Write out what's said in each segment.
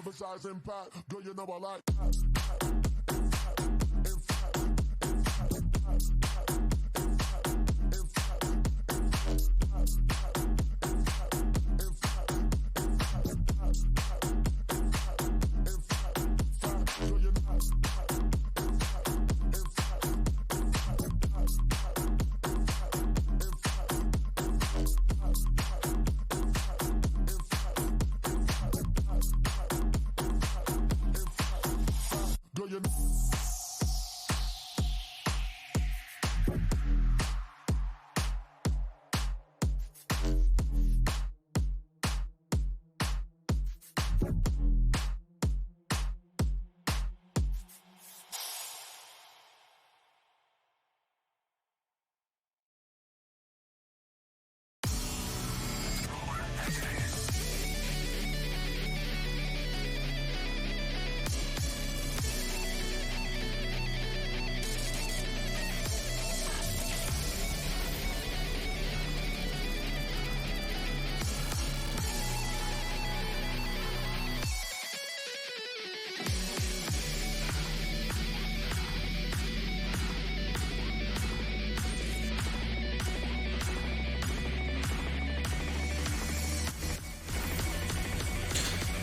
Emphasize impact, girl, you know I like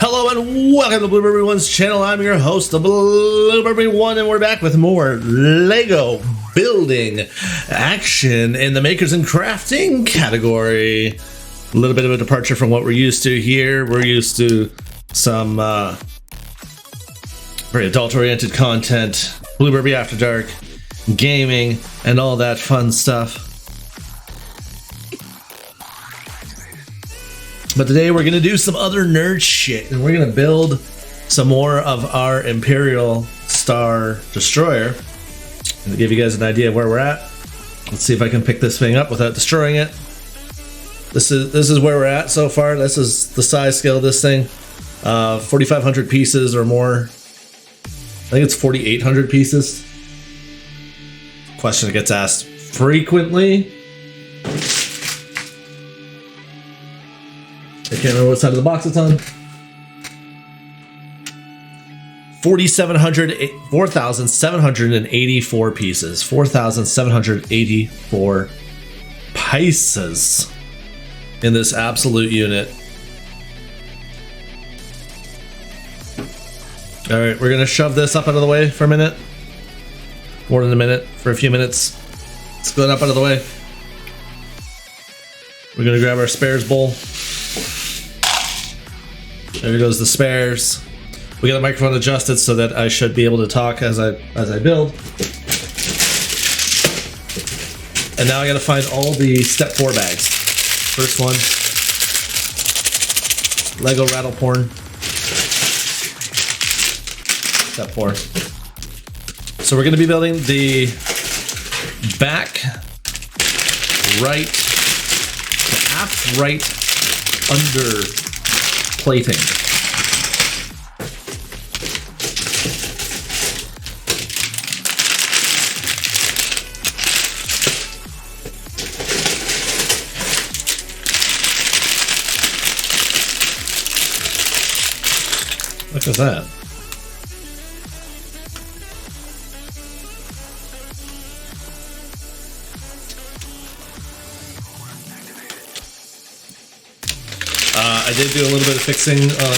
Hello and welcome to Blue Burby One's channel. I'm your host, the Blue Burby One, and we're back with more Lego building action in the makers and crafting category. A little bit of a departure from what we're used to here. We're used to some very adult-oriented content, Blue Burby After Dark, gaming, and all that fun stuff. But today we're going to do some other nerd shit, and we're going to build some more of our Imperial Star Destroyer. And to give you guys an idea of where we're at, let's see if I can pick this thing up without destroying it. This is where we're at so far. This is the size scale of this thing. 4,500 pieces or more. I think it's 4,800 pieces. Question that gets asked frequently. I can't remember what side of the box it's on. 4,784 pieces. 4,784 pieces in this absolute unit. All right, we're gonna shove this up out of the way for a minute. More than a minute, for a few minutes. Let's go up out of the way. We're gonna grab our spares bowl. There goes the spares. We got the microphone adjusted so that I should be able to talk as I build. And now I gotta find all the step 4 bags. First one, Lego rattle porn. Step 4. So we're gonna be building the back right, the aft right under plating. Look at that. I did do a little bit of fixing on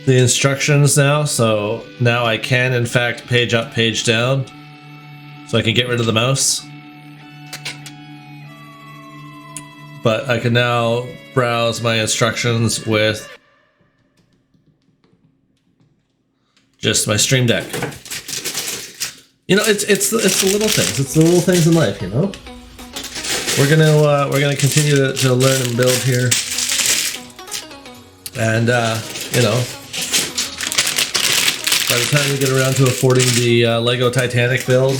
the instructions now, so now I can in fact page up, page down, so I can get rid of the mouse. But I can now browse my instructions with just my Stream Deck. You know, it's the little things. It's the little things in life, you know. We're gonna continue to learn and build here, and you know, by the time we get around to affording the Lego Titanic build,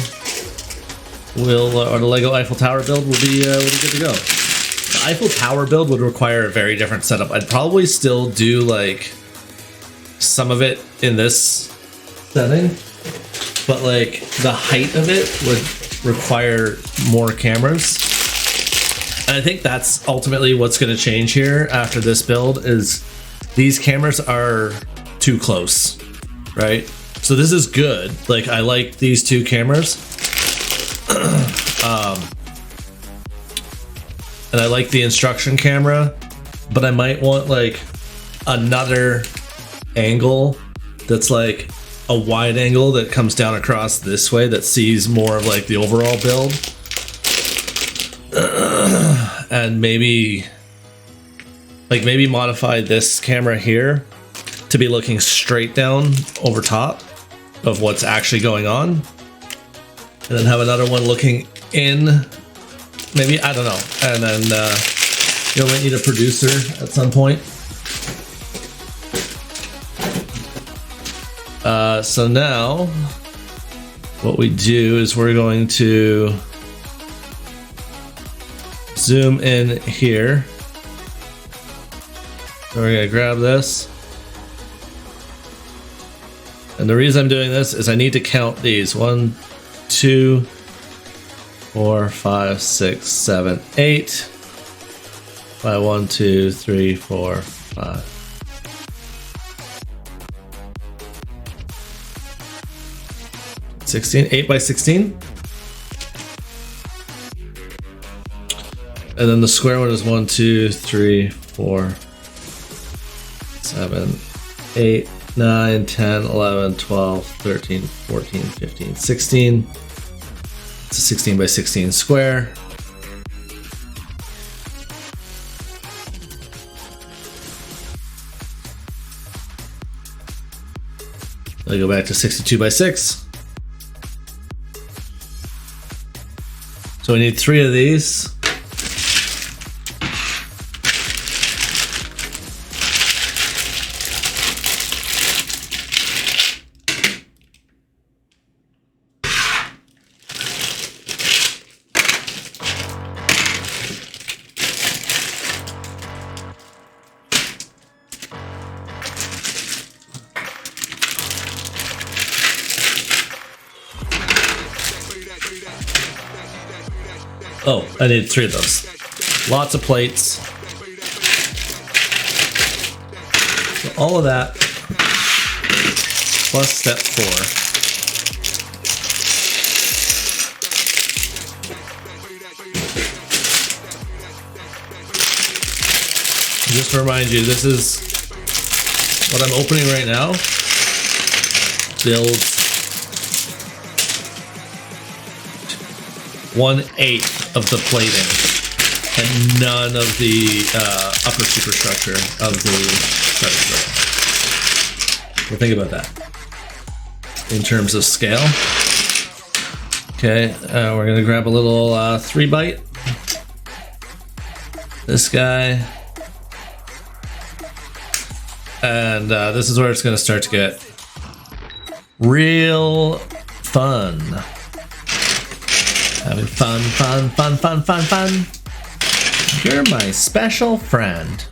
or the Lego Eiffel Tower build, we'll be good to go. The Eiffel Tower build would require a very different setup. I'd probably still do like some of it in this setting, but like the height of it would require more cameras. I think that's ultimately what's going to change here after this build is these cameras are too close, right? So this is good. Like, I like these two cameras. And I like the instruction camera, but I might want like another angle that's like a wide angle that comes down across this way that sees more of like the overall build. And maybe modify this camera here to be looking straight down over top of what's actually going on, and then have another one looking in, maybe, I don't know, and then you might need a producer at some point. So now what we do is we're going to zoom in here. So we're gonna grab this. And the reason I'm doing this is I need to count these. 1, 2, 4, 5, 6, 7, 8. By 1, 2, 3, 4, 5. Eight by 16. And then the square one is 1, 2, 3, 4, 7, 8, 9, 10, 11, 12, 13, 14, 15, 16. It's a 16 by 16 square. I go back to 62 by 6. So we need 3 of these. Oh, I need 3 of those. Lots of plates. So all of that plus step 4. Just to remind you, this is what I'm opening right now. Builds 1/8 of the plating and none of the upper superstructure of the pedestal. So think about that in terms of scale. Okay, we're gonna grab a little 3-bite. This guy. And this is where it's gonna start to get real fun. Having fun. You're my special friend.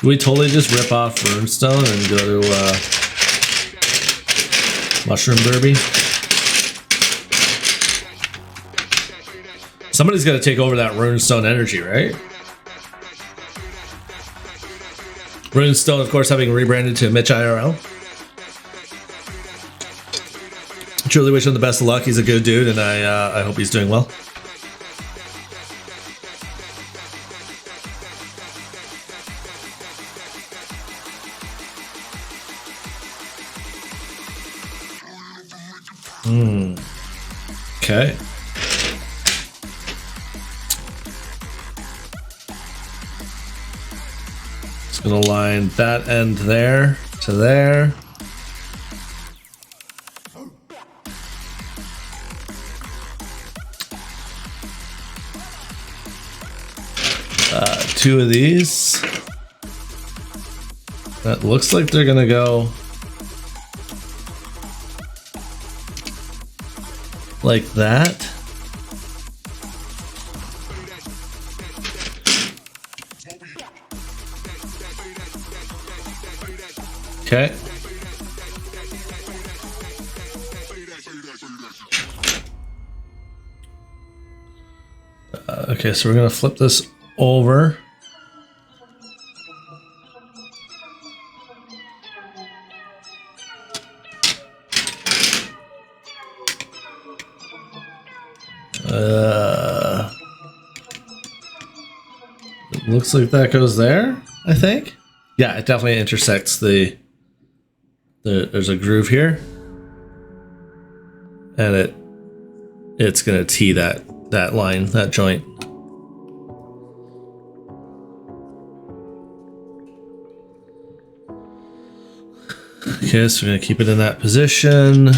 We totally just rip off Runestone and go to Mushroom Burby. Somebody's got to take over that Runestone energy, right? Runestone, of course, having rebranded to Mitch IRL. Truly wish him the best of luck. He's a good dude, and I hope he's doing well. Okay. Just gonna line that end there to there. Two of these. That looks like they're gonna go like that. Okay. Okay, so we're gonna flip this over. It looks like that goes there, I think. Yeah, it definitely intersects there's a groove here. And it's gonna tee that line, that joint. Okay, so we're gonna keep it in that position.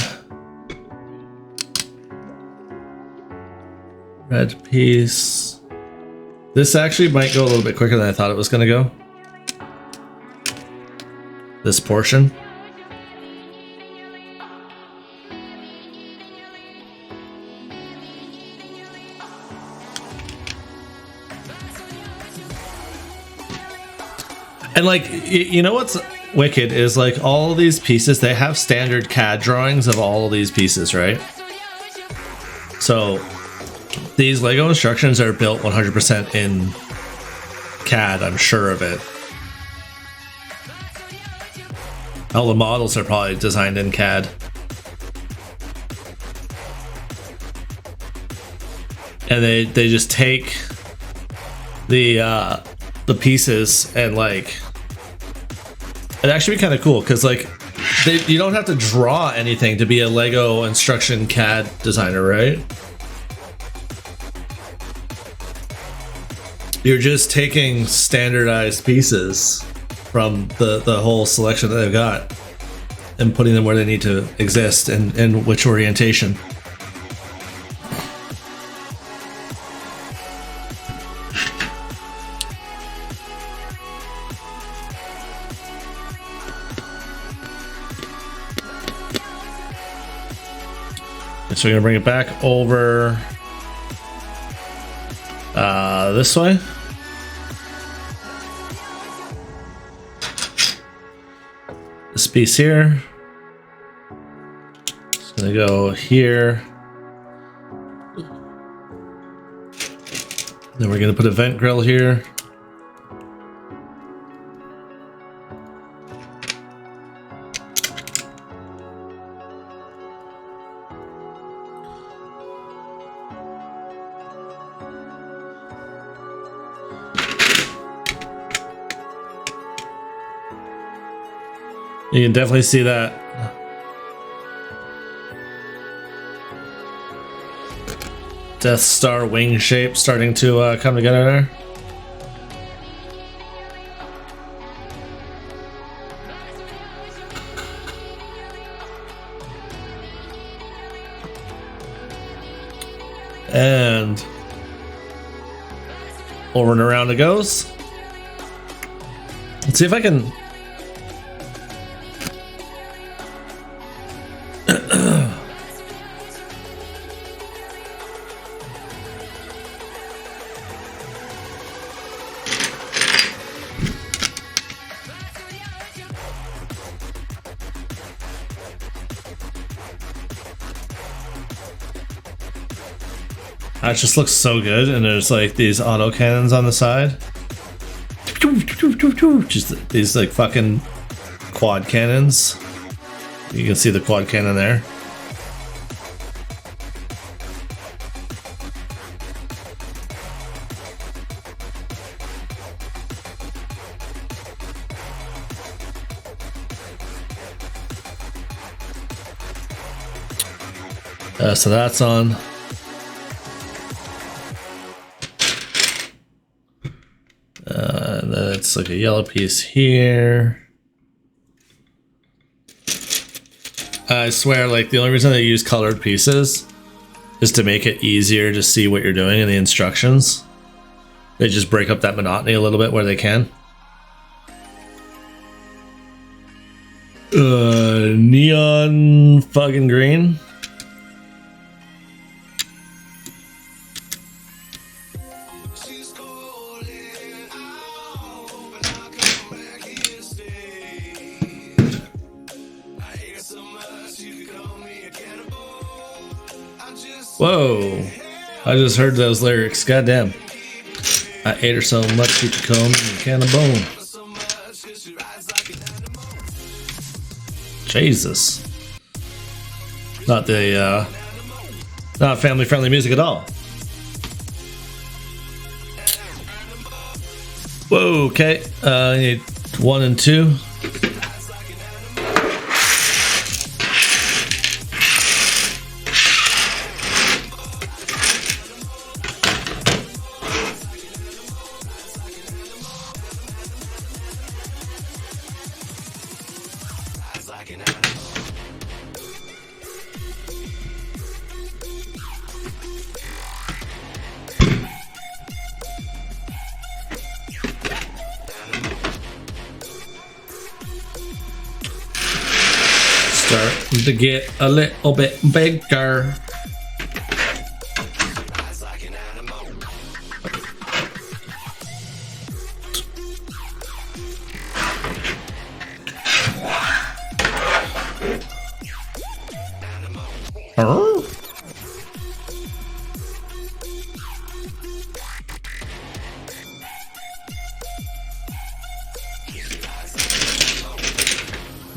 Red piece. This actually might go a little bit quicker than I thought it was gonna go. This portion. And like, you know what's wicked is like all of these pieces, they have standard CAD drawings of all of these pieces, right? So these Lego instructions are built 100% in CAD, I'm sure of it. All the models are probably designed in CAD. And they just take the pieces and like, it'd actually be kind of cool because like you don't have to draw anything to be a Lego instruction CAD designer, right? You're just taking standardized pieces from the whole selection that they've got and putting them where they need to exist and in which orientation. So we're gonna bring it back over this way. This piece here. It's gonna go here. Then we're gonna put a vent grill here. You can definitely see that. Death Star wing shape starting to come together there. And over and around it goes. Let's see if I can. It just looks so good, and there's like these auto cannons on the side. Just these like fucking quad cannons. You can see the quad cannon there. So that's on. And then it's like a yellow piece here. I swear, like the only reason they use colored pieces is to make it easier to see what you're doing in the instructions. They just break up that monotony a little bit where they can. Neon fucking green. Whoa. I just heard those lyrics. Goddamn. I ate her so much she could come in a can of bone. Jesus. Not the, not family-friendly music at all. Whoa, okay. I need 1 and 2. Starting to get a little bit bigger.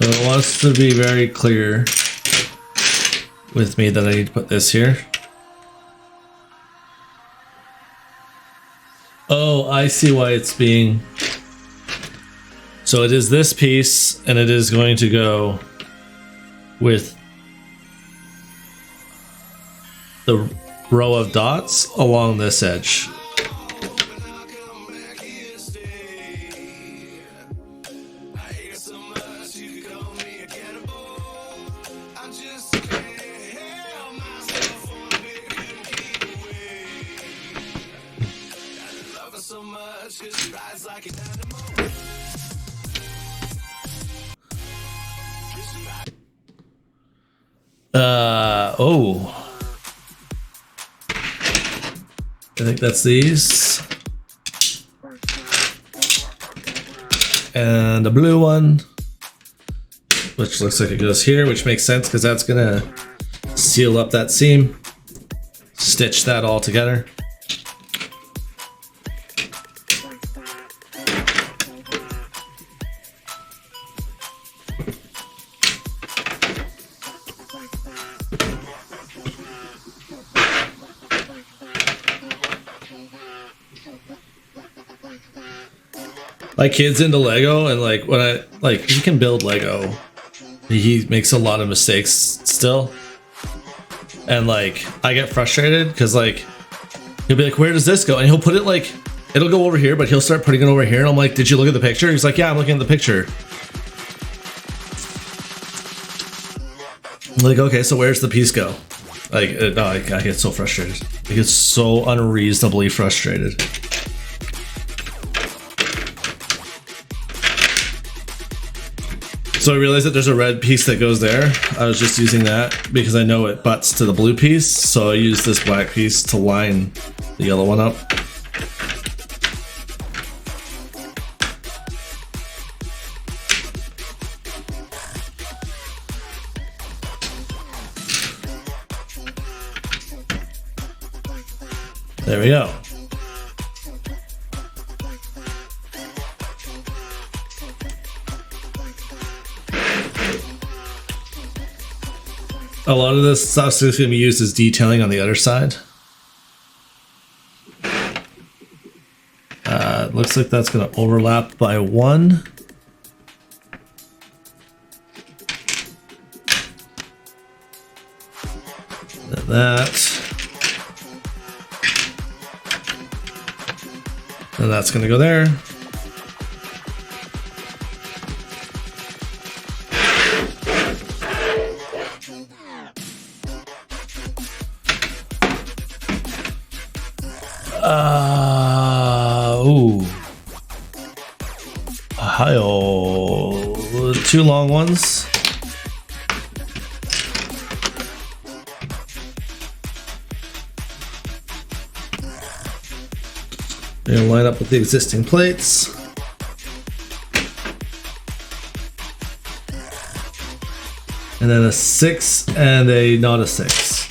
It wants to be very clear with me that I need to put this here. Oh, I see why it's being... So it is this piece, and it is going to go with the row of dots along this edge. Oh. I think that's these. And a blue one, which looks like it goes here, which makes sense because that's gonna seal up that seam. Stitch that all together. My kid's into Lego, and like when he can build Lego, he makes a lot of mistakes still, and like I get frustrated because like he'll be like, where does this go? And he'll put it like, it'll go over here, but he'll start putting it over here, and I'm like, did you look at the picture? He's like, yeah, I'm looking at the picture. I'm like, okay, so where's the piece go? Like, no, I get so frustrated. I get so unreasonably frustrated. So I realized that there's a red piece that goes there. I was just using that because I know it butts to the blue piece, so I use this black piece to line the yellow one up. There we go. A lot of this stuff is going to be used as detailing on the other side. Looks like that's going to overlap by 1. And that. And that's going to go there. Ooh. Hi-oh. 2 long ones. They're gonna line up with the existing plates. And then a 6 and a not a 6.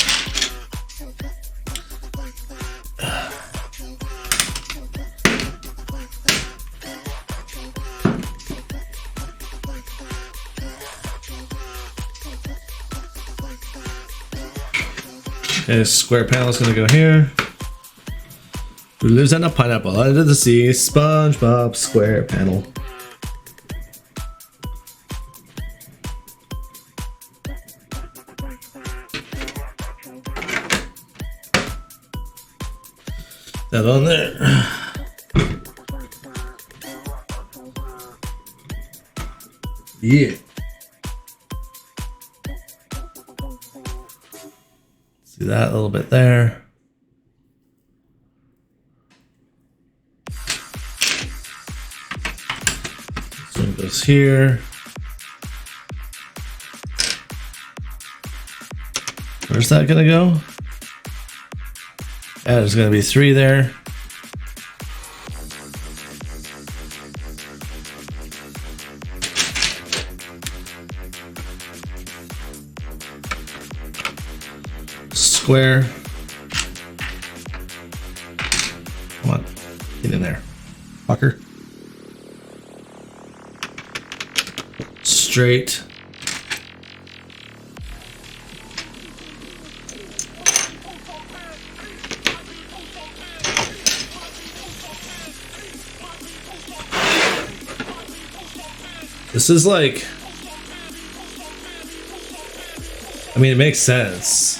Okay, square panel is gonna go here. Who lives on a pineapple under the sea? SpongeBob square panel. That on there. Yeah. See that a little bit there. This one goes here. Where's that gonna go? Yeah, there's gonna be 3 there. Square. Come on, get in there, fucker. Straight. This is like, I mean, it makes sense,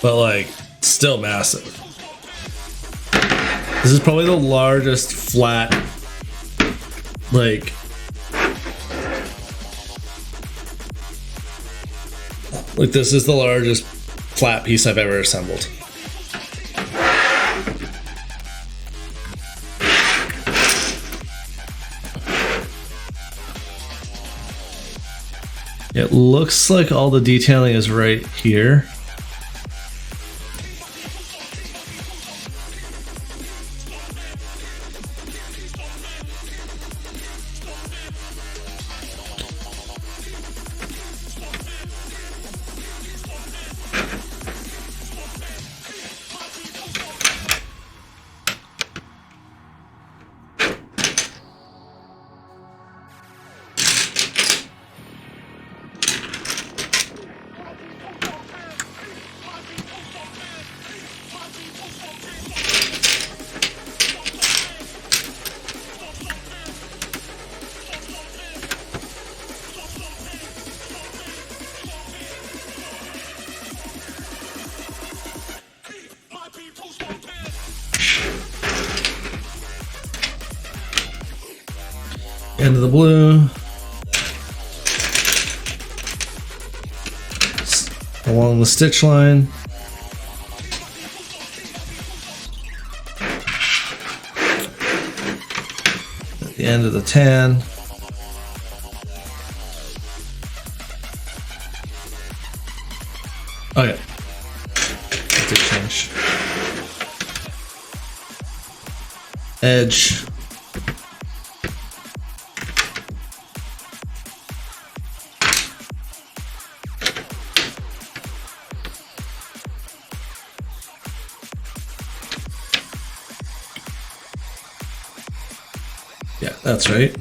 but like, still massive. This is probably the largest flat, like, this is the largest flat piece I've ever assembled. It looks like all the detailing is right here. End of the blue. Along the stitch line. At the end of the tan. Oh yeah. That did change. Edge. Yeah, that's right.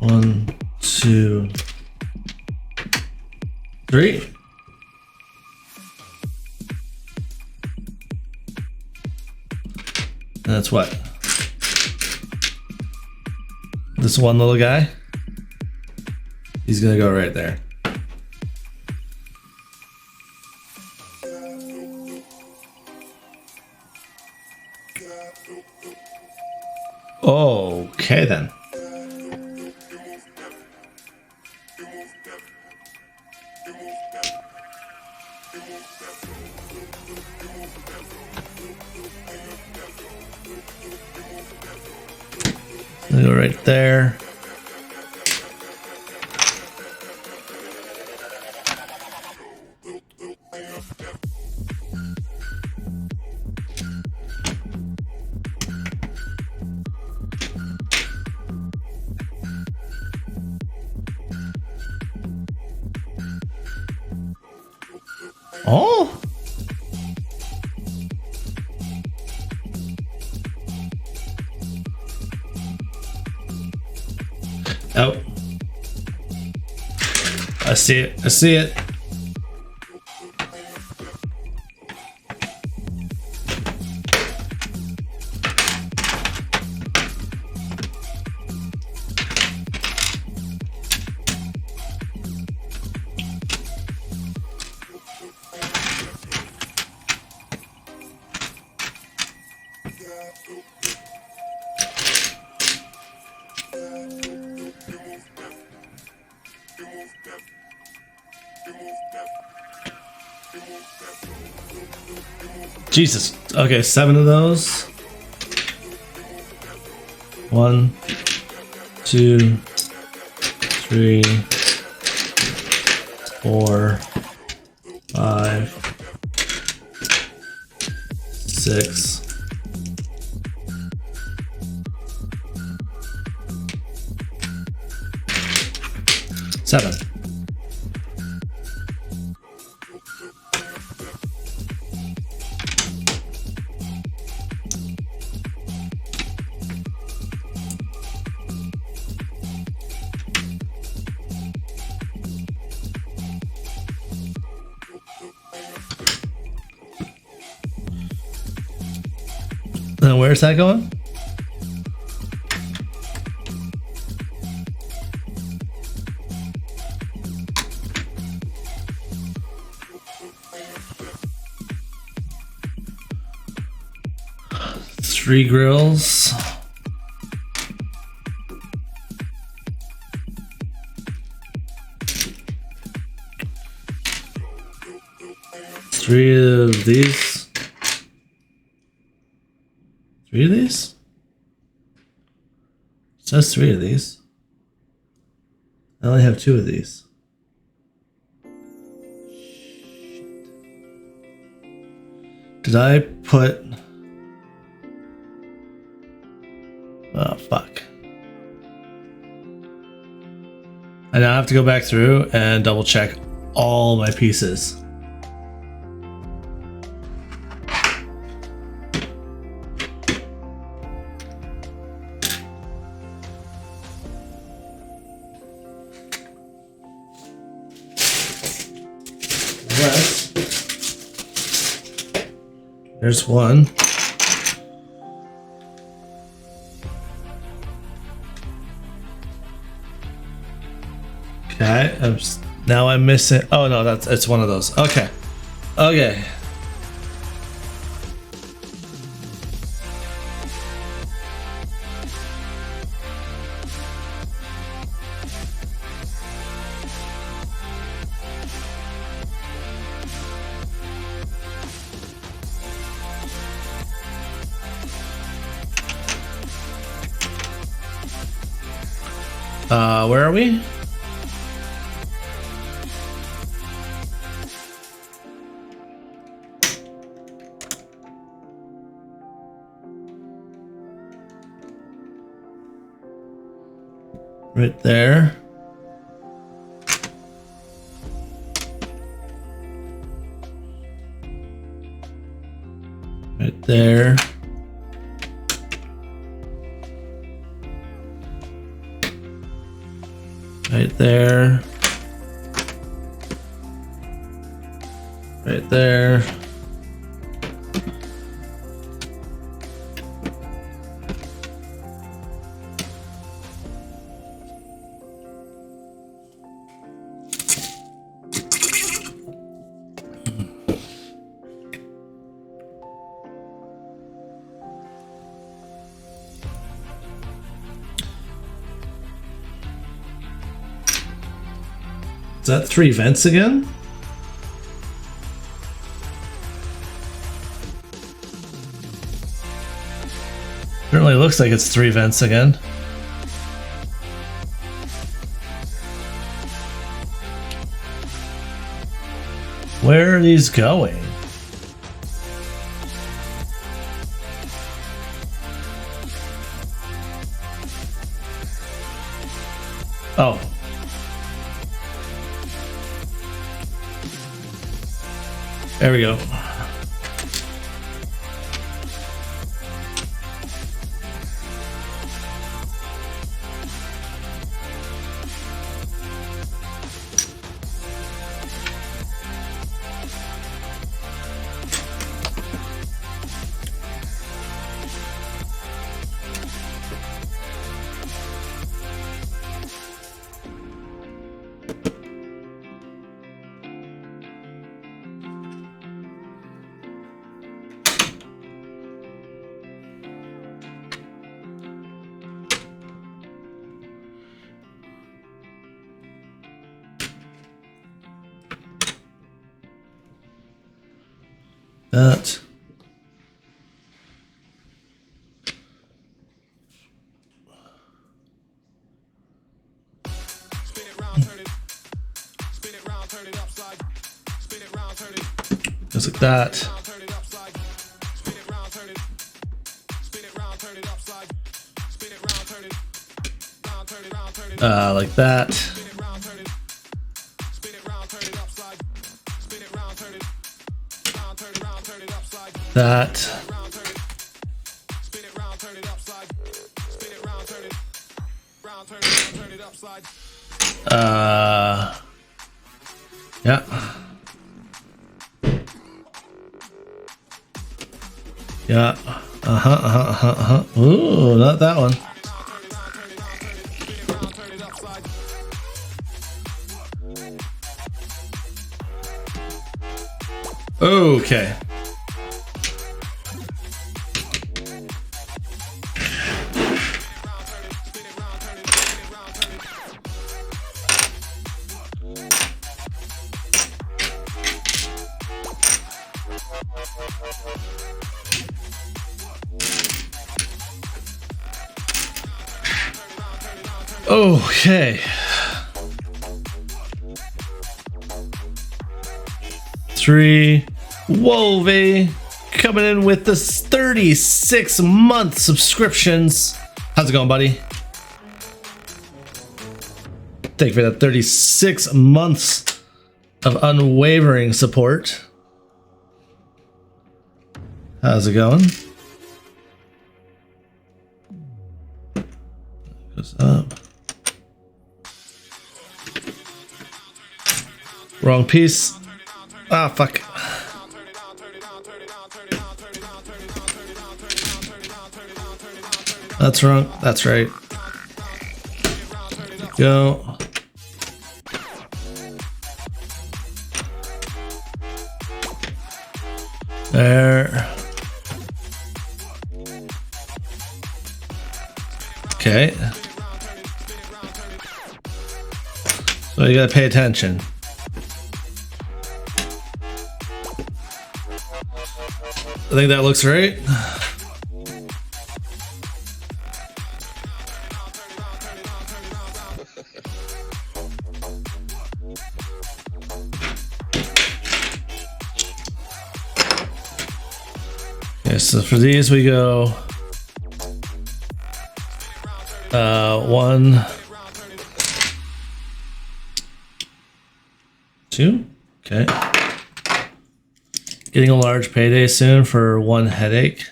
One, two, three. And that's what? This one little guy? He's gonna go right there. Okay then. Go right there. Oh. Oh. I see it. I see it. Jesus. Okay, 7 of those. 1, 2, 3, 4, 5, 6. 7. And where's that going? Three grills. Three of these. 3 of these? It says 3 of these. I only have 2 of these. Did I put... Oh, fuck. I now have to go back through and double check all my pieces. There's one. Okay, now I'm missing. Oh no, it's one of those. Okay, okay. Where are we? Right there. Right there. Right there. Right there. Is that 3 vents again? Certainly looks like it's 3 vents again. Where are these going? Oh. There we go. That. Just like that. Like that. That. Yeah. Yeah. Ooh, not that one. Okay. Okay. 3. Wolvie coming in with the 36-month subscriptions. How's it going, buddy? Thank you for that 36 months of unwavering support. How's it going? Goes up. Wrong piece. Ah, fuck. That's wrong. That's right. Go. There. Okay. So you gotta pay attention. I think that looks right. Okay, so for these we go 1, 2. Okay. Getting a large payday soon for 1 headache.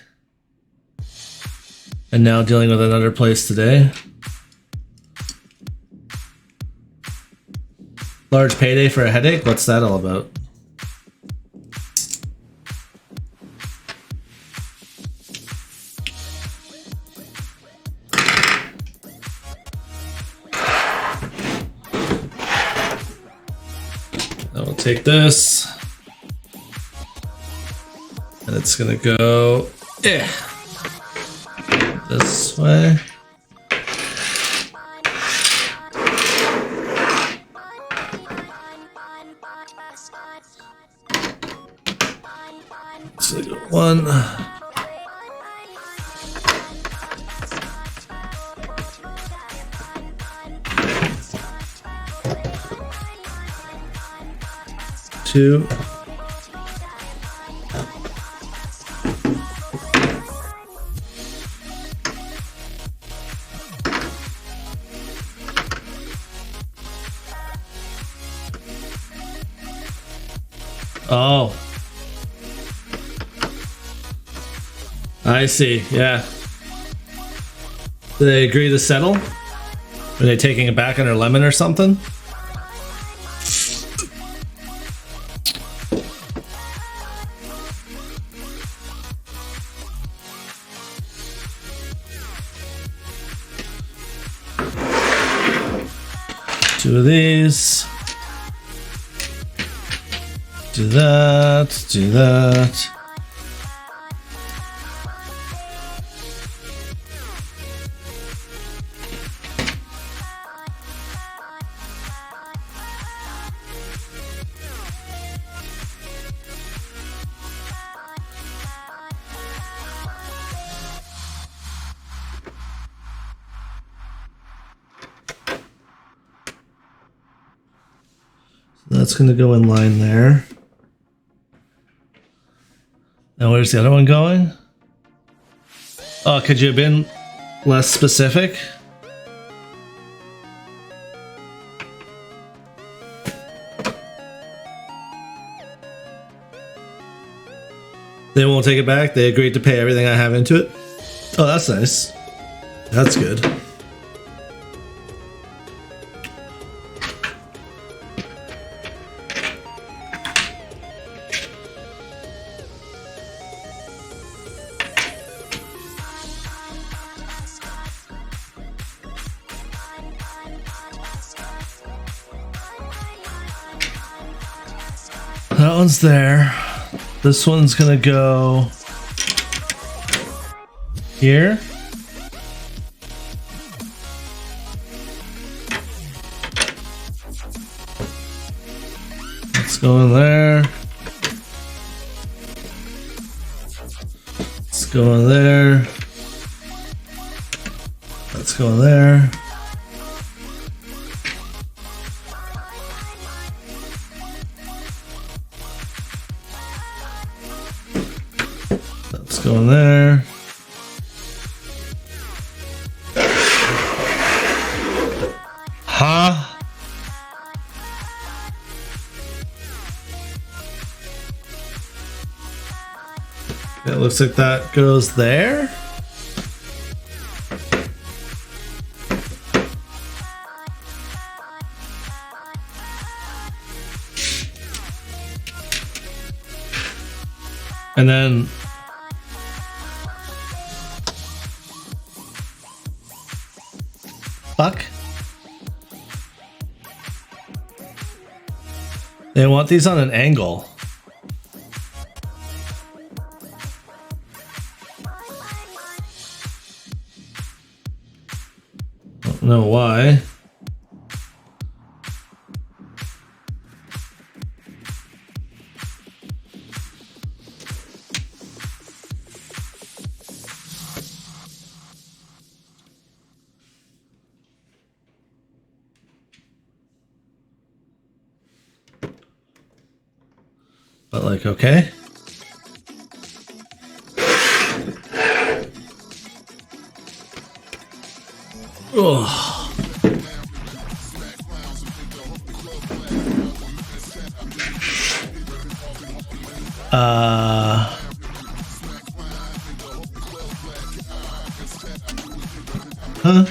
And now dealing with another place today. Large payday for a headache? What's that all about? I will take this. And it's gonna go this way. So 1. 2. Oh, I see, yeah. Do they agree to settle? Are they taking it back on their lemon or something? Two of these. Do that, do that. That's going to go in line there. Now where's the other one going? Oh, could you have been less specific? They won't take it back? They agreed to pay everything I have into it? Oh, that's nice. That's good. That one's there. This one's gonna go here. Let's go in there. Let's go in there. Let's go in there. Let's go in there. Huh? It looks like that goes there. And then fuck. They want these on an angle. Don't know why. But like, okay. Oh. Huh?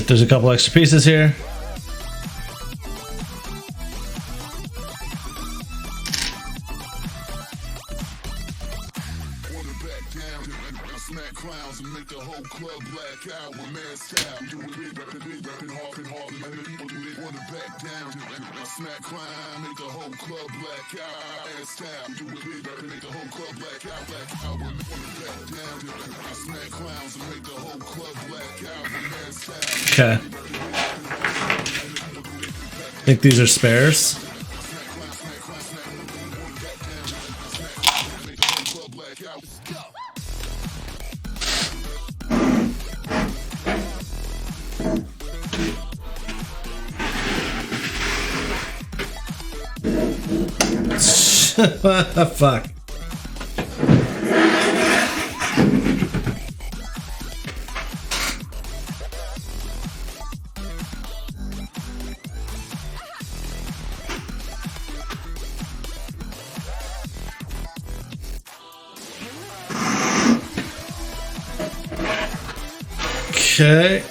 There's a couple extra pieces here. Okay. I think these are spares. What the fuck? Okay.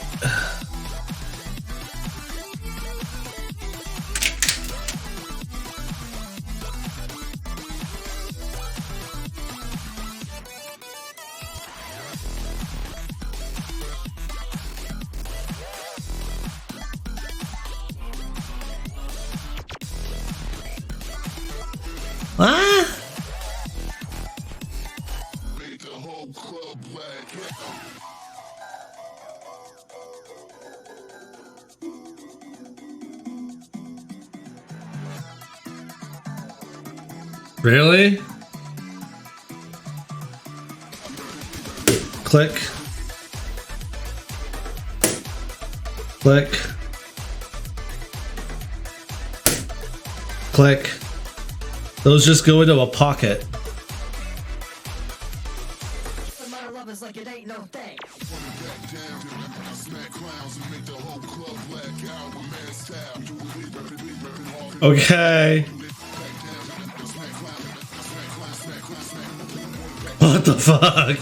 Ah! Really? Click. Click. Click. Those just go into a pocket. Like it ain't no thing. Okay. What the fuck?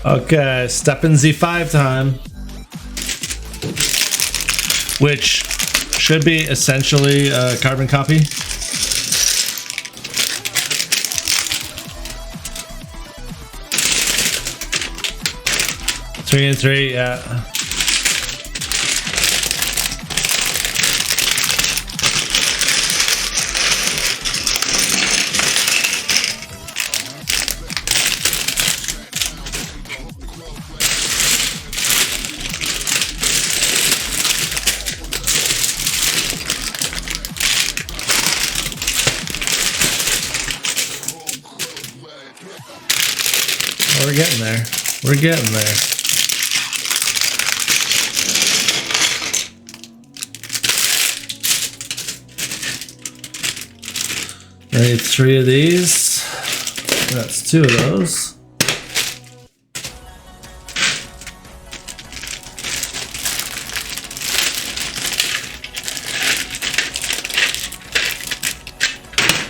Okay, step in Z5 time. Which should be essentially a carbon copy. Three and three, yeah. We're getting there. We're getting there. I need 3 of these. That's 2 of those.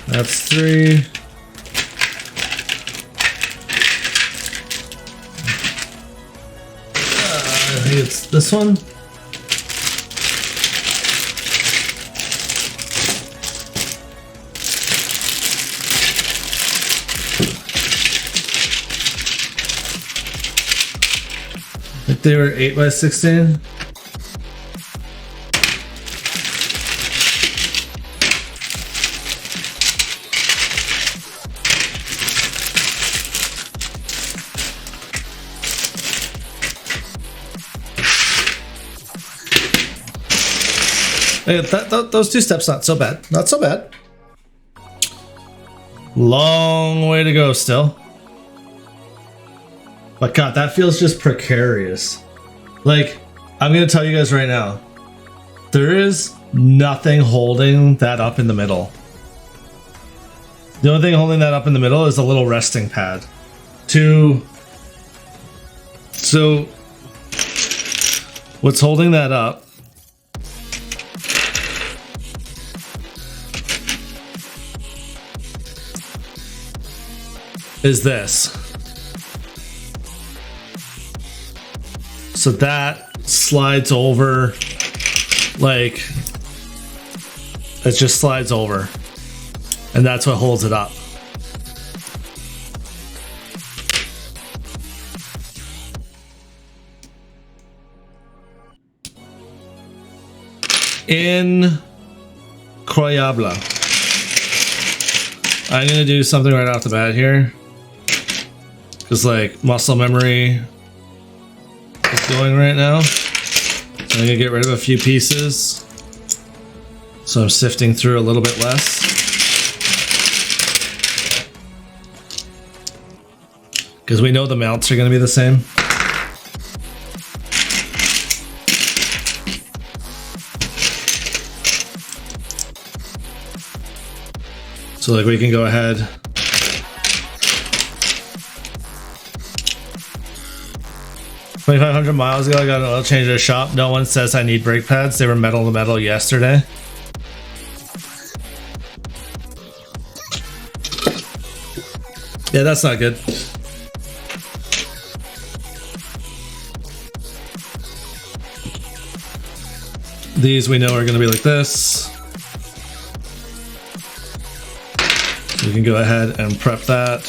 That's 3. I think it's this one. I think they were 8 by 16. Hey, those 2 steps, not so bad. Not so bad. Long way to go still. But God, that feels just precarious. Like, I'm gonna tell you guys right now, there is nothing holding that up in the middle. The only thing holding that up in the middle is a little resting pad. So, what's holding that up is this. So that slides over, like, it just slides over. And that's what holds it up. Incroyable. I'm gonna do something right off the bat here. Because, like, muscle memory is going right now. So I'm gonna get rid of a few pieces. So I'm sifting through a little bit less. Because we know the mounts are gonna be the same. So, like, we can go ahead 2,500 miles ago, I got an oil change at a shop. No one says I need brake pads. They were metal to metal yesterday. Yeah, that's not good. These we know are going to be like this. We can go ahead and prep that.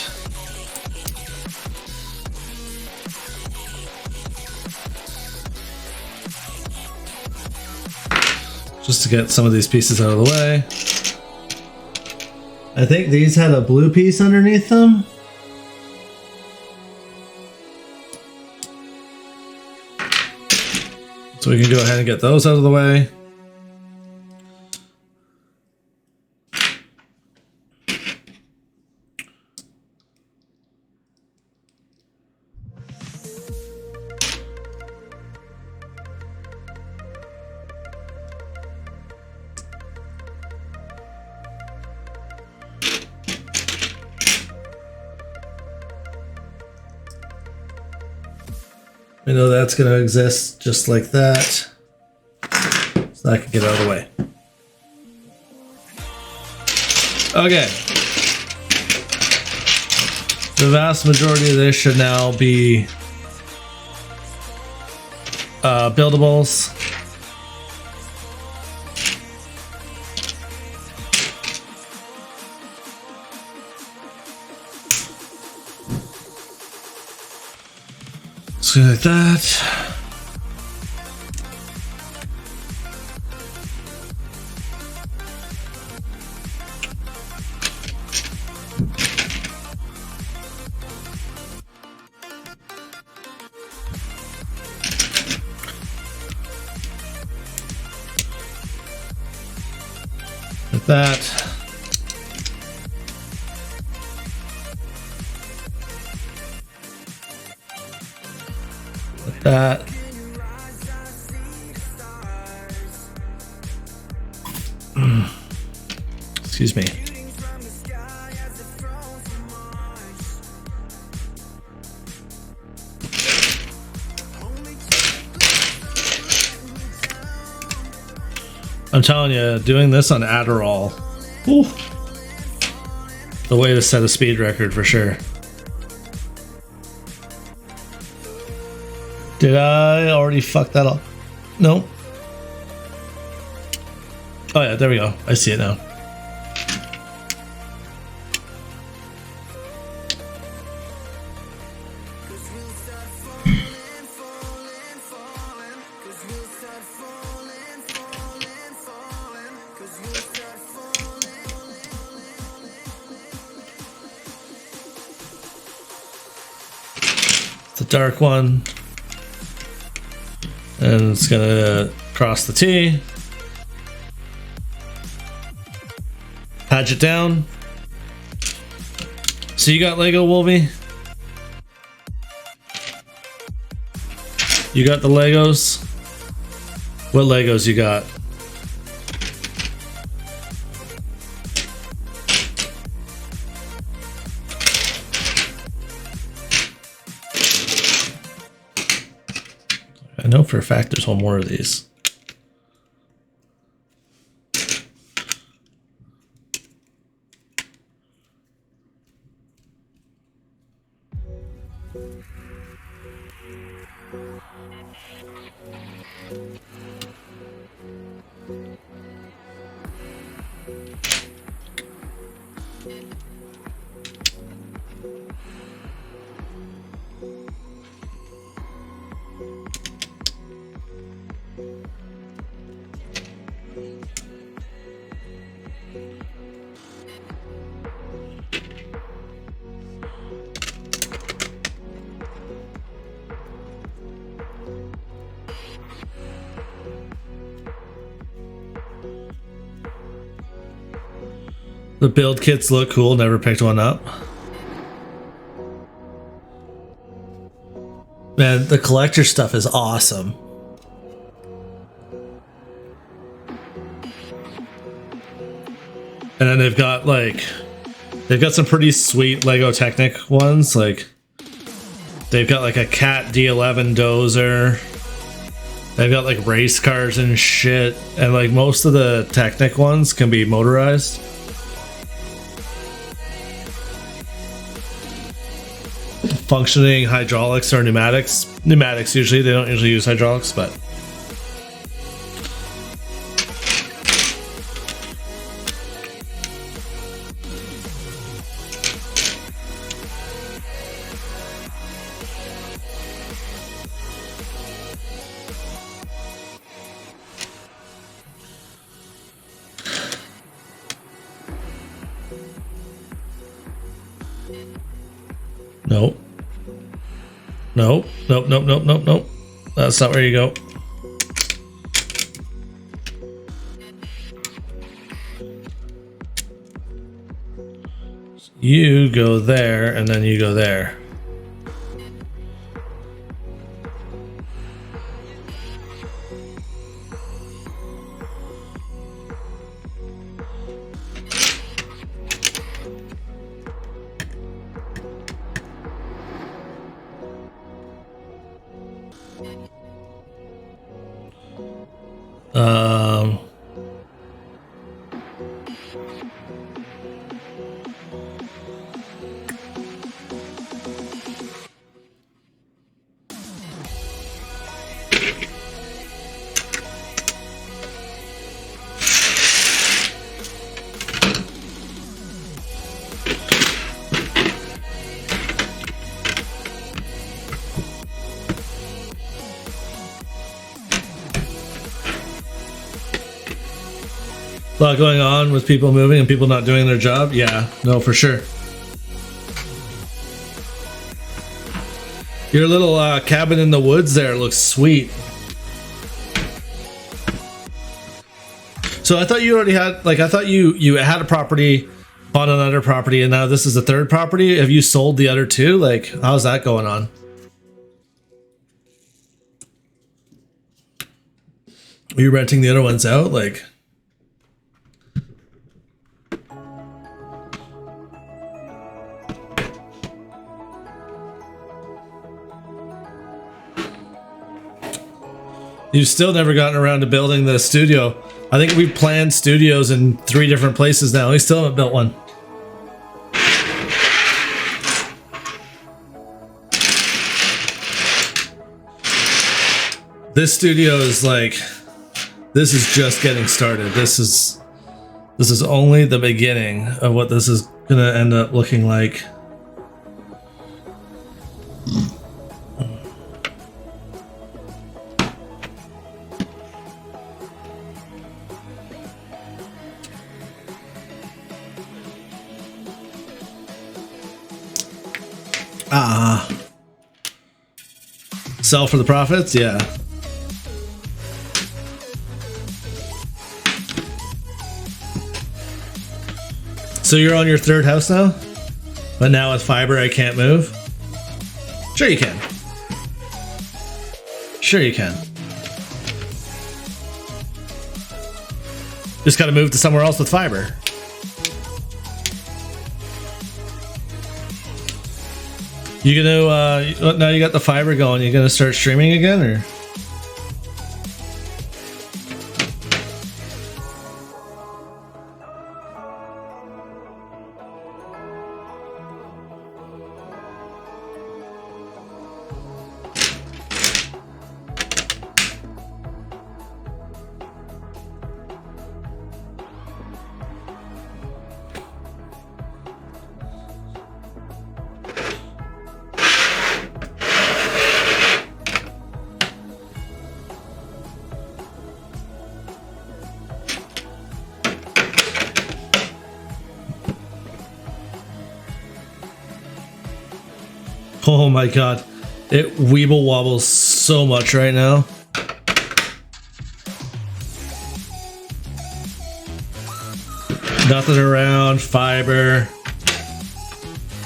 Just to get some of these pieces out of the way. I think these had a blue piece underneath them. So we can go ahead and get those out of the way. I know that's going to exist just like that. So that can get out of the way. Okay. The vast majority of this should now be buildables. So like that. Like that. That. Excuse me. I'm telling you, doing this on Adderall, whew, the way to set a speed record for sure. Did I already fuck that up? No. Oh yeah, there we go. I see it now. It's a dark one. And it's gonna cross the T. Patch it down. So you got Lego, Wolvie? You got the Legos? What Legos you got? I know for a fact there's one more of these. The build kits look cool, never picked one up. Man, the collector stuff is awesome. And then they've got like, they've got some pretty sweet Lego Technic ones, like They've got like a Cat D11 dozer. They've got like race cars and shit. And like most of the Technic ones can be motorized. Functioning hydraulics or pneumatics. Pneumatics usually, they don't usually use hydraulics, but nope. Nope, nope, nope, nope, nope, nope. That's not where you go. You go there, and then you go there. Um, a lot going on with people moving and people not doing their job. Yeah, no, for sure. Your little cabin in the woods there looks sweet. So I thought you already had, like, I thought you had a property, bought another property, and now this is the third property. Have you sold the other two? Like, how's that going on? Are you renting the other ones out? Like, you've still never gotten around to building the studio. I think we've planned studios in 3 different places now. We still haven't built one. This studio is like, this is just getting started. This is only the beginning of what this is gonna end up looking like. Sell for the profits? Yeah. So you're on your 3rd house now? But now with fiber I can't move? Sure you can. Sure you can. Just gotta move to somewhere else with fiber. You gonna, now you got the fiber going, you gonna start streaming again, or? Oh my god, it weeble wobbles so much right now. Nothing around, fiber.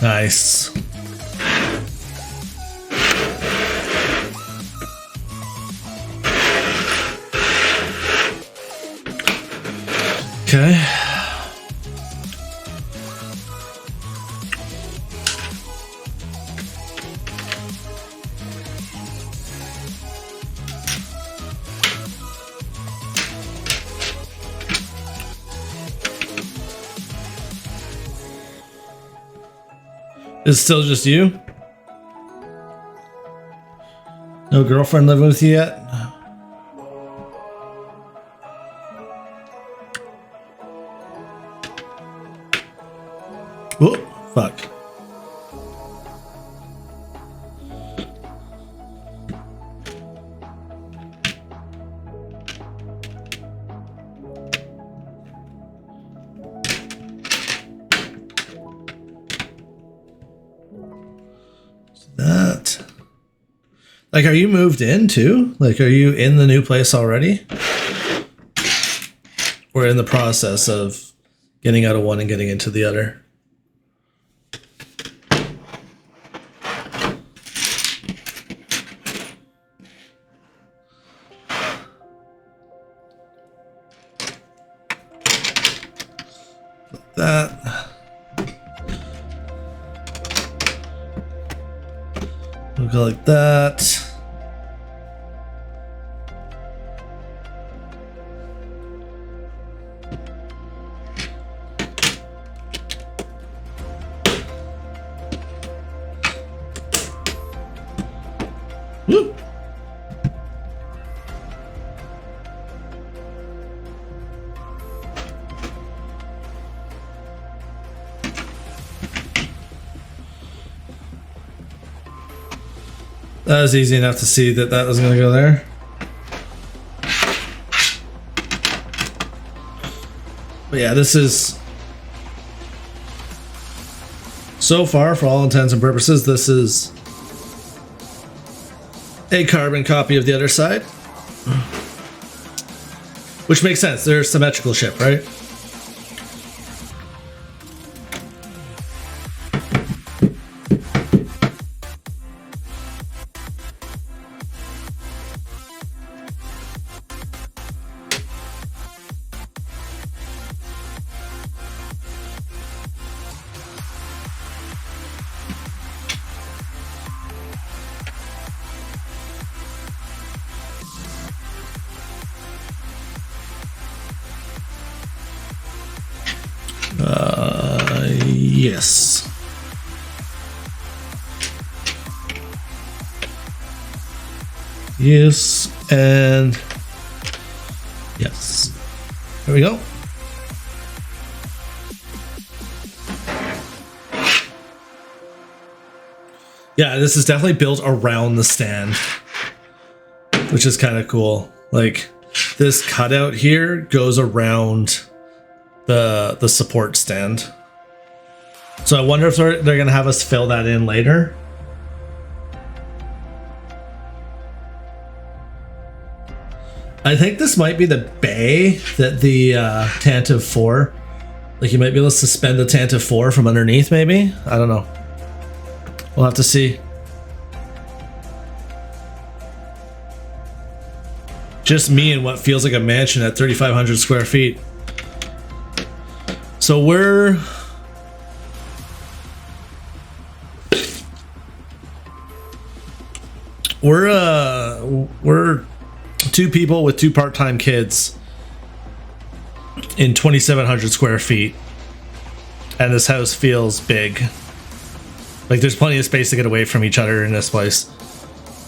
Nice. Okay. Is it still just you? No girlfriend living with you yet? Oh, fuck. That. Like, are you moved in too? Like, are you in the new place already? We're in the process of getting out of one and getting into the other. That. We'll go like that. Woo. That was easy enough to see that that was going to go there. But yeah, this is... So far, for all intents and purposes, this is a carbon copy of the other side. Which makes sense. They're a symmetrical ship, right? Yes. Yes, and yes. There we go. Yeah, this is definitely built around the stand, which is kind of cool. Like, this cutout here goes around the support stand. So I wonder if they're going to have us fill that in later. I think this might be the bay that the Tantive 4, like you might be able to suspend the Tantive 4 from underneath maybe? I don't know. We'll have to see. Just me in what feels like a mansion at 3,500 square feet. So we're two people with two part-time kids in 2,700 square feet, and this house feels big. Like, there's plenty of space to get away from each other in this place.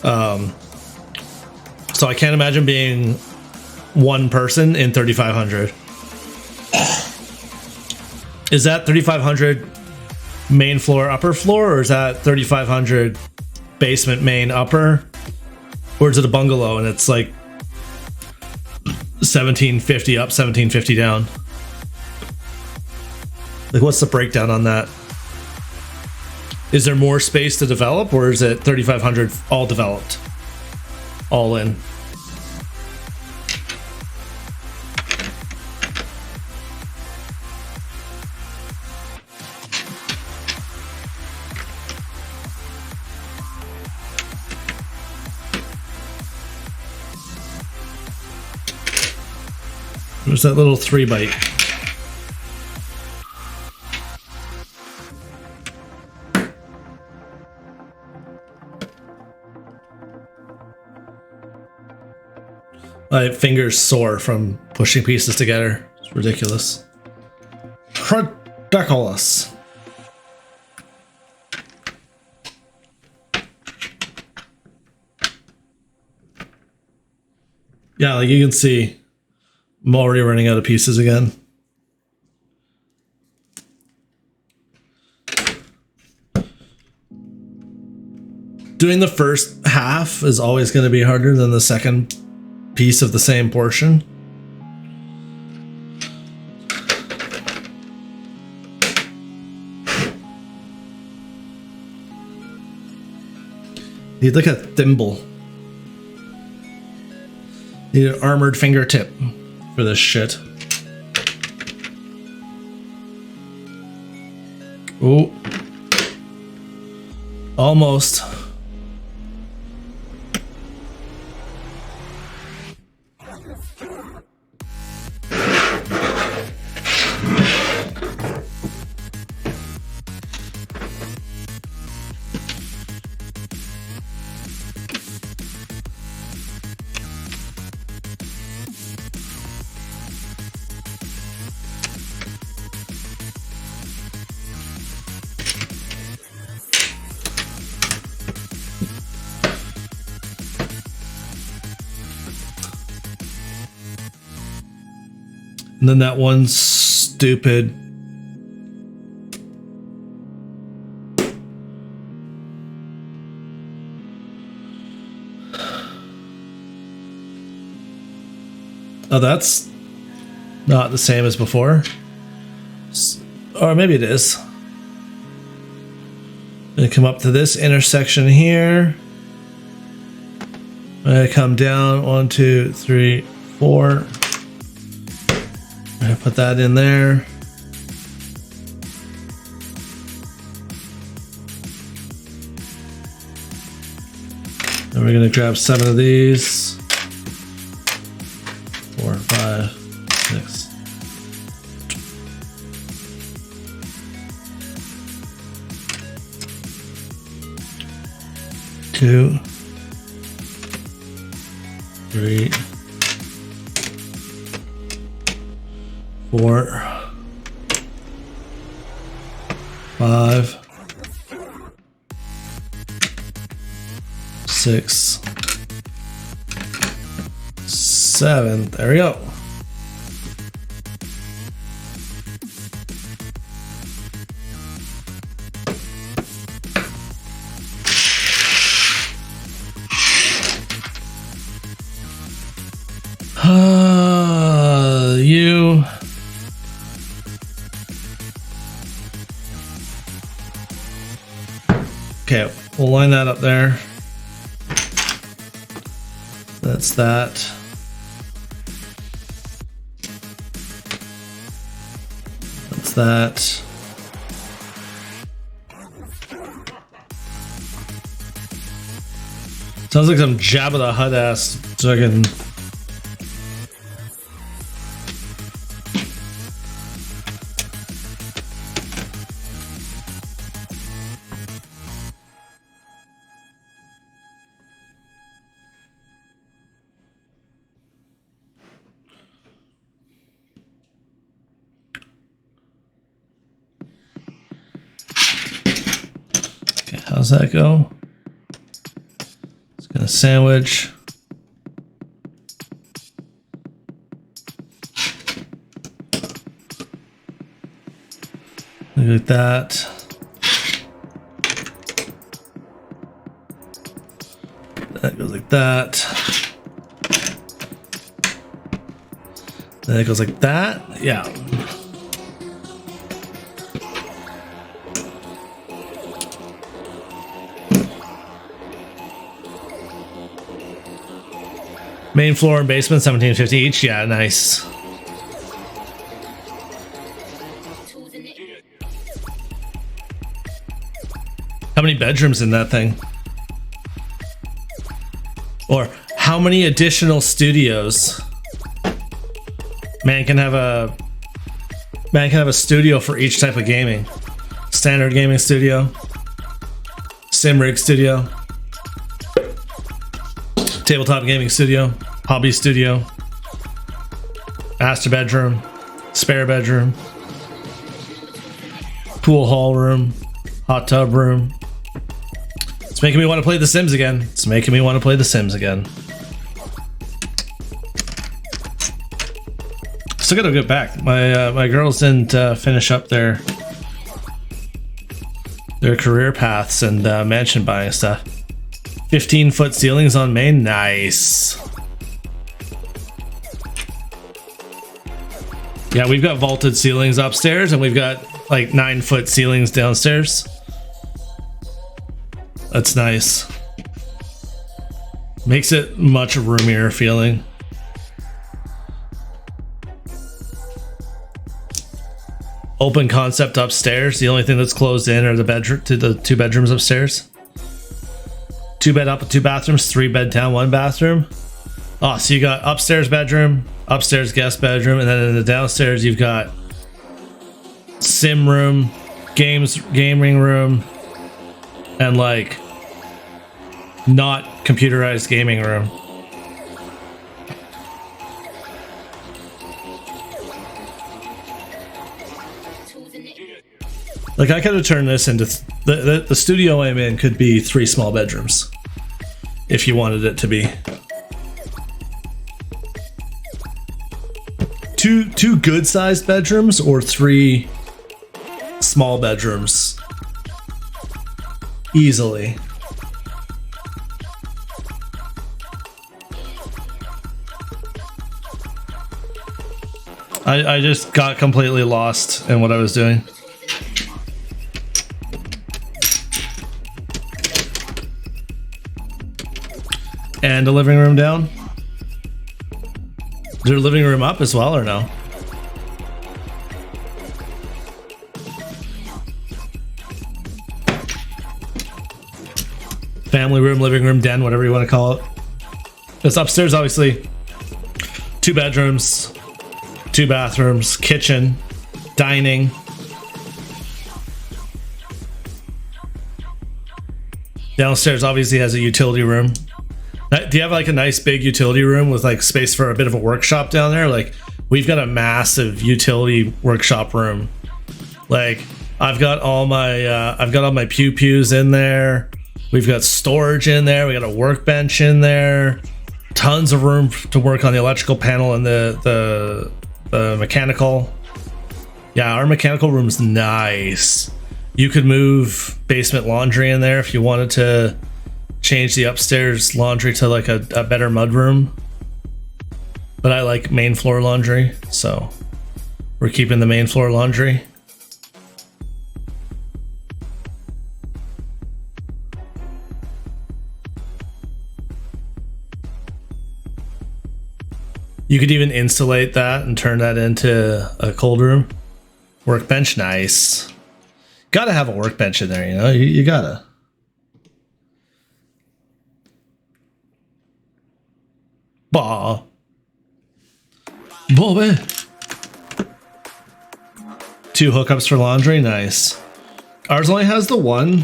So I can't imagine being one person in 3,500. Is that 3,500 main floor, upper floor, or is that 3,500 basement, main, upper? Or is it a bungalow and it's like 1,750 up, 1,750 down? Like, what's the breakdown on that? Is there more space to develop, or is it 3,500 all developed? All in. There's that little 3 byte. My fingers sore from pushing pieces together. It's ridiculous. Ridiculous. Yeah, like you can see, I'm already running out of pieces again. Doing the first half is always going to be harder than the second piece of the same portion. Need like a thimble. Need an armored fingertip for this shit. Ooh. Almost. And then that one stupid oh, that's not the same as before. Or maybe it is. Gonna come up to this intersection here. I'm gonna come down 1, 2, 3, 4. I put that in there. And we're gonna grab 7 of these. 4, 5, 6. Two, 3, 4, 5, 6, 7. There we go. You. Okay, we'll line that up there. That's that. That's that. Sounds like some Jabba the Hutt ass fucking. How's that go? It's gonna sandwich. Look at that. That goes like that. Then it goes like that. Yeah. Main floor and basement, 1750 each. Yeah, nice. How many bedrooms in that thing? Or how many additional studios? Man can have a studio for each type of gaming. Standard gaming studio, sim rig studio, tabletop gaming studio, hobby studio, master bedroom, spare bedroom, pool hall room, hot tub room. It's making me want to play The Sims again. It's making me want to play The Sims again. Still gotta get back. My girls didn't finish up their career paths and mansion buying stuff. 15-foot ceilings on main, nice. Yeah, we've got vaulted ceilings upstairs, and we've got like 9-foot ceilings downstairs. That's nice. Makes it much roomier feeling. Open concept upstairs. The only thing that's closed in are the bedroom to the 2 bedrooms upstairs. 2 bed up with 2 bathrooms, 3 bed down, 1 bathroom. Oh, so you got upstairs bedroom, upstairs guest bedroom, and then in the downstairs you've got sim room, gaming room, and like not computerized gaming room. Like I could have turned this into the studio I'm in could be 3 small bedrooms if you wanted it to be. Two good sized bedrooms or 3 small bedrooms easily. I just got completely lost in what I was doing. And a living room down? Is there a living room up as well or no? Family room, living room, den, whatever you want to call it. It's upstairs, obviously. 2 bedrooms, 2 bathrooms, kitchen, dining. Downstairs obviously has a utility room. Do you have like a nice big utility room with like space for a bit of a workshop down there? Like we've got a massive utility workshop room. Like I've got all my pews in there. We've got storage in there. We got a workbench in there. Tons of room to work on the electrical panel and the mechanical. Yeah, our mechanical room's nice. You could move basement laundry in there if you wanted to change the upstairs laundry to like a better mud room. But I like main floor laundry, so we're keeping the main floor laundry. You could even insulate that and turn that into a cold room. Workbench, nice. Gotta have a workbench in there, you know? You gotta. Bah. Burby. 2 hookups for laundry, nice. Ours only has the 1.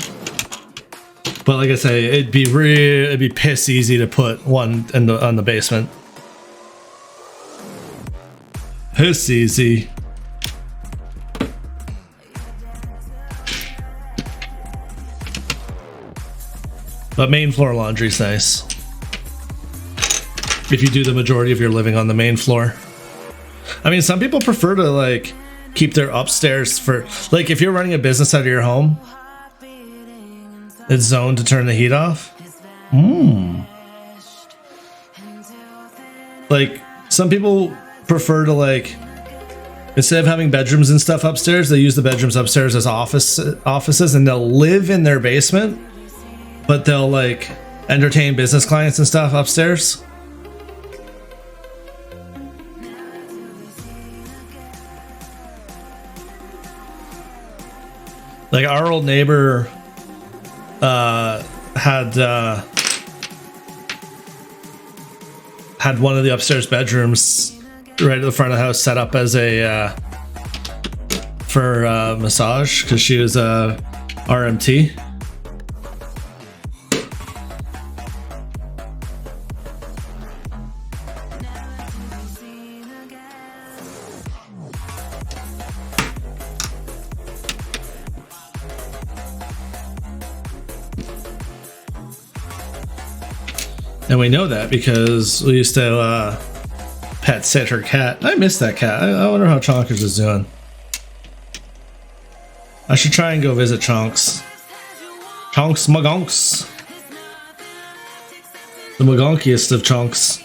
But like I say, it'd be piss easy to put 1 on the basement. Piss easy. But main floor laundry's nice. If you do the majority of your living on the main floor. I mean, some people prefer to like keep their upstairs for like if you're running a business out of your home, it's zoned to turn the heat off. Like some people prefer to like instead of having bedrooms and stuff upstairs, they use the bedrooms upstairs as offices and they'll live in their basement, but they'll like entertain business clients and stuff upstairs. Like our old neighbor had one of the upstairs bedrooms right at the front of the house set up as a for massage because she was a RMT. And we know that because we used to pet sitter cat. I miss that cat. I wonder how Chonkers is doing. I should try and go visit Chonks. Chonks Magonks. The Magonkiest of Chonks.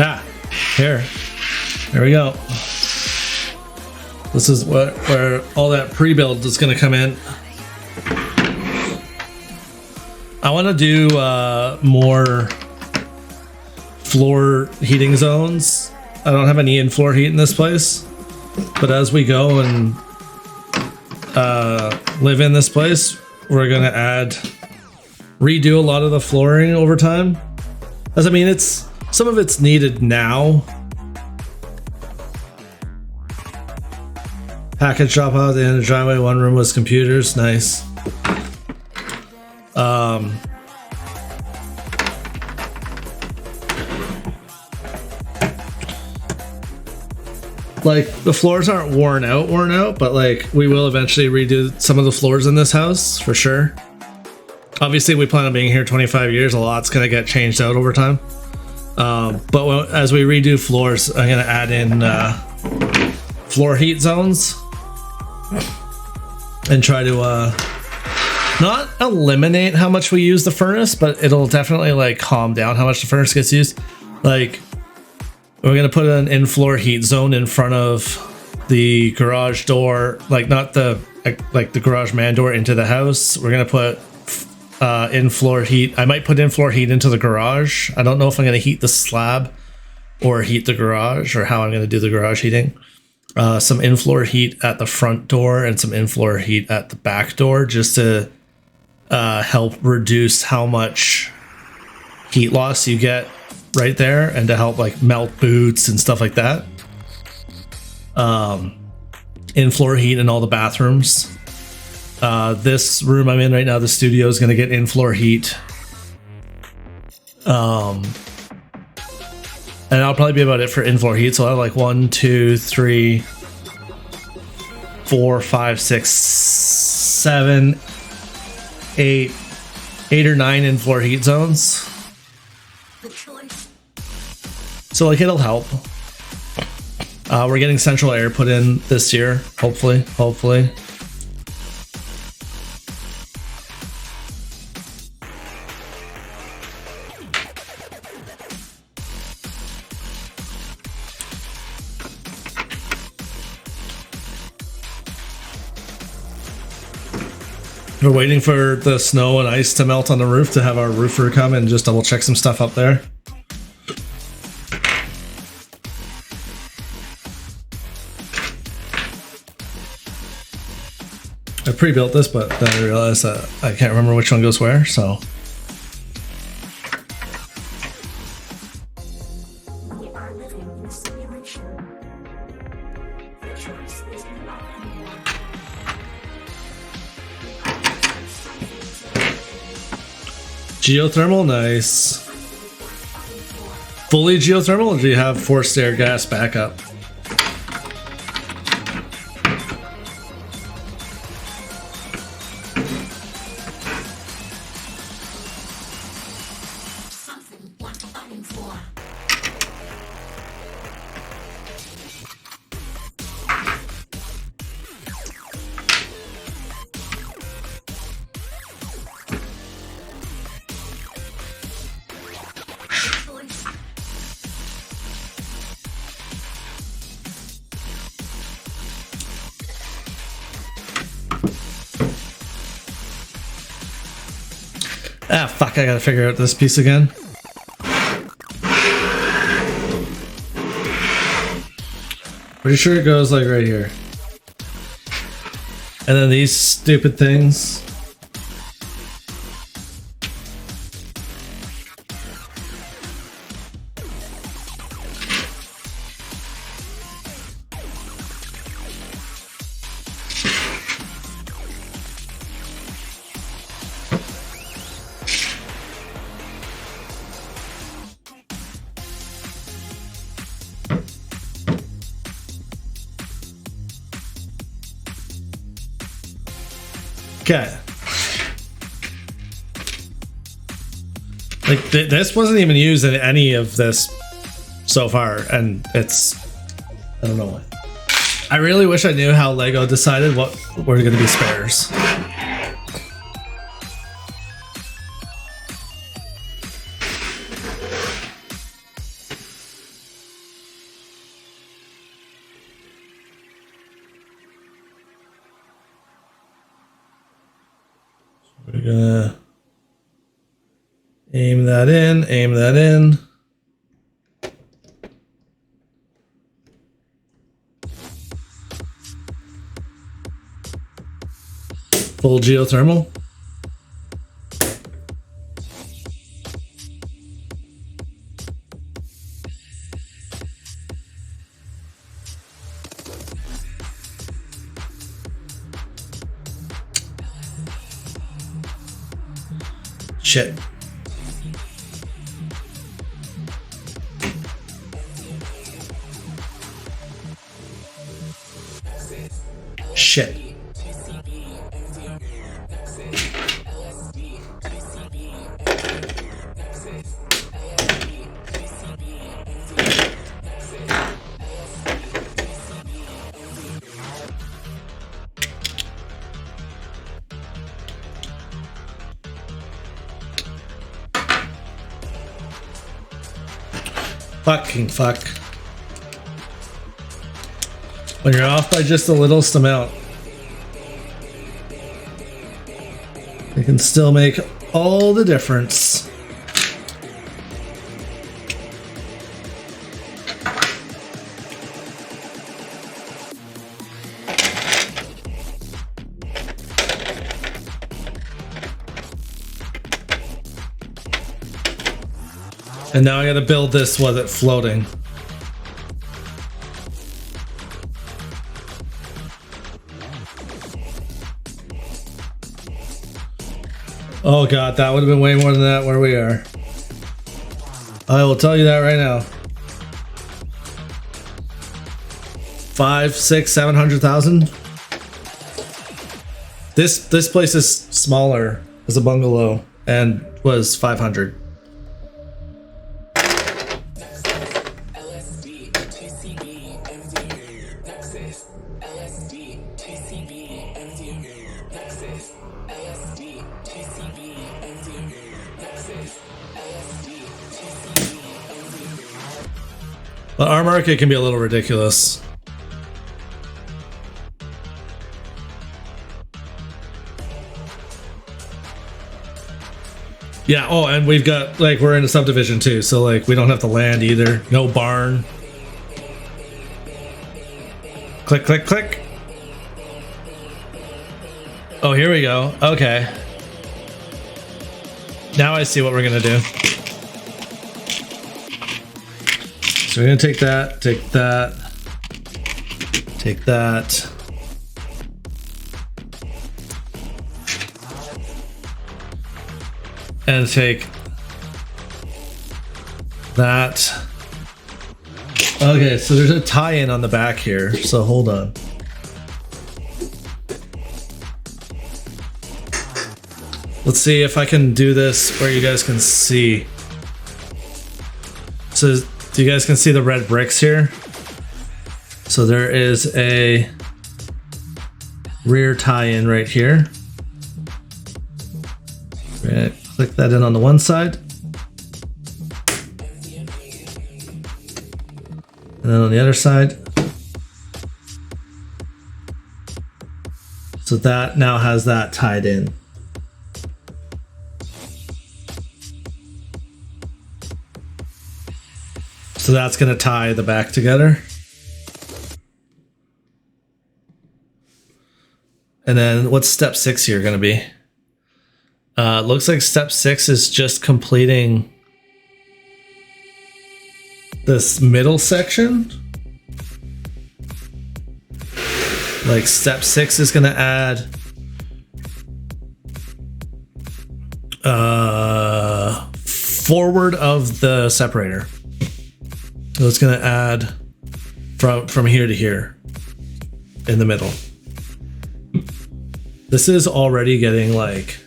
Ah, here we go. This is where all that pre-build is going to come in. I want to do more floor heating zones. I don't have any in-floor heat in this place, but as we go and live in this place, we're going to redo a lot of the flooring over time. As I mean, some of it's needed now. Package drop out at the end of the driveway. One room was computers. Nice. Like the floors aren't worn out, but like we will eventually redo some of the floors in this house for sure. Obviously, we plan on being here 25 years. A lot's gonna get changed out over time. But as we redo floors, I'm gonna add in floor heat zones and try to not eliminate how much we use the furnace, but it'll definitely like calm down how much the furnace gets used. Like we're gonna put an in-floor heat zone in front of the garage door, like not the garage man door into the house. We're gonna put in-floor heat. I might put in-floor heat into the garage. I don't know if I'm gonna heat the slab or heat the garage or how I'm gonna do the garage heating. Some in-floor heat at the front door and some in-floor heat at the back door, just to help reduce how much heat loss you get right there, and to help like melt boots and stuff like that. In-floor heat in all the bathrooms. This room I'm in right now, the studio, is going to get in-floor heat. And that'll probably be about it for in-floor heat. So I'll have like 1, 2, 3, 4, 5, 6, 7, 8 or 9 in-floor heat zones. So like it'll help. We're getting central air put in this year, hopefully. We're waiting for the snow and ice to melt on the roof to have our roofer come and just double check some stuff up there. I pre-built this, but then I realized that I can't remember which one goes where, so. We are living in a simulation. The choice is not anymore. Geothermal, nice. Fully geothermal, or do you have forced air gas backup? Something worth fighting for. Ah, fuck, I gotta figure out this piece again. Pretty sure it goes like right here. And then these stupid things. Okay. Like this wasn't even used in any of this so far, and it's, I don't know why. I really wish I knew how Lego decided what were going to be spares. We're gonna aim that in, aim that in. Full geothermal. Shit. Shit. Fucking fuck. When you're off by just the littlest amount, it can still make all the difference. And now I gotta build this with it floating. Oh god, that would have been way more than that where we are. I will tell you that right now. 5, 6, 700,000. This place is smaller as a bungalow and was 500. But our market can be a little ridiculous. Yeah, oh, and we've got, like, we're in a subdivision too, so, like, we don't have the land either. No barn. Click, click, click. Oh, here we go. Okay. Now I see what we're gonna do. So we're gonna take that, take that, take that. And take that. Okay, so there's a tie-in on the back here, so hold on. Let's see if I can do this where you guys can see. So you guys can see the red bricks here. So there is a rear tie-in right here. We're gonna click that in on the one side. And then on the other side. So that now has that tied in. So that's going to tie the back together. And then what's step 6 here going to be? Looks like step 6 is just completing this middle section. Like step 6 is going to add forward of the separator. So it's going to add from here to here in the middle. This is already getting like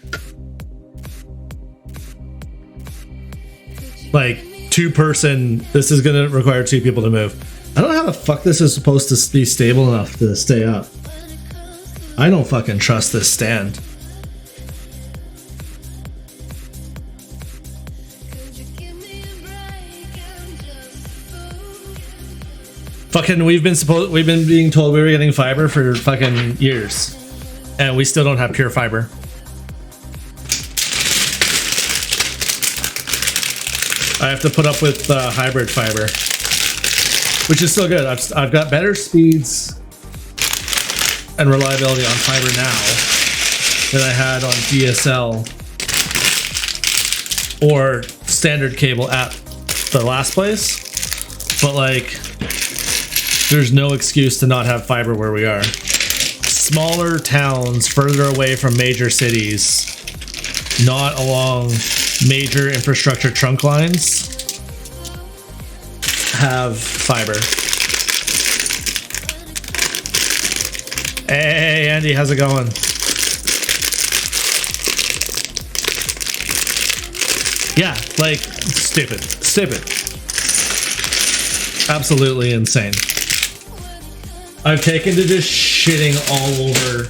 2-person. This is gonna require 2 people to move. I don't know how the fuck this is supposed to be stable enough to stay up. I don't fucking trust this stand. Fucking, we've been being told we were getting fiber for fucking years, and we still don't have pure fiber. I have to put up with hybrid fiber, which is still good. I've got better speeds and reliability on fiber now than I had on DSL or standard cable at the last place. But like, there's no excuse to not have fiber where we are. Smaller towns further away from major cities, not along major infrastructure trunk lines, have fiber. Hey Andy, how's it going? Yeah, like, stupid. Absolutely insane. I've taken to just shitting all over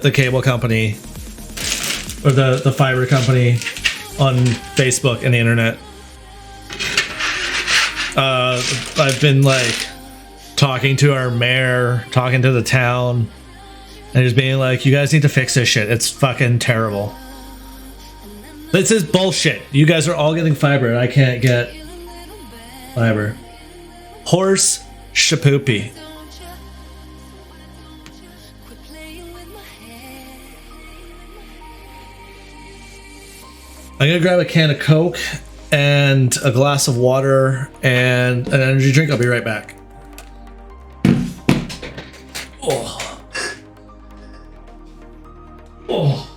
the cable company or the fiber company on Facebook and the internet. I've been like talking to our mayor, talking to the town, and just being like, you guys need to fix this shit. It's fucking terrible. This is bullshit. You guys are all getting fiber and I can't get fiber. Horse shapoopy. I'm gonna grab a can of Coke and a glass of water and an energy drink. I'll be right back. Oh. Oh.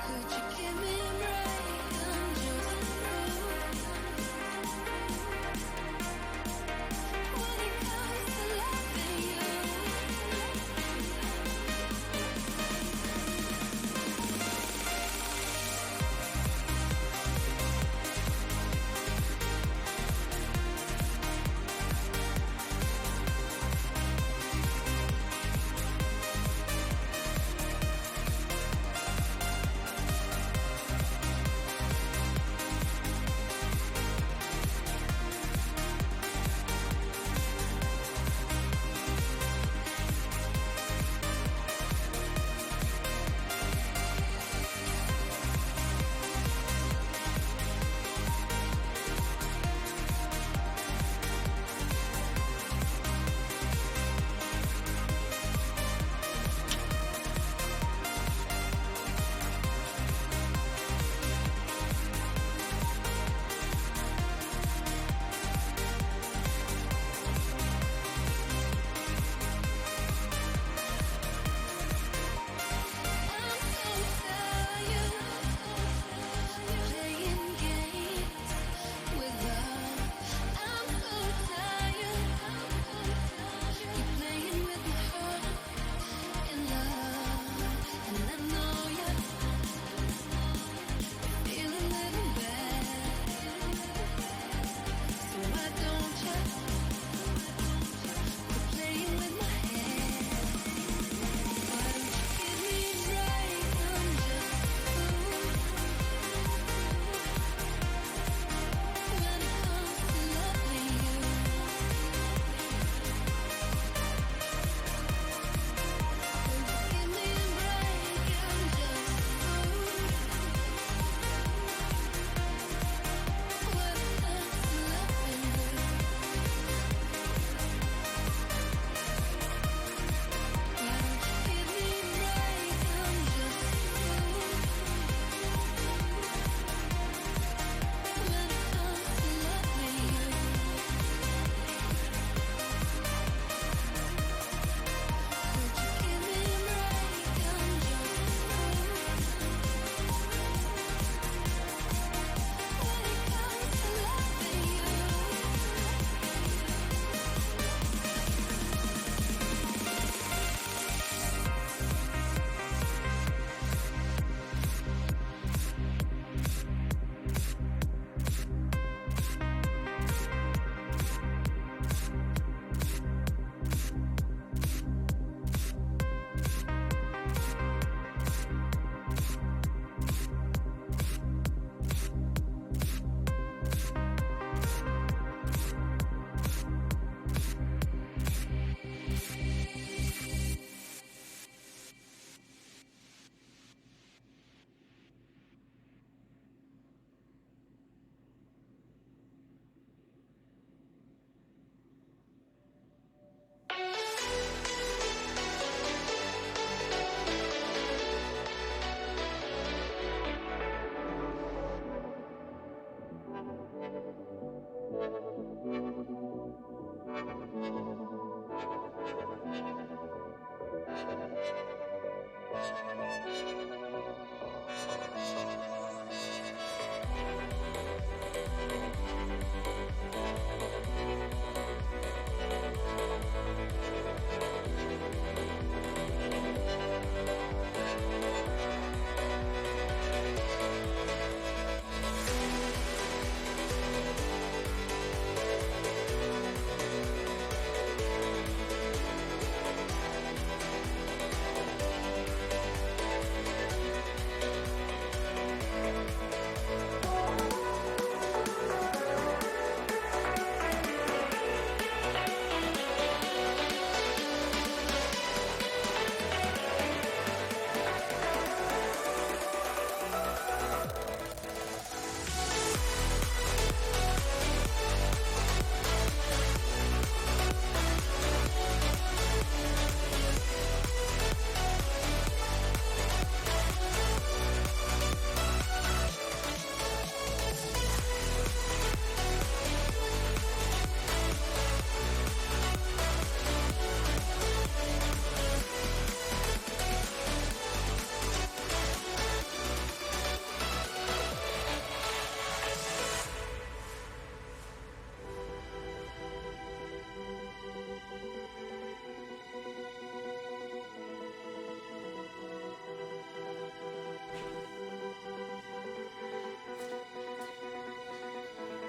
Could you give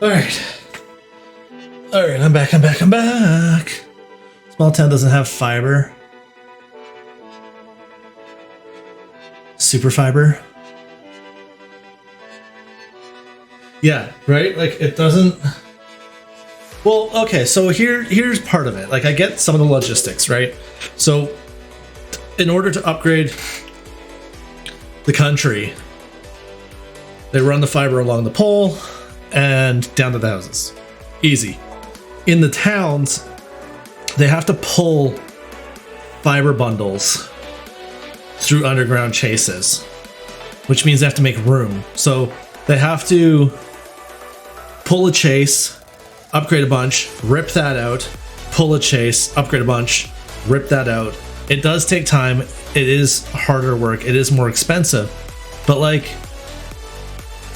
All right. All right, I'm back. Small town doesn't have fiber. Super fiber. Yeah, right? Like, it doesn't... Well, okay, so here's part of it. Like, I get some of the logistics, right? So, in order to upgrade the country, they run the fiber along the pole and down to the houses. Easy. In the towns, they have to pull fiber bundles through underground chases, which means they have to make room. So they have to pull a chase, upgrade a bunch, rip that out, pull a chase, upgrade a bunch, rip that out. It does take time. It is harder work. It is more expensive. But like,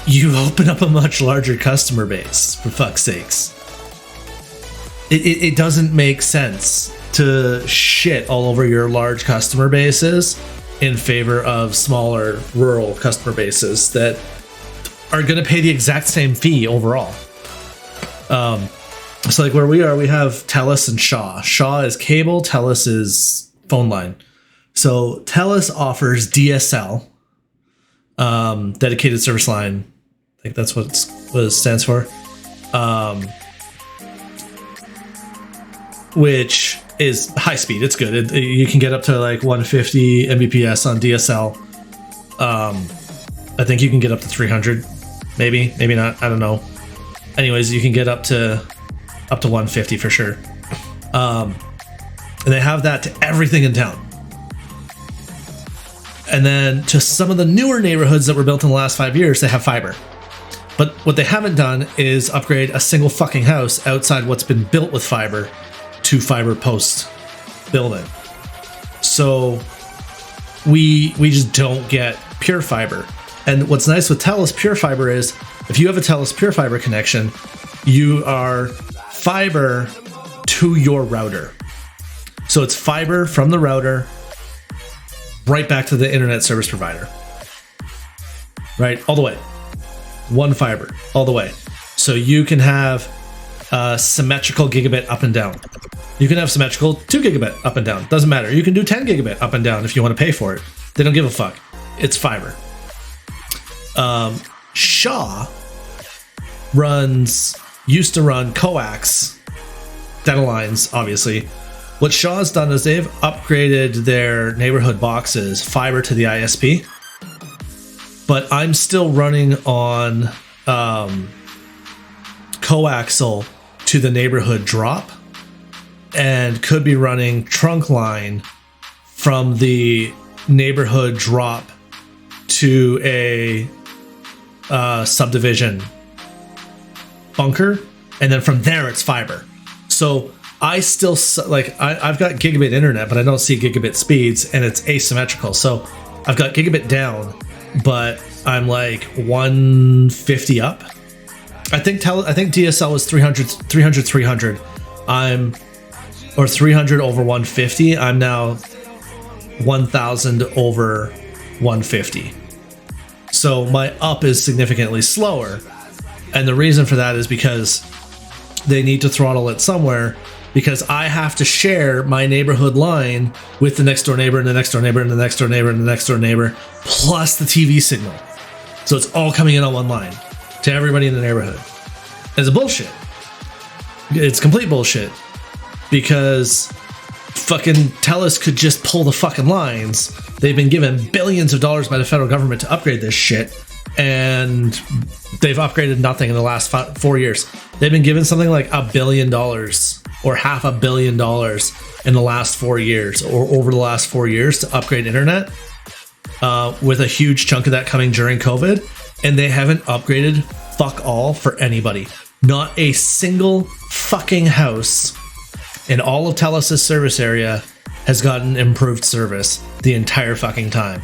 you open up a much larger customer base, for fuck's sakes. It doesn't make sense to shit all over your large customer bases in favor of smaller rural customer bases that are going to pay the exact same fee overall. So like where we are, we have TELUS and Shaw. Shaw is cable, TELUS is phone line. So TELUS offers DSL, dedicated service line. I think that's what it stands for. Which is high speed. It's good. You can get up to like 150 Mbps on DSL. I think you can get up to 300, maybe not. I don't know. Anyways, you can get up to 150 for sure. And they have that to everything in town. And then to some of the newer neighborhoods that were built in the last 5 years, they have fiber. But what they haven't done is upgrade a single fucking house outside what's been built with fiber to fiber post building. So we just don't get pure fiber. And what's nice with TELUS Pure Fiber is if you have a TELUS Pure Fiber connection, you are fiber to your router. So it's fiber from the router right back to the internet service provider. Right? All the way. One fiber. All the way. So you can have symmetrical gigabit up and down. You can have symmetrical 2 gigabit up and down. Doesn't matter. You can do 10 gigabit up and down if you want to pay for it. They don't give a fuck. It's fiber. Shaw used to run coax data lines, obviously. What Shaw's done is they've upgraded their neighborhood boxes fiber to the ISP. But I'm still running on coaxial to the neighborhood drop and could be running trunk line from the neighborhood drop to a subdivision bunker, and then from there it's fiber. So I still I've got gigabit internet, but I don't see gigabit speeds, and it's asymmetrical. So I've got gigabit down, but I'm like 150 up. I think DSL is 300. Or 300 over 150. I'm now 1,000 over 150. So my up is significantly slower. And the reason for that is because they need to throttle it somewhere, because I have to share my neighborhood line with the next door neighbor and the next door neighbor and the next door neighbor and the next door neighbor, plus the TV signal. So it's all coming in on one line to everybody in the neighborhood. It's bullshit. It's complete bullshit. Because fucking TELUS could just pull the fucking lines. They've been given billions of dollars by the federal government to upgrade this shit, and they've upgraded nothing in the last 4 years. They've been given something like $1 billion or $500 million in the last 4 years, or over the last 4 years, to upgrade internet, with a huge chunk of that coming during COVID, and they haven't upgraded fuck all for anybody. Not a single fucking house in all of TELUS's service area has gotten improved service the entire fucking time.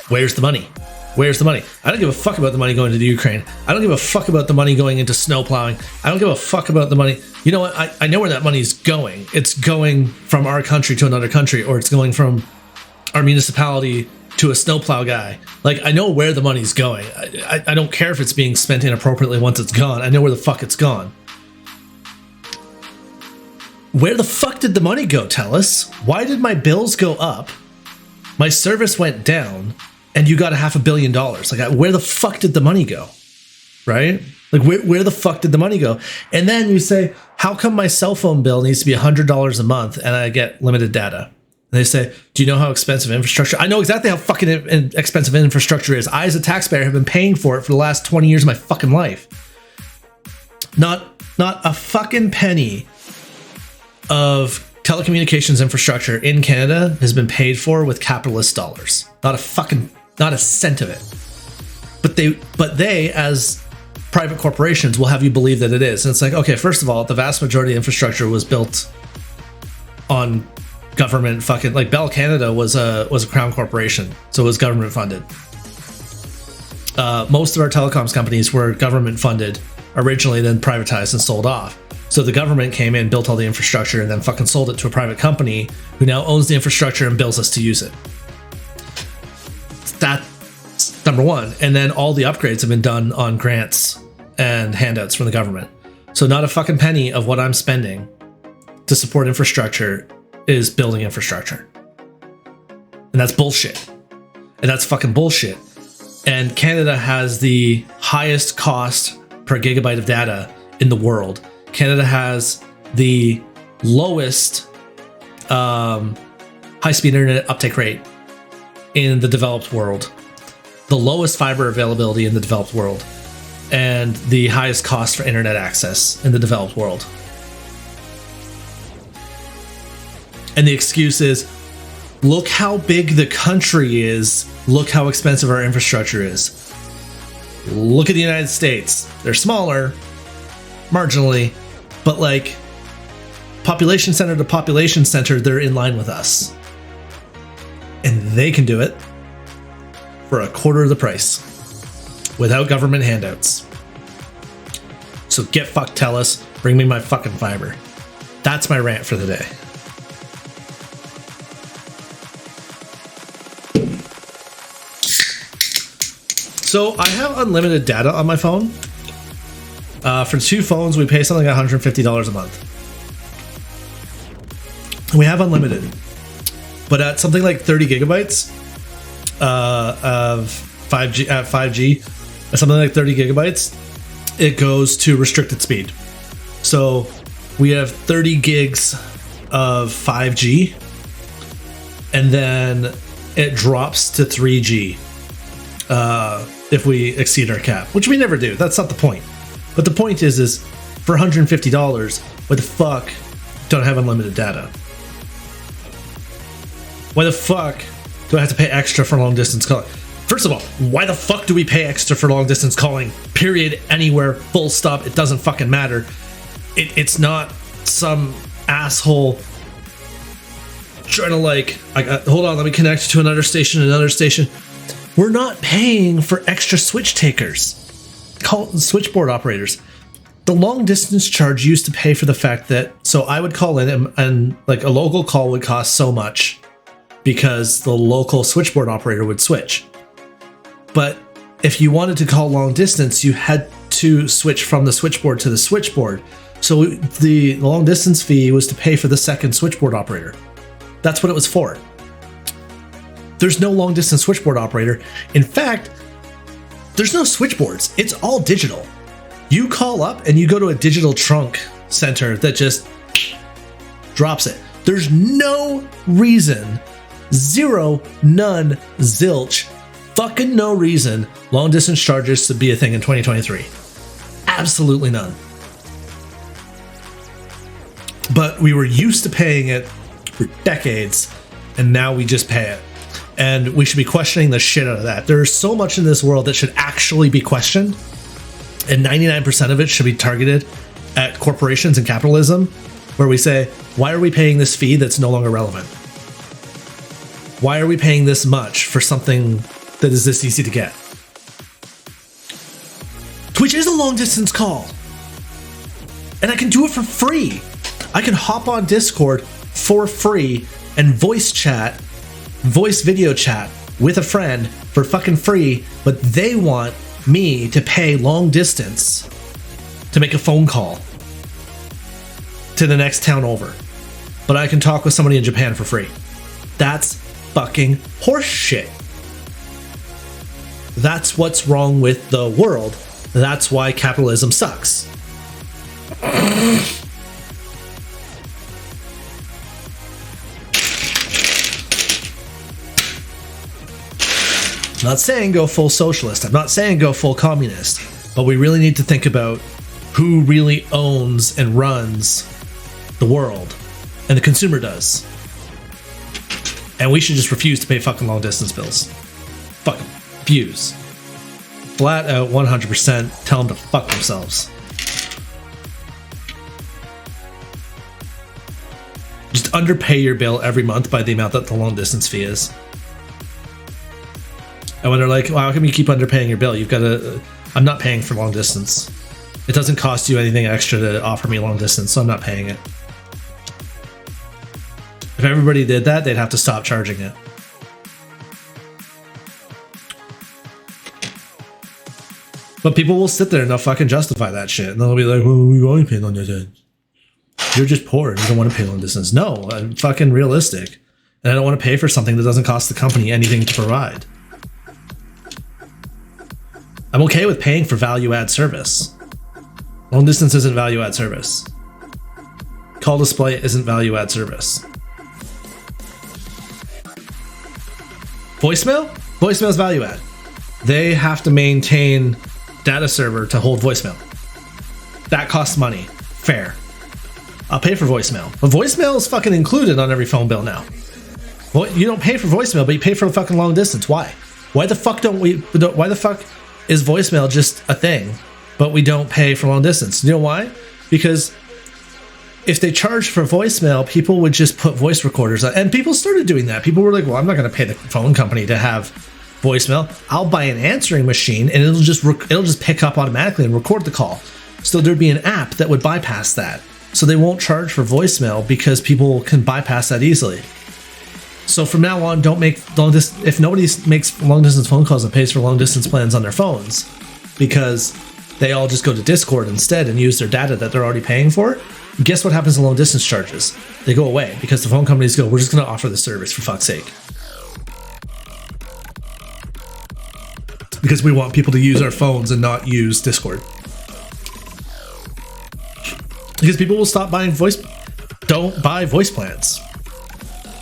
Where's the money? Where's the money? I don't give a fuck about the money going to the Ukraine. I don't give a fuck about the money going into snow plowing. I don't give a fuck about the money. You know what? I know where that money's going. It's going from our country to another country, or it's going from our municipality to a snowplow guy. Like, I know where the money's going. I don't care if it's being spent inappropriately once it's gone. I know where the fuck it's gone. Where the fuck did the money go, tell us? Why did my bills go up? My service went down, and you got $500 million. Like, where the fuck did the money go? Right? Like, where the fuck did the money go? And then you say, how come my cell phone bill needs to be $100 a month and I get limited data? And they say, do you know how expensive infrastructure? I know exactly how fucking expensive infrastructure is. I, as a taxpayer, have been paying for it for the last 20 years of my fucking life. Not a fucking penny of telecommunications infrastructure in Canada has been paid for with capitalist dollars. Not a cent of it. But they as private corporations will have you believe that it is. And it's like, okay, first of all, the vast majority of infrastructure was built on government fucking, like Bell Canada was a crown corporation, so it was government funded. Most of our telecoms companies were government funded originally, then privatized and sold off. So the government came in, built all the infrastructure, and then fucking sold it to a private company who now owns the infrastructure and bills us to use it. That's number one. And then all the upgrades have been done on grants and handouts from the government. So not a fucking penny of what I'm spending to support infrastructure is building infrastructure. And that's bullshit. And that's fucking bullshit. And Canada has the highest cost per gigabyte of data in the world. Canada has the lowest high-speed internet uptake rate in the developed world, the lowest fiber availability in the developed world, and the highest cost for internet access in the developed world. And the excuse is, look how big the country is, look how expensive our infrastructure is. Look at the United States. They're smaller, marginally, but like population center to population center, they're in line with us. And they can do it for a quarter of the price without government handouts. So get fucked, TELUS. Bring me my fucking fiber. That's my rant for the day. So I have unlimited data on my phone. For 2 phones, we pay something like $150 a month. We have unlimited, but at something like 30 gigabytes of 5G, at 5G, at something like 30 gigabytes, it goes to restricted speed. So we have 30 gigs of 5G, and then it drops to 3G if we exceed our cap, which we never do. That's not the point. But the point is for $150, why the fuck don't I have unlimited data? Why the fuck do I have to pay extra for long distance calling? First of all, why the fuck do we pay extra for long distance calling? Period, anywhere, full stop, it doesn't fucking matter. It's not some asshole trying to like, hold on, let me connect to another station. We're not paying for extra switch takers. Switchboard operators. The long distance charge used to pay for the fact that, so I would call in and like a local call would cost so much because the local switchboard operator would switch. But if you wanted to call long distance, you had to switch from the switchboard to the switchboard. So the long distance fee was to pay for the second switchboard operator. That's what it was for. There's no long distance switchboard operator. In fact, there's no switchboards. It's all digital. You call up and you go to a digital trunk center that just drops it. There's no reason, zero, none, zilch, fucking no reason long distance charges to be a thing in 2023. Absolutely none. But we were used to paying it for decades, and now we just pay it. And we should be questioning the shit out of that. There's so much in this world that should actually be questioned, and 99% of it should be targeted at corporations and capitalism, where we say, why are we paying this fee that's no longer relevant? Why are we paying this much for something that is this easy to get? Twitch is a long distance call, and I can do it for free. I can hop on Discord for free and voice video chat with a friend for fucking free, but they want me to pay long distance to make a phone call to the next town over. But I can talk with somebody in Japan for free. That's fucking horse shit. That's what's wrong with the world. That's why capitalism sucks. I'm not saying go full socialist. I'm not saying go full communist. But we really need to think about who really owns and runs the world. And the consumer does. And we should just refuse to pay fucking long distance bills. Fucking refuse. Flat out 100% tell them to fuck themselves. Just underpay your bill every month by the amount that the long distance fee is. And when they're like, well, how come you keep underpaying your bill? You've got to... I'm not paying for long distance. It doesn't cost you anything extra to offer me long distance, so I'm not paying it. If everybody did that, they'd have to stop charging it. But people will sit there and they'll fucking justify that shit. And they'll be like, well, we only pay long distance. You're just poor and you don't want to pay long distance. No, I'm fucking realistic. And I don't want to pay for something that doesn't cost the company anything to provide. I'm okay with paying for value-add service. Long distance isn't value-add service. Call display isn't value-add service. Voicemail? Voicemail is value-add. They have to maintain data server to hold voicemail. That costs money. Fair. I'll pay for voicemail. But voicemail is fucking included on every phone bill now. Well, you don't pay for voicemail, but you pay for a fucking long distance. Why? Why the fuck why the fuck is voicemail just a thing, but we don't pay for long distance? You know why? Because if they charge for voicemail, people would just put voice recorders on. And people started doing that. People were like, well, I'm not going to pay the phone company to have voicemail. I'll buy an answering machine and it'll just pick up automatically and record the call. So there'd be an app that would bypass that. So they won't charge for voicemail because people can bypass that easily. So from now on, don't make long distance. If nobody makes long distance phone calls and pays for long distance plans on their phones, because they all just go to Discord instead and use their data that they're already paying for, guess what happens to long distance charges? They go away because the phone companies go, we're just going to offer the service for fuck's sake. Because we want people to use our phones and not use Discord. Because people will stop buying don't buy voice plans.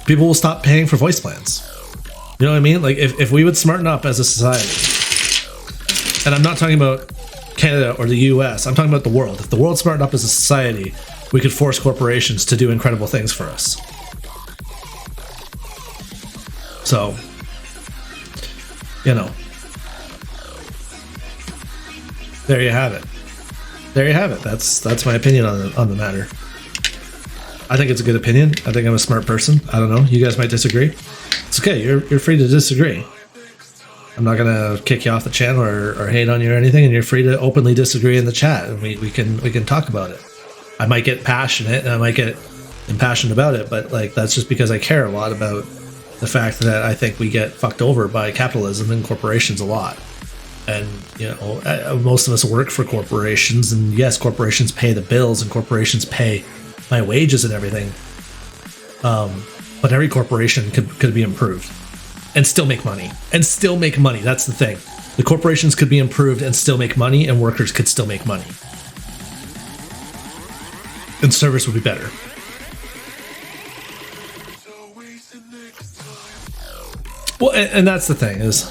People will stop paying for voice plans. You know what I mean? Like if we would smarten up as a society, and I'm not talking about Canada or the US, I'm talking about the world. If the world smartened up as a society, we could force corporations to do incredible things for us. So, you know, there you have it. There you have it. That's my opinion on the matter. I think it's a good opinion. I think I'm a smart person. I don't know. You guys might disagree. It's okay. You're free to disagree. I'm not gonna kick you off the channel or hate on you or anything, and you're free to openly disagree in the chat, and we can talk about it. I might get passionate and I might get impassioned about it, but like that's just because I care a lot about the fact that I think we get fucked over by capitalism and corporations a lot. And you know, most of us work for corporations, and yes, corporations pay the bills and corporations pay my wages and everything. But every corporation could be improved and still make money. And still make money. That's the thing. The corporations could be improved and still make money, and workers could still make money. And service would be better. Well, and that's the thing is,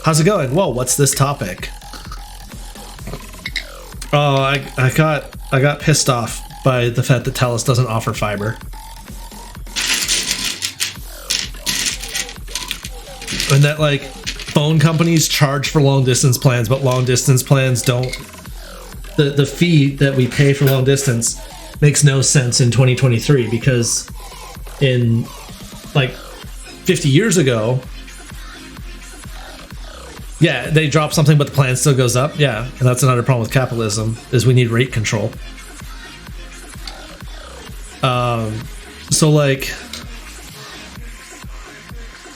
how's it going? Whoa, what's this topic? Oh, I got pissed off by the fact that TELUS doesn't offer fiber. And that like phone companies charge for long distance plans, but long distance plans don't. The fee that we pay for long distance makes no sense in 2023 because in like 50 years ago, yeah, they drop something, but the plan still goes up. Yeah, and that's another problem with capitalism is we need rate control. So like,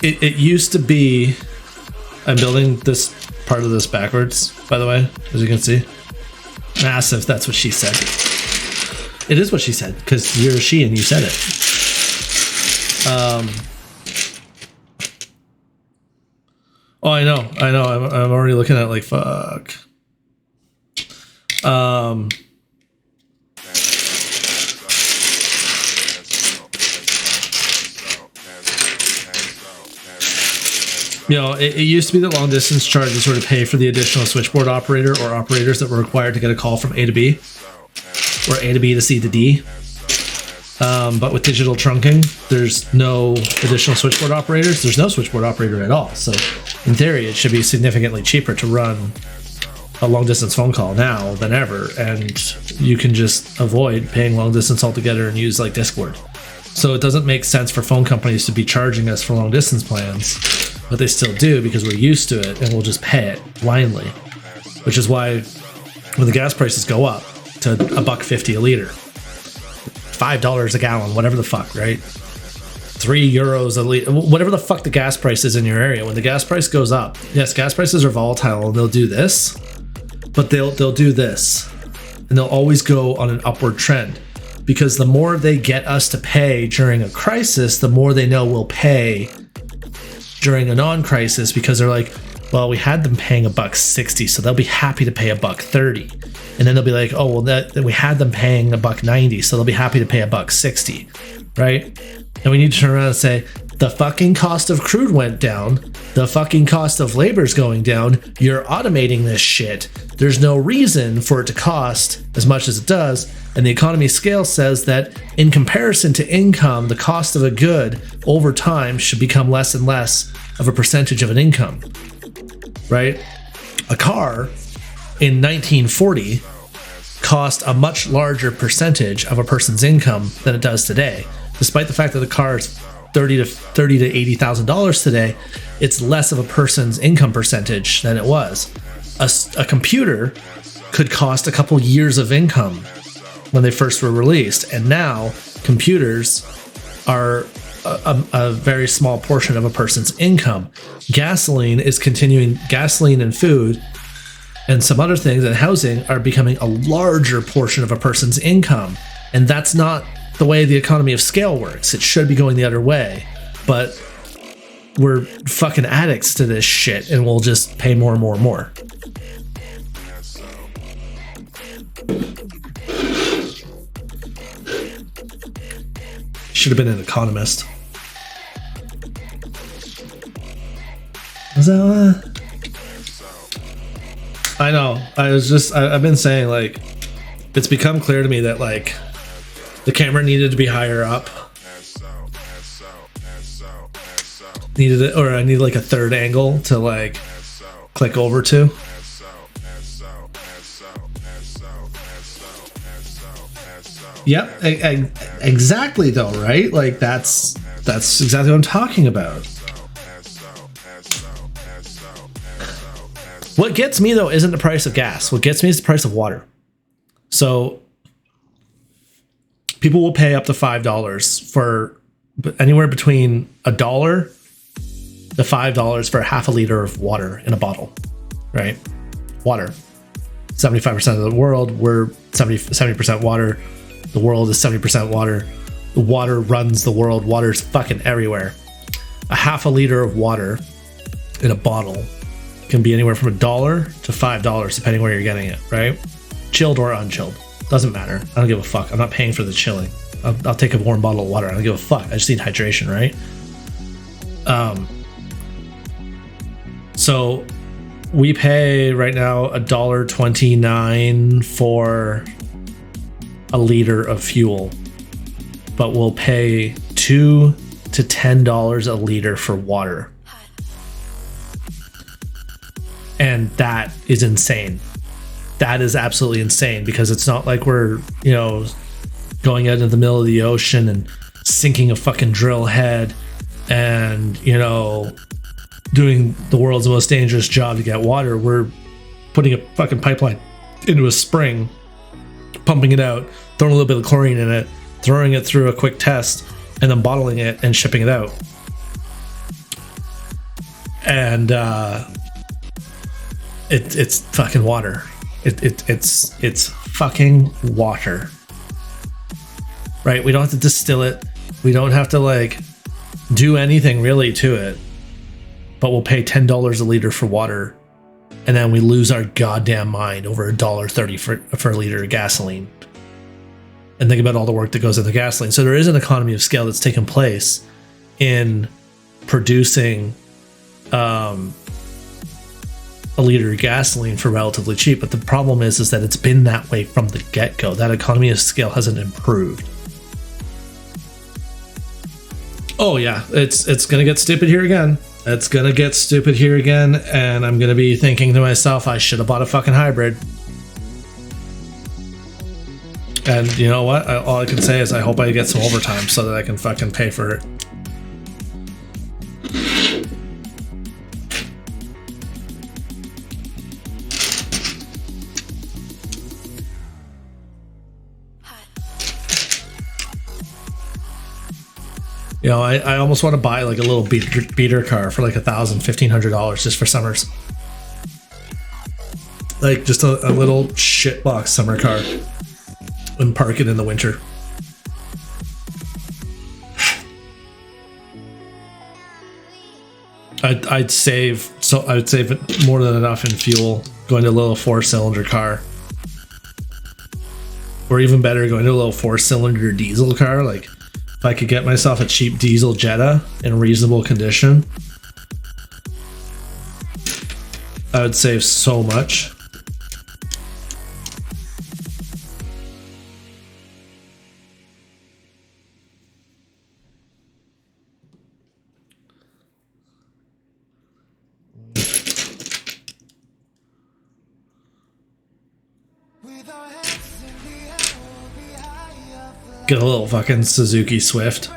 it used to be. I'm building this part of this backwards, by the way, as you can see. Massive. That's what she said. It is what she said because you're a she and you said it. Oh, I know. I'm already looking at it like fuck. You know, it used to be that long distance charges were to pay for the additional switchboard operator or operators that were required to get a call from A to B or A to B to C to D. But with digital trunking, there's no additional switchboard operators. There's no switchboard operator at all. So in theory, it should be significantly cheaper to run a long distance phone call now than ever. And you can just avoid paying long distance altogether and use like Discord. So it doesn't make sense for phone companies to be charging us for long distance plans, but they still do because we're used to it and we'll just pay it blindly. Which is why when the gas prices go up to $1.50 a liter, $5 a gallon, whatever the fuck, right? €3 a liter, whatever the fuck the gas price is in your area. When the gas price goes up, yes, gas prices are volatile and they'll do this, but they'll do this, and they'll always go on an upward trend because the more they get us to pay during a crisis, the more they know we'll pay during a non-crisis because they're like, well, we had them paying $1.60, so they'll be happy to pay $1.30. And then they'll be like, oh, well, that we had them paying $1.90, so they'll be happy to pay $1.60, right? And we need to turn around and say, the fucking cost of crude went down. The fucking cost of labor's going down. You're automating this shit. There's no reason for it to cost as much as it does. And the economy scale says that in comparison to income, the cost of a good over time should become less and less of a percentage of an income, right? A car in 1940 cost a much larger percentage of a person's income than it does today. Despite the fact that the car is $30,000 to $80,000 today, it's less of a person's income percentage than it was. A computer could cost a couple years of income when they first were released, and now computers are a very small portion of a person's income. Gasoline and food and some other things and housing are becoming a larger portion of a person's income, and that's not the way the economy of scale works. It should be going the other way, but we're fucking addicts to this shit and we'll just pay more and more and more. Should have been an economist. Was that I know. I've been saying, like, it's become clear to me that, like, the camera needed to be higher up. I need like a third angle to like click over to. Yep, exactly though, right? Like that's exactly what I'm talking about. What gets me though isn't the price of gas. What gets me is the price of water. So people will pay up to $5 for anywhere between $1 to $5 for half a liter of water in a bottle, right? Water. 75% of the world, we're 70% water. The world is 70% water. The water runs the world. Water's fucking everywhere. A half a liter of water in a bottle can be anywhere from $1 to $5, depending where you're getting it, right? Chilled or unchilled. Doesn't matter. I don't give a fuck. I'm not paying for the chilling. I'll take a warm bottle of water. I don't give a fuck. I just need hydration, right? So we pay right now $1.29 for a liter of fuel, but we'll pay $2 to $10 a liter for water. And that is insane. That is absolutely insane because it's not like we're, going out into the middle of the ocean and sinking a fucking drill head and, doing the world's most dangerous job to get water. We're putting a fucking pipeline into a spring, pumping it out, throwing a little bit of chlorine in it, throwing it through a quick test, and then bottling it and shipping it out. and it's fucking water. It's fucking water, right? We don't have to distill it. We don't have to like do anything really to it, but we'll pay $10 a liter for water, and then we lose our goddamn mind over $1.30 for a liter of gasoline. And think about all the work that goes into gasoline. So there is an economy of scale that's taken place in producing a liter of gasoline for relatively cheap. But the problem is that it's been that way from the get-go. That economy of scale hasn't improved. Oh yeah, it's gonna get stupid here again. It's gonna get stupid here again, and I'm gonna be thinking to myself, I should have bought a fucking hybrid. And you know what? All I can say is I hope I get some overtime so that I can fucking pay for it. You know, I almost want to buy like a little beater car for like $1,000, $1,500 just for summers. Like just a little shitbox summer car and park it in the winter. I'd save more than enough in fuel going to a little 4-cylinder car. Or even better, going to a little 4-cylinder diesel car. Like if I could get myself a cheap diesel Jetta in reasonable condition, I would save so much. Get a little fucking Suzuki Swift.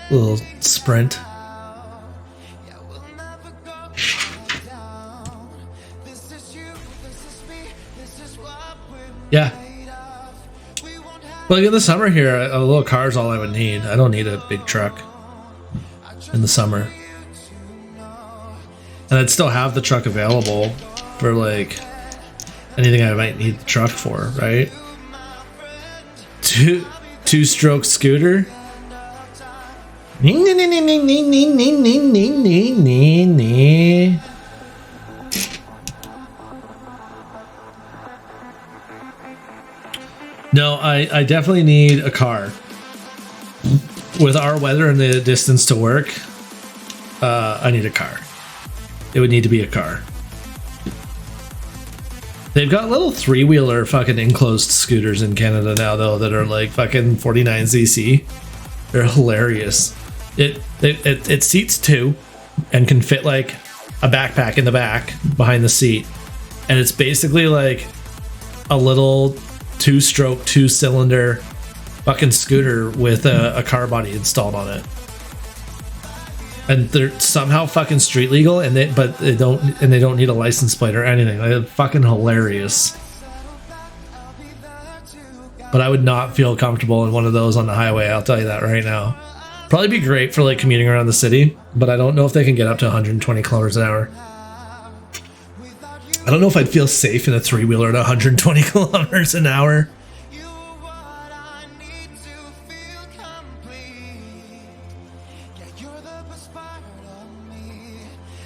A little Sprint. Yeah. Like in the summer here, a little car is all I would need. I don't need a big truck in the summer. And I'd still have the truck available for like anything I might need the truck for, right? Two-stroke scooter. No, I definitely need a car. With our weather and the distance to work, I need a car. It would need to be a car. They've got little 3-wheeler fucking enclosed scooters in Canada now, though, that are like fucking 49cc. They're hilarious. It seats 2 and can fit like a backpack in the back behind the seat. And it's basically like a little 2-stroke, 2-cylinder fucking scooter with a car body installed on it. And they're somehow fucking street legal, and they don't need a license plate or anything. Like, fucking hilarious. But I would not feel comfortable in one of those on the highway, I'll tell you that right now. Probably be great for like commuting around the city, but I don't know if they can get up to 120 kilometers an hour. I don't know if I'd feel safe in a 3-wheeler at 120 kilometers an hour.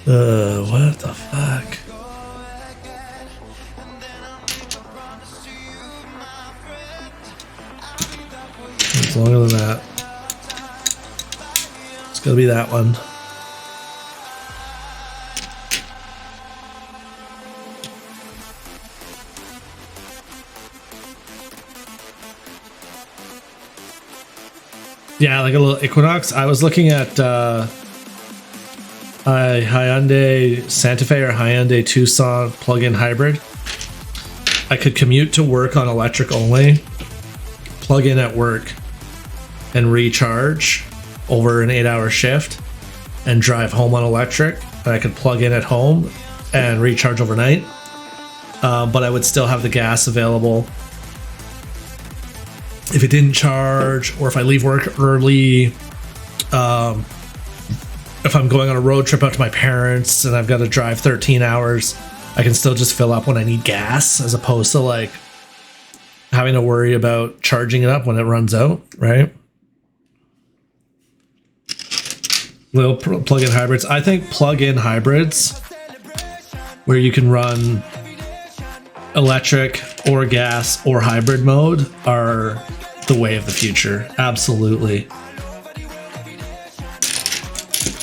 What the fuck? It's longer than that. It's gonna be that one. Yeah, like a little Equinox. I was looking at Hyundai Santa Fe or Hyundai Tucson plug-in hybrid. I could commute to work on electric only, plug in at work, and recharge over an 8-hour shift, and drive home on electric. And I could plug in at home and recharge overnight, but I would still have the gas available if it didn't charge, or if I leave work early. if I'm going on a road trip out to my parents and I've got to drive 13 hours, I can still just fill up when I need gas, as opposed to like having to worry about charging it up when it runs out, right? Little plug-in hybrids. I think plug-in hybrids where you can run electric or gas or hybrid mode are the way of the future. Absolutely.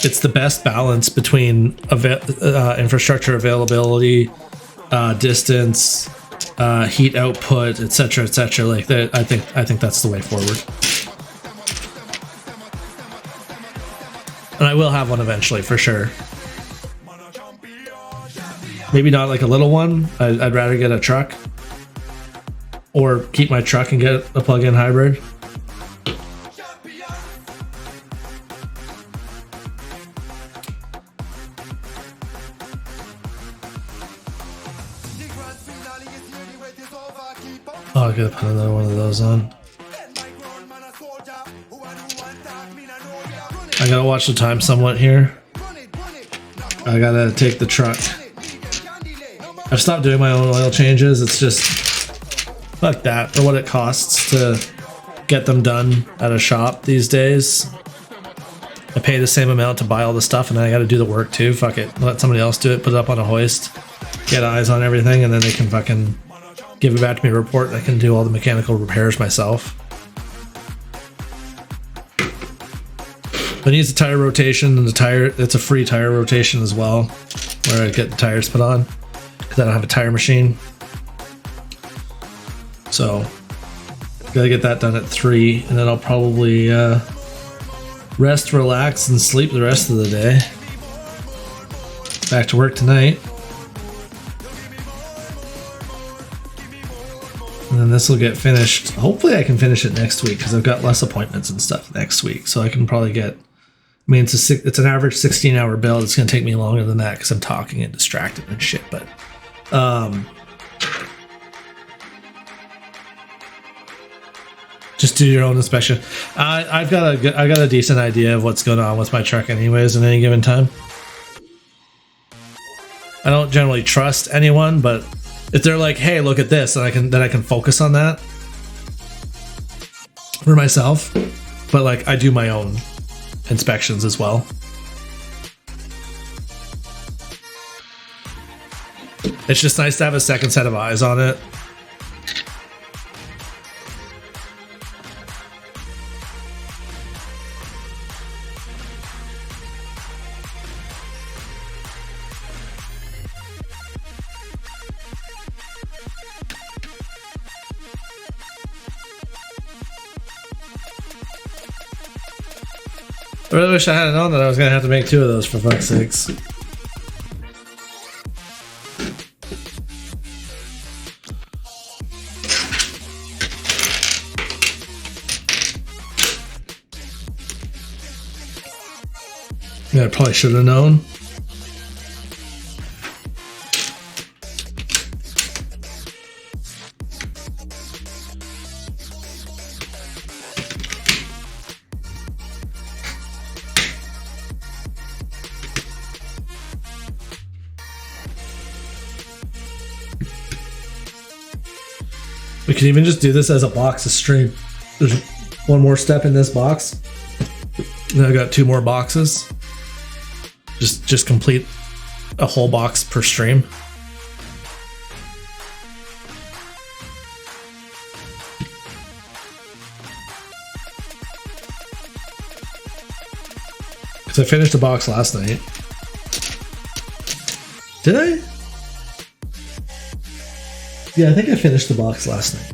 It's the best balance between infrastructure availability, distance, heat output, etc., etc. Like that, I think that's the way forward. And I will have one eventually, for sure. Maybe not like a little one. I'd rather get a truck, or keep my truck and get a plug-in hybrid. Oh, I gotta put another one of those on. I gotta watch the time somewhat here. I gotta take the truck. I've stopped doing my own oil changes. It's just fuck that for what it costs to get them done at a shop these days. I pay the same amount to buy all the stuff, and then I gotta do the work too. Fuck it. Let somebody else do it, put it up on a hoist, get eyes on everything, and then they can fucking give it back to me, report, and I can do all the mechanical repairs myself. But it needs a tire rotation, and it's a free tire rotation as well, where I get the tires put on, because I don't have a tire machine. So, gotta get that done at 3, and then I'll probably rest, relax, and sleep the rest of the day. Back to work tonight. And then this will get finished. Hopefully I can finish it next week, because I've got less appointments and stuff next week. So I can probably get, I mean, it's an average 16-hour build. It's going to take me longer than that because I'm talking and distracted and shit. But just do your own inspection. I got a decent idea of what's going on with my truck anyways at any given time. I don't generally trust anyone, but if they're like, "Hey, look at this," and I can focus on that for myself. But like, I do my own inspections as well. It's just nice to have a second set of eyes on it. I really wish I had known that I was going to have to make 2 of those, for fuck's sakes. Yeah, I probably should have known. We can even just do this as a box of stream. There's one more step in this box. Then I got 2 more boxes. Just complete a whole box per stream. Because I finished the box last night. Did I? Yeah, I think I finished the box last night.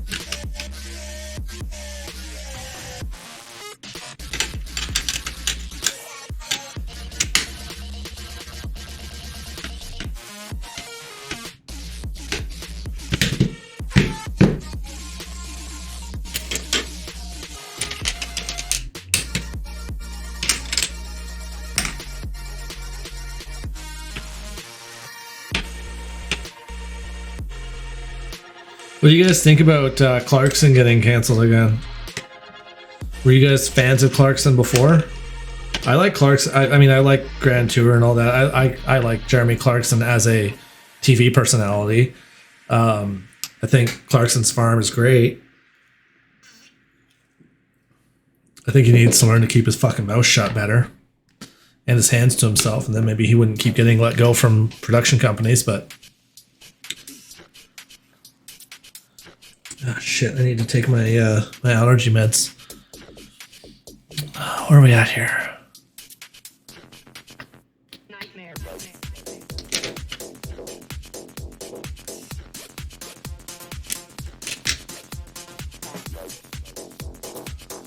What do you guys think about Clarkson getting canceled again? Were you guys fans of Clarkson before? I like Clarkson. I mean, I like Grand Tour and all that. I like Jeremy Clarkson as a TV personality. I think Clarkson's Farm is great. I think he needs to learn to keep his fucking mouth shut better and his hands to himself, and then maybe he wouldn't keep getting let go from production companies. But oh, shit, I need to take my my allergy meds. Where are we at here?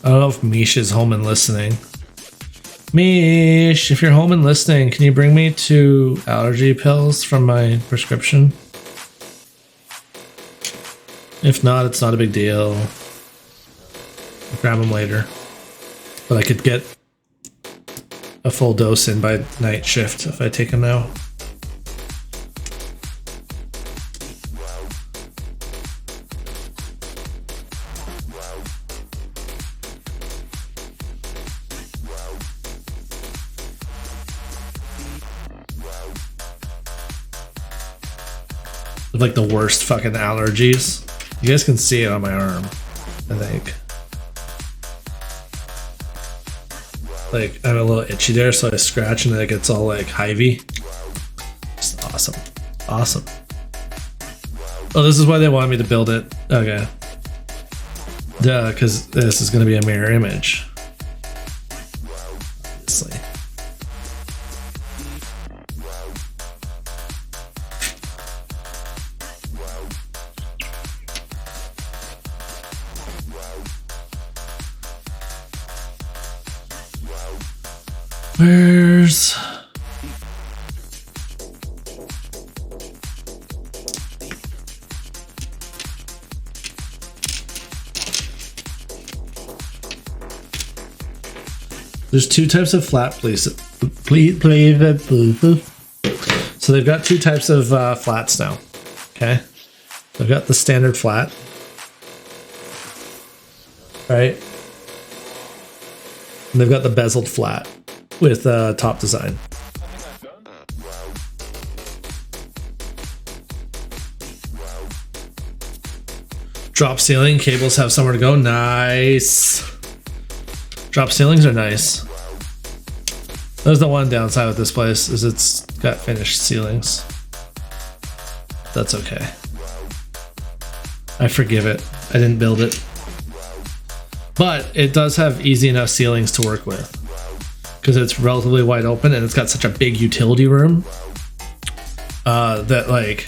I don't know if Mish is home and listening. Mish, if you're home and listening, can you bring me 2 allergy pills from my prescription? If not, it's not a big deal. I'll grab them later. But I could get a full dose in by night shift if I take them now. With like the worst fucking allergies. You guys can see it on my arm, I think. Like, I'm a little itchy there, so I scratch and then it gets all like hivey. Just awesome. Awesome. Oh, this is why they wanted me to build it. Okay. Duh, because this is going to be a mirror image. Obviously. Where's... There's 2 types of flat places. So they've got 2 types of flats now. Okay. They've got the standard flat. Right. And they've got the bezeled flat with top design. Drop ceiling cables have somewhere to go. Nice. Drop ceilings are nice. There's the one downside with this place is it's got finished ceilings. That's okay. I forgive it. I didn't build it. But it does have easy enough ceilings to work with. Because it's relatively wide open and it's got such a big utility room that like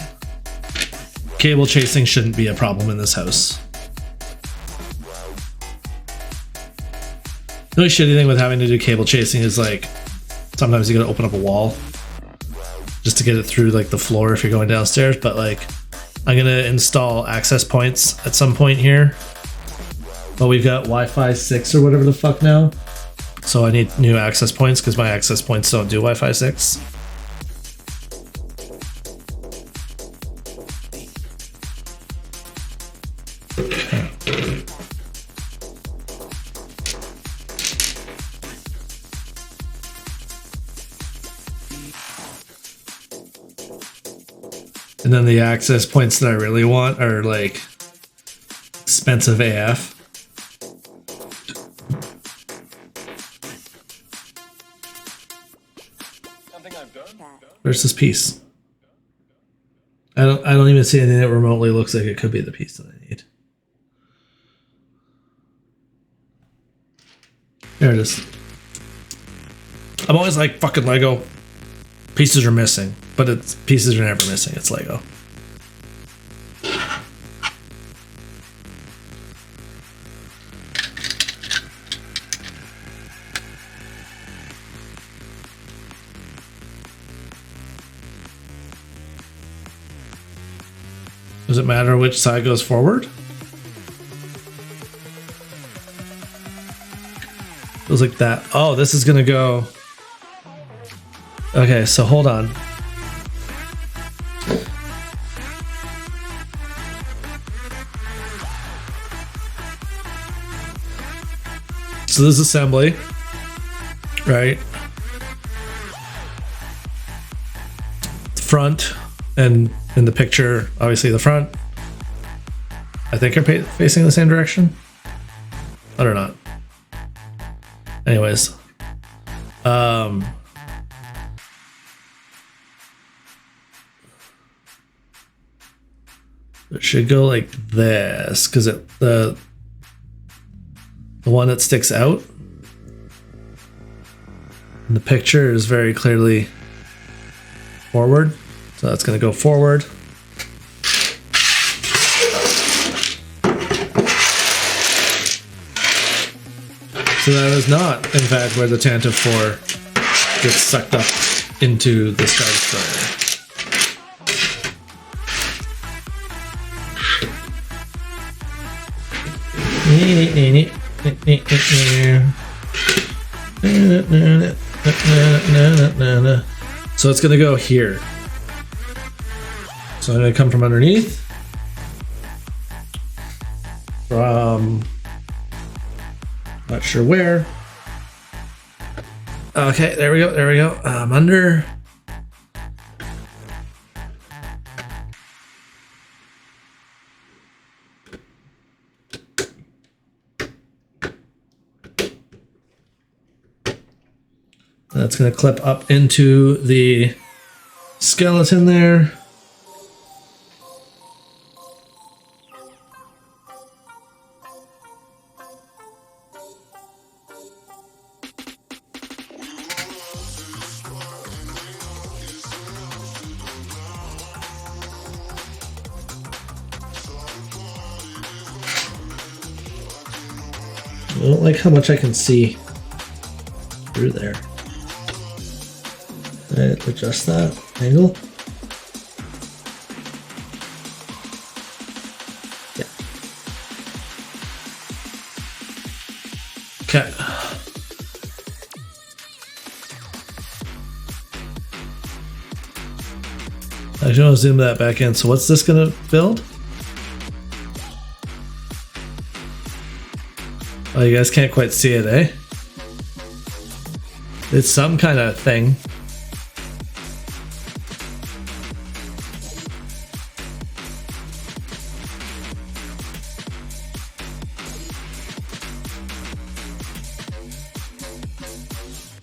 cable chasing shouldn't be a problem in this house. The only shitty thing with having to do cable chasing is like sometimes you gotta open up a wall just to get it through like the floor if you're going downstairs. But like I'm gonna install access points at some point here. But we've got Wi-Fi 6 or whatever the fuck now. So I need new access points because my access points don't do Wi-Fi 6. And then the access points that I really want are like expensive AF. Where's this piece? I don't even see anything that remotely looks like it could be the piece that I need. There it is. I'm always like, fucking Lego. Pieces are missing, but it's pieces are never missing. It's Lego. Does it matter which side goes forward? Feels like that. Oh, this is gonna go. Okay, so hold on. So this is assembly. right? Front, and in the picture, obviously the front, I think are facing the same direction. I don't know. Anyways, it should go like this because the one that sticks out in the picture is very clearly forward, so that's going to go forward. So that is not, in fact, where the Tantive 4 gets sucked up into the Star Destroyer. So it's gonna go here. So I'm gonna come from underneath. From not sure where. Okay, there we go, there we go. Under. That's going to clip up into the skeleton there. I don't like how much I can see through there. Adjust that angle. Yeah. Okay. I just want to zoom that back in. So what's this going to build? Oh, you guys can't quite see it, eh? It's some kind of thing.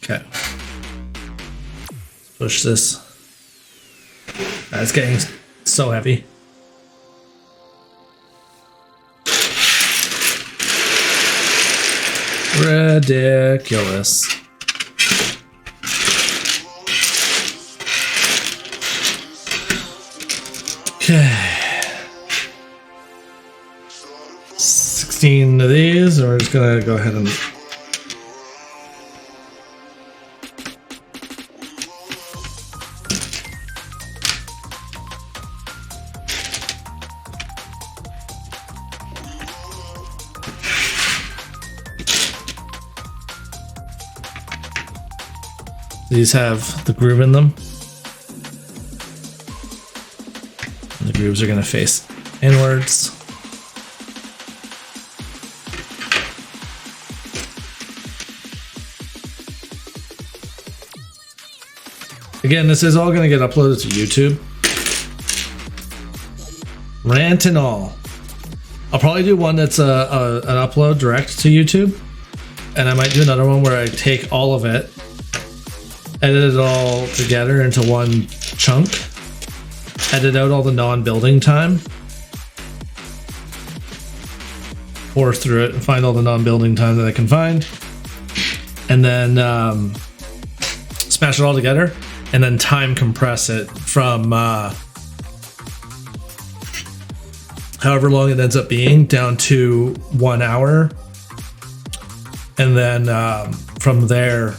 Okay. Push this. That's getting so heavy. Ridiculous. Okay. 16 of these, and we're just gonna go ahead and these have the groove in them. And the grooves are going to face inwards. Again, this is all going to get uploaded to YouTube. Rant and all. I'll probably do one that's an upload direct to YouTube. And I might do another one where I take all of it, edit it all together into one chunk, edit out all the non-building time, pour through it and find all the non-building time that I can find, and then smash it all together, and then time compress it from however long it ends up being down to 1 hour, and then from there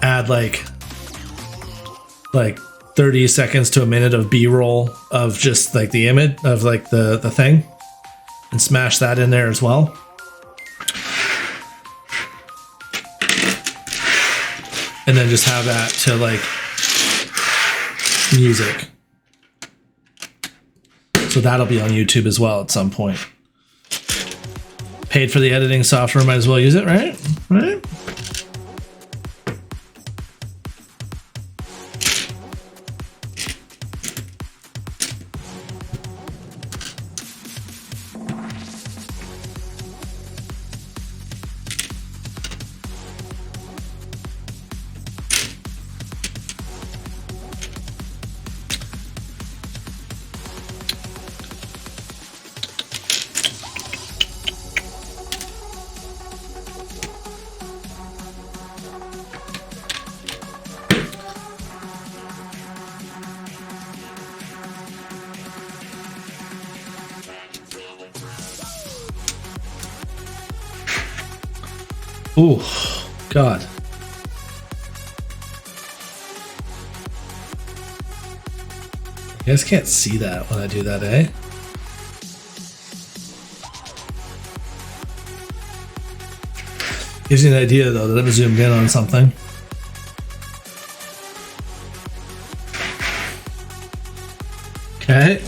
add like 30 seconds to a minute of B-roll of just like the image of like the thing, and smash that in there as well. And then just have that to like music. So that'll be on YouTube as well at some point. Paid for the editing software, might as well use it, right? Right? Ooh, God. You guys can't see that when I do that, eh? Gives you an idea though that I'm zoomed in on something. Okay.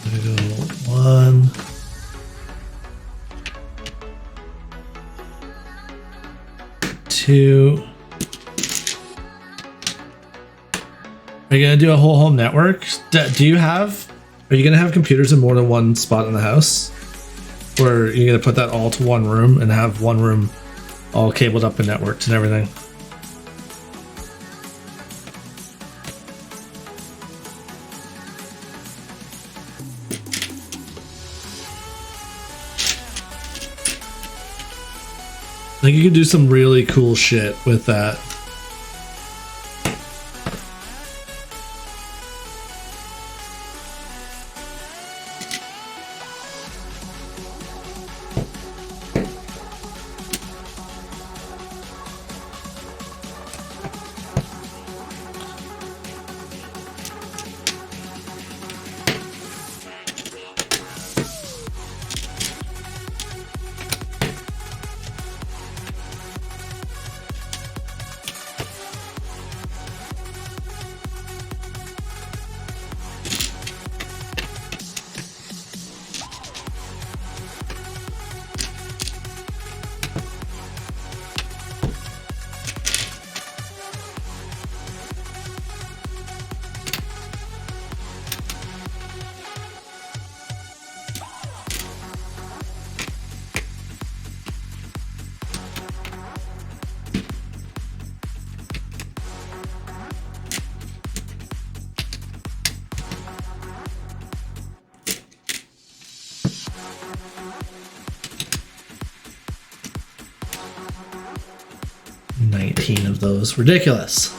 I'm gonna go 1. Two. Are you gonna do a whole home network? Do you have? Are you gonna have computers in more than one spot in the house, or are you gonna put that all to one room and have one room all cabled up and networked and everything? I think you could do some really cool shit with that. Of those. Ridiculous.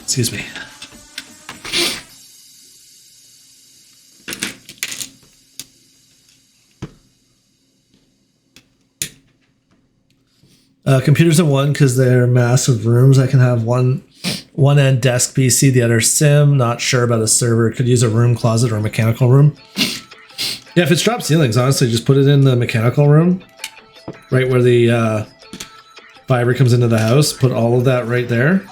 Excuse me. Computers in one because they're massive rooms. I can have one end desk PC, the other sim. Not sure about a server. Could use a room closet or a mechanical room. Yeah, if it's drop ceilings, honestly, just put it in the mechanical room, right where the fiber comes into the house. Put all of that right there,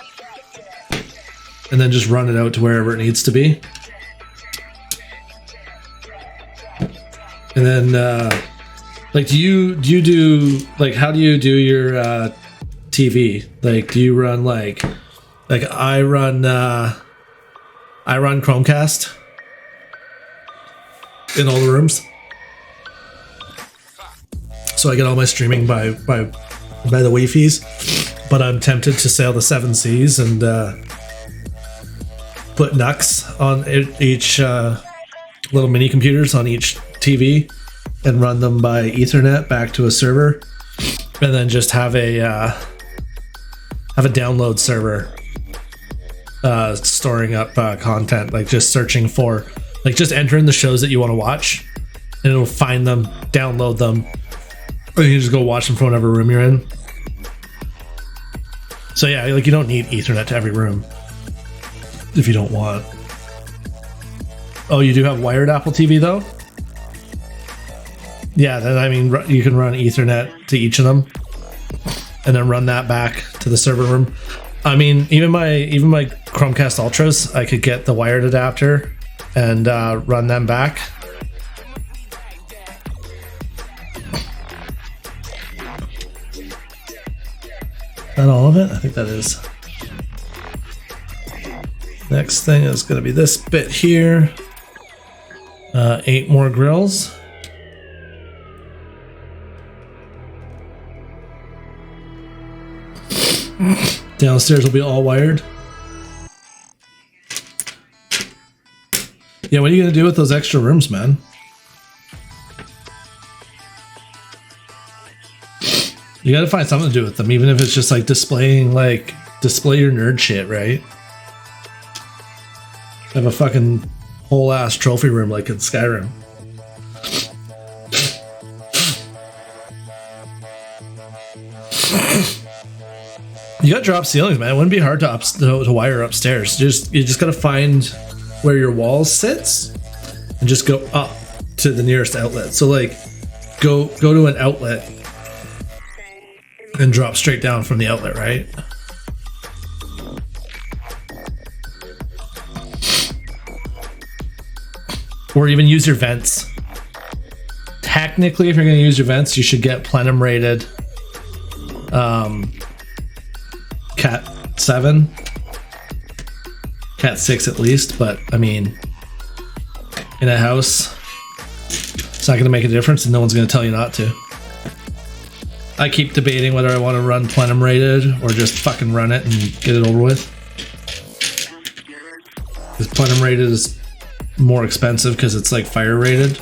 and then just run it out to wherever it needs to be. And then, like, do you do like how do you do your TV? Like, do you run like I run Chromecast in all the rooms, so I get all my streaming by the Wi-Fi's. But I'm tempted to sail the 7 seas and put NUCs on each little mini computers on each TV and run them by Ethernet back to a server, and then just have a download server storing up content, like just searching for. Like, just enter in the shows that you want to watch, and it'll find them, download them, or you can just go watch them from whatever room you're in. So yeah, like, you don't need Ethernet to every room if you don't want. Oh, you do have wired Apple TV though? Yeah, then I mean, you can run Ethernet to each of them, and then run that back to the server room. I mean, even my Chromecast Ultras, I could get the wired adapter and run them back. That all of it? I think that is. Next thing is going to be this bit here. 8 more grills. Downstairs will be all wired. Yeah, what are you gonna do with those extra rooms, man? You gotta find something to do with them, even if it's just like display your nerd shit, right? Have a fucking whole ass trophy room like in Skyrim. You got drop ceilings, man. It wouldn't be hard to wire upstairs. You just gotta find where your wall sits and just go up to the nearest outlet. So like go to an outlet and drop straight down from the outlet, right? Or even use your vents. Technically, if you're going to use your vents, you should get plenum rated Cat 7, Cat 6 at least, but I mean, in a house, it's not going to make a difference and no one's going to tell you not to. I keep debating whether I want to run plenum rated or just fucking run it and get it over with. Because plenum rated is more expensive because it's like fire rated.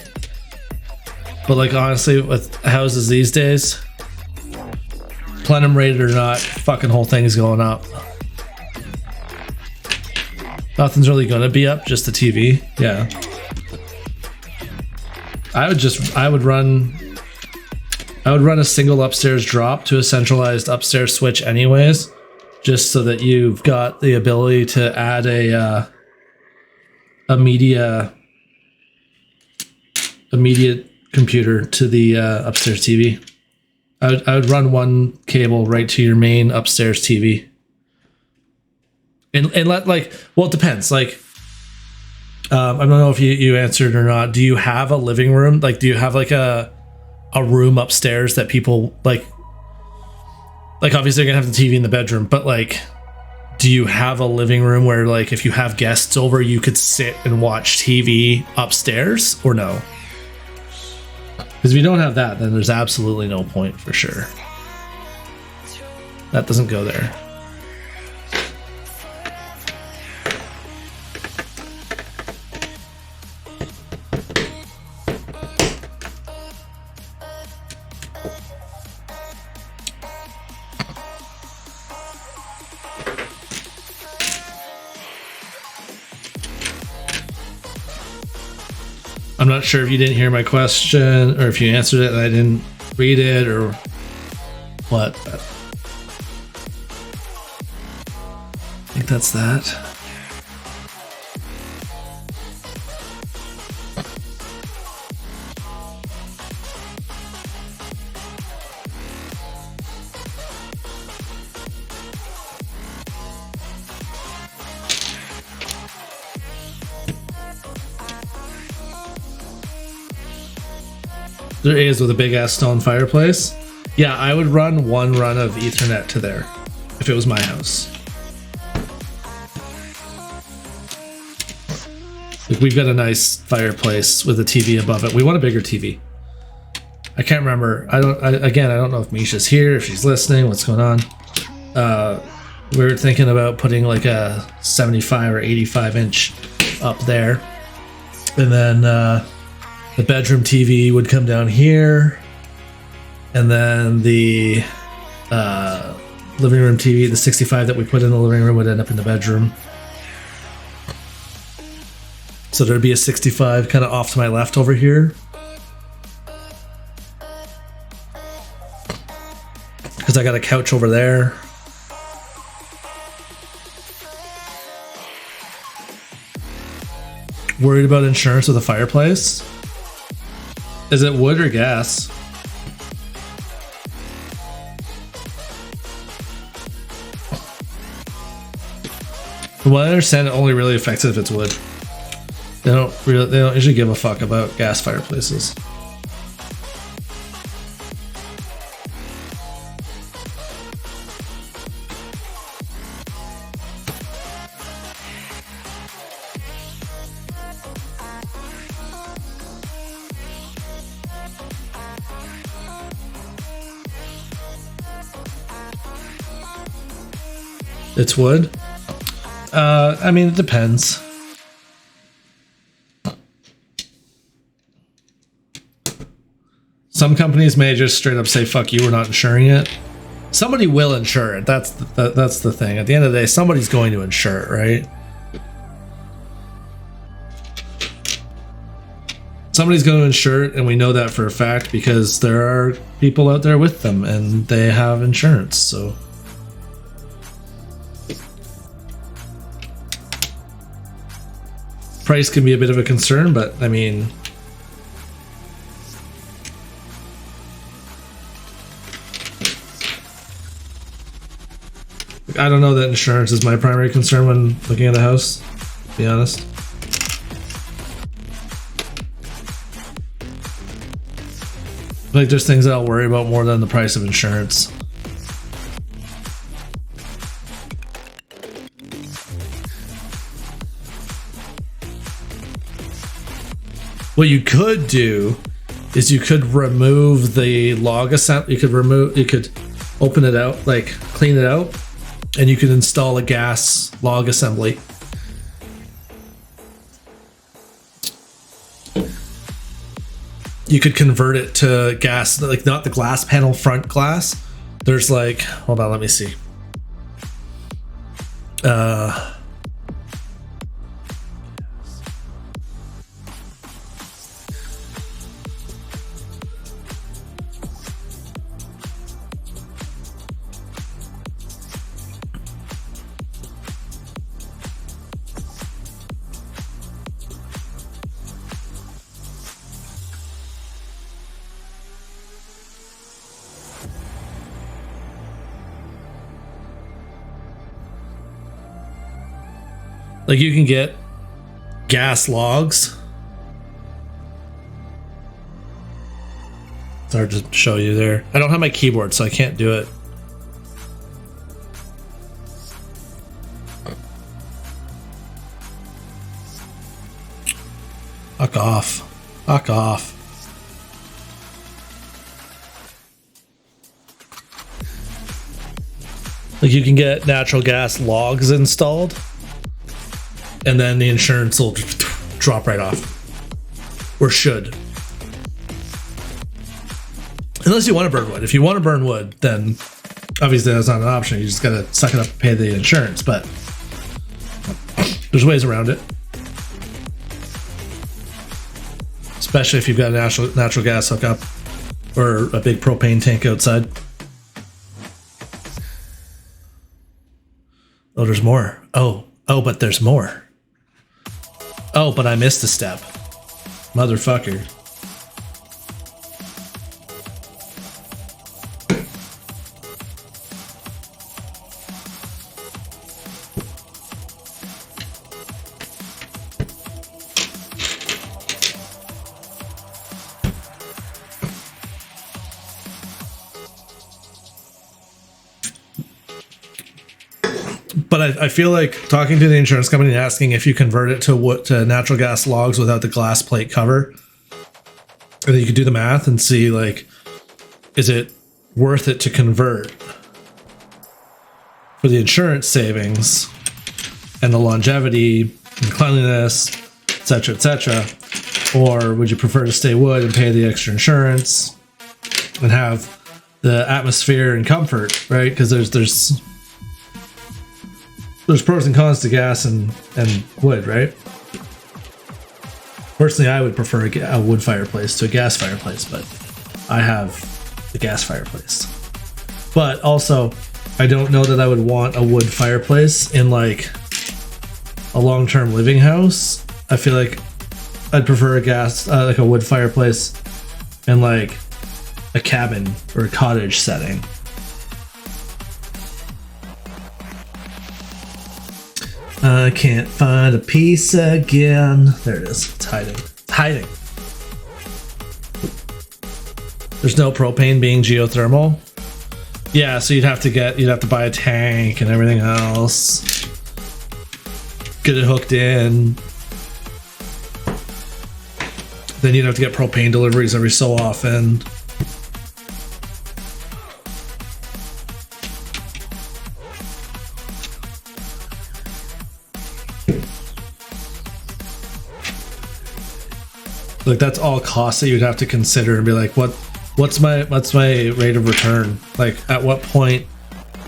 But like honestly, with houses these days, plenum rated or not, fucking whole thing is going up. Nothing's really gonna be up, just the TV. Yeah. I would run a single upstairs drop to a centralized upstairs switch anyways, just so that you've got the ability to add a media computer to the upstairs TV. I would run one cable right to your main upstairs TV. And let like, well, it depends. Like, I don't know if you answered or not. Do you have a living room? Like, do you have like a room upstairs that people like obviously you're gonna have the TV in the bedroom, but like, do you have a living room where like if you have guests over, you could sit and watch TV upstairs or no? Because if you don't have that, then there's absolutely no point for sure. That doesn't go there. I'm not sure if you didn't hear my question or if you answered it and I didn't read it or what. But I think that's that. There is with a big ass stone fireplace. Yeah, I would run one run of Ethernet to there if it was my house. Like, we've got a nice fireplace with a TV above it. We want a bigger TV. I can't remember. I don't know if Misha's here, if she's listening, what's going on. We were thinking about putting like a 75 or 85 inch up there. And then the bedroom TV would come down here, and then the living room TV, the 65 that we put in the living room, would end up in the bedroom. So there'd be a 65 kind of off to my left over here. Because I got a couch over there. Worried about insurance with a fireplace? Is it wood or gas? From what I understand, it only really affects it if it's wood. They don't usually give a fuck about gas fireplaces. It's wood? I mean, it depends. Some companies may just straight up say, fuck you, we're not insuring it. Somebody will insure it. That's the thing. At the end of the day, somebody's going to insure it, right? Somebody's going to insure it, and we know that for a fact because there are people out there with them, and they have insurance, so... price can be a bit of a concern, but I mean, I don't know that insurance is my primary concern when looking at a house, to be honest. Like, there's things that I'll worry about more than the price of insurance. What you could do is you could remove the log assembly. You could open it out, like clean it out, and you could install a gas log assembly. You could convert it to gas, like not the glass panel front glass. There's like, hold on, let me see. Like, you can get gas logs. It's hard to show you there. I don't have my keyboard, so I can't do it. Fuck off. Fuck off. Like, you can get natural gas logs installed, and then the insurance will drop right off. Or should. Unless you want to burn wood. If you want to burn wood, then obviously that's not an option. You just gotta suck it up and pay the insurance, but there's ways around it. Especially if you've got a natural gas hookup or a big propane tank outside. Oh, there's more. Oh, but there's more. Oh, but I missed a step. Motherfucker. But I feel like talking to the insurance company and asking if you convert it to natural gas logs without the glass plate cover, and then you could do the math and see, like, is it worth it to convert for the insurance savings and the longevity and cleanliness, etc., or would you prefer to stay wood and pay the extra insurance and have the atmosphere and comfort, right? Because there's pros and cons to gas and wood, right? Personally, I would prefer a wood fireplace to a gas fireplace, but I have the gas fireplace. But also, I don't know that I would want a wood fireplace in like a long-term living house. I feel like I'd prefer like a wood fireplace in like a cabin or a cottage setting. I can't find a piece again. There it is. It's hiding. It's hiding. There's no propane being geothermal. Yeah, so you'd have to buy a tank and everything else. Get it hooked in. Then you'd have to get propane deliveries every so often. Like, that's all costs that you'd have to consider and be like, what's my rate of return? Like, at what point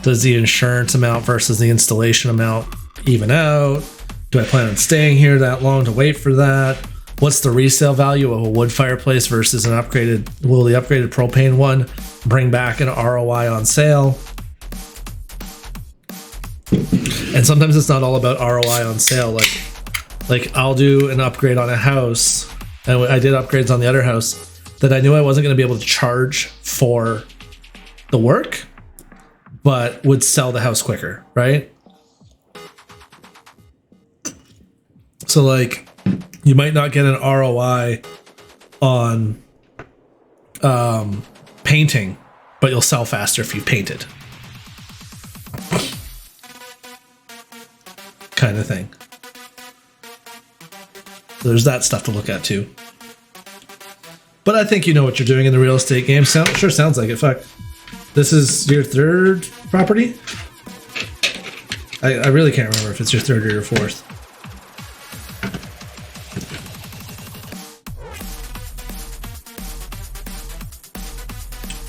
does the insurance amount versus the installation amount even out? Do I plan on staying here that long to wait for that? What's the resale value of a wood fireplace versus will the upgraded propane one bring back an ROI on sale? And sometimes it's not all about ROI on sale. like I'll do an upgrade on a house, and I did upgrades on the other house that I knew I wasn't going to be able to charge for the work, but would sell the house quicker, right? So like you might not get an ROI on painting, but you'll sell faster if you painted. Kind of thing. There's that stuff to look at too. But I think you know what you're doing in the real estate game. Sure sounds like it. Fuck. This is your third property? I really can't remember if it's your third or your fourth.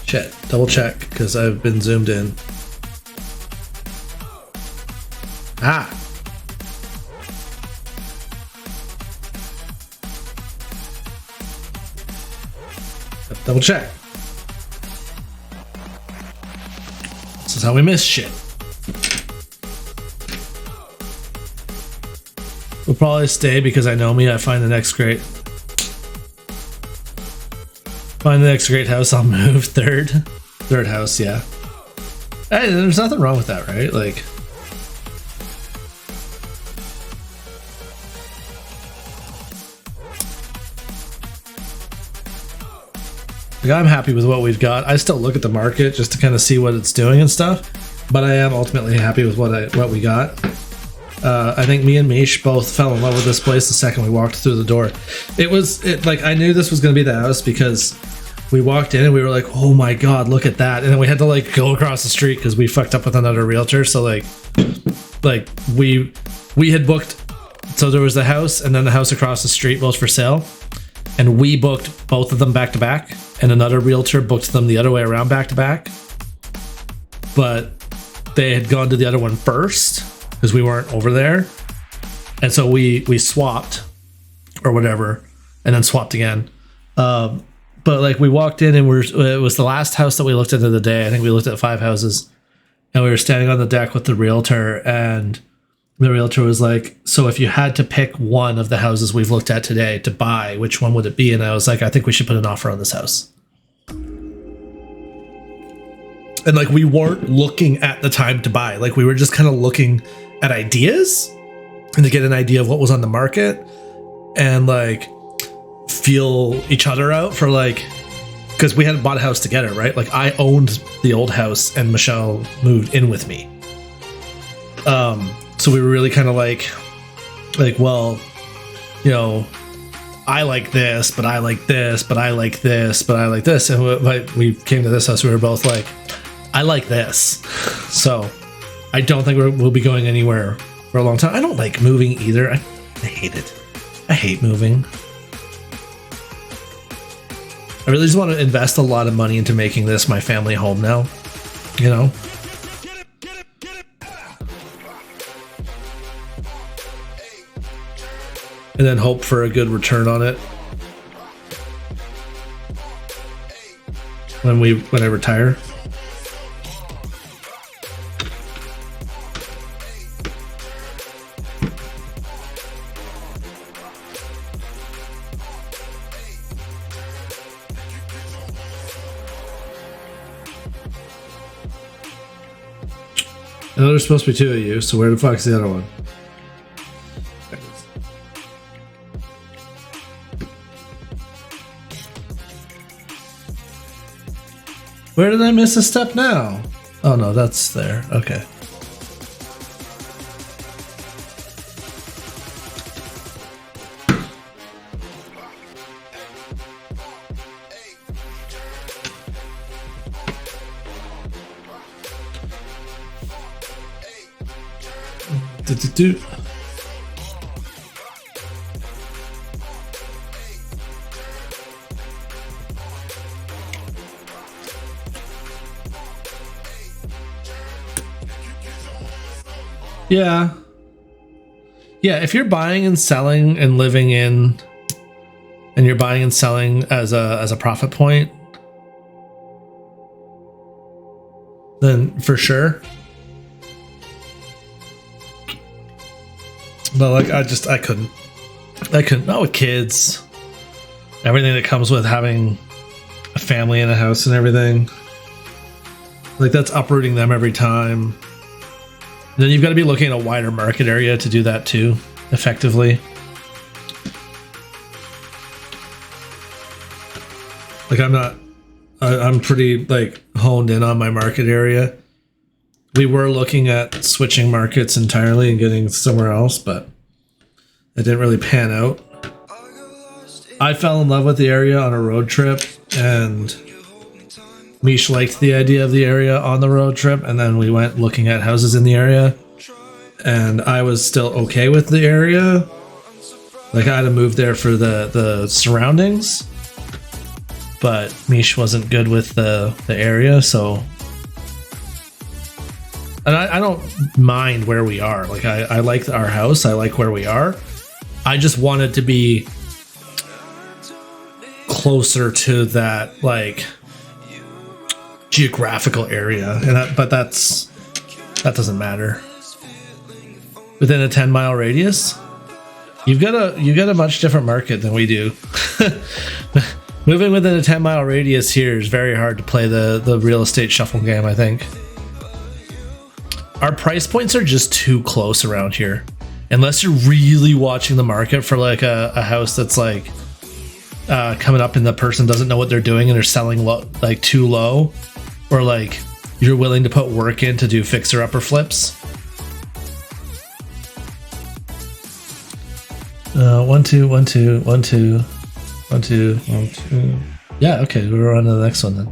Shit. Double check, because I've been zoomed in. Ah! Double check. This is how we miss shit. We'll probably stay because I know me. I find the next great house. I'll move. Third house. Yeah. Hey, there's nothing wrong with that, right? Like. Like, I'm happy with what we've got. I still look at the market just to kind of see what it's doing and stuff, but I am ultimately happy with what we got. I think me and Mish both fell in love with this place the second we walked through the door. Like I knew this was going to be the house because we walked in and we were like, oh my god, look at that, and then we had to like go across the street because we fucked up with another realtor. So like we had booked. So there was the house and then the house across the street, both for sale. And we booked both of them back to back, and another realtor booked them the other way around back to back. But they had gone to the other one first because we weren't over there, and so we swapped or whatever, and then swapped again. But like we walked in and it was the last house that we looked at of the day. I think we looked at 5 houses, and we were standing on the deck with the realtor, and the realtor was like, so if you had to pick one of the houses we've looked at today to buy, which one would it be? And I was like, I think we should put an offer on this house. And like, we weren't looking at the time to buy. Like, we were just kind of looking at ideas and to get an idea of what was on the market and like feel each other out for like, because we hadn't bought a house together, right? Like I owned the old house and Michelle moved in with me. So we were really kind of like, well, you know, I like this, but I like this, but I like this, but I like this. And we came to this house, we were both like, I like this. So I don't think we'll be going anywhere for a long time. I don't like moving either. I hate it. I hate moving. I really just want to invest a lot of money into making this my family home now, you know? And then hope for a good return on it when I retire. I know there's supposed to be 2 of you, so where the fuck's the other one? Where did I miss a step now? Oh no, that's there. Okay. Do. Yeah. Yeah, if you're buying and selling and living in, and you're buying and selling as a profit point, then for sure. But like I couldn't. That could not with kids. Everything that comes with having a family in a house and everything. Like that's uprooting them every time. Then you've got to be looking at a wider market area to do that too, effectively. Like I'm pretty like honed in on my market area. We were looking at switching markets entirely and getting somewhere else, but it didn't really pan out. I fell in love with the area on a road trip, and Mish liked the idea of the area on the road trip, and then we went looking at houses in the area, and I was still okay with the area. Like I had to move there for the surroundings, but Mish wasn't good with the area, so... And I don't mind where we are. Like I like our house, I like where we are. I just wanted to be closer to that like geographical area, and but that doesn't matter. Within a 10-mile radius, you've got a much different market than we do. Moving within a 10-mile radius here is very hard to play the real estate shuffle game, I think. Our price points are just too close around here. Unless you're really watching the market for like a house that's like coming up and the person doesn't know what they're doing and they're selling like too low, or like you're willing to put work in to do fixer-upper flips. 1 2 1 2 1 2 1 2 1 2. Yeah, okay, we're on to the next one then.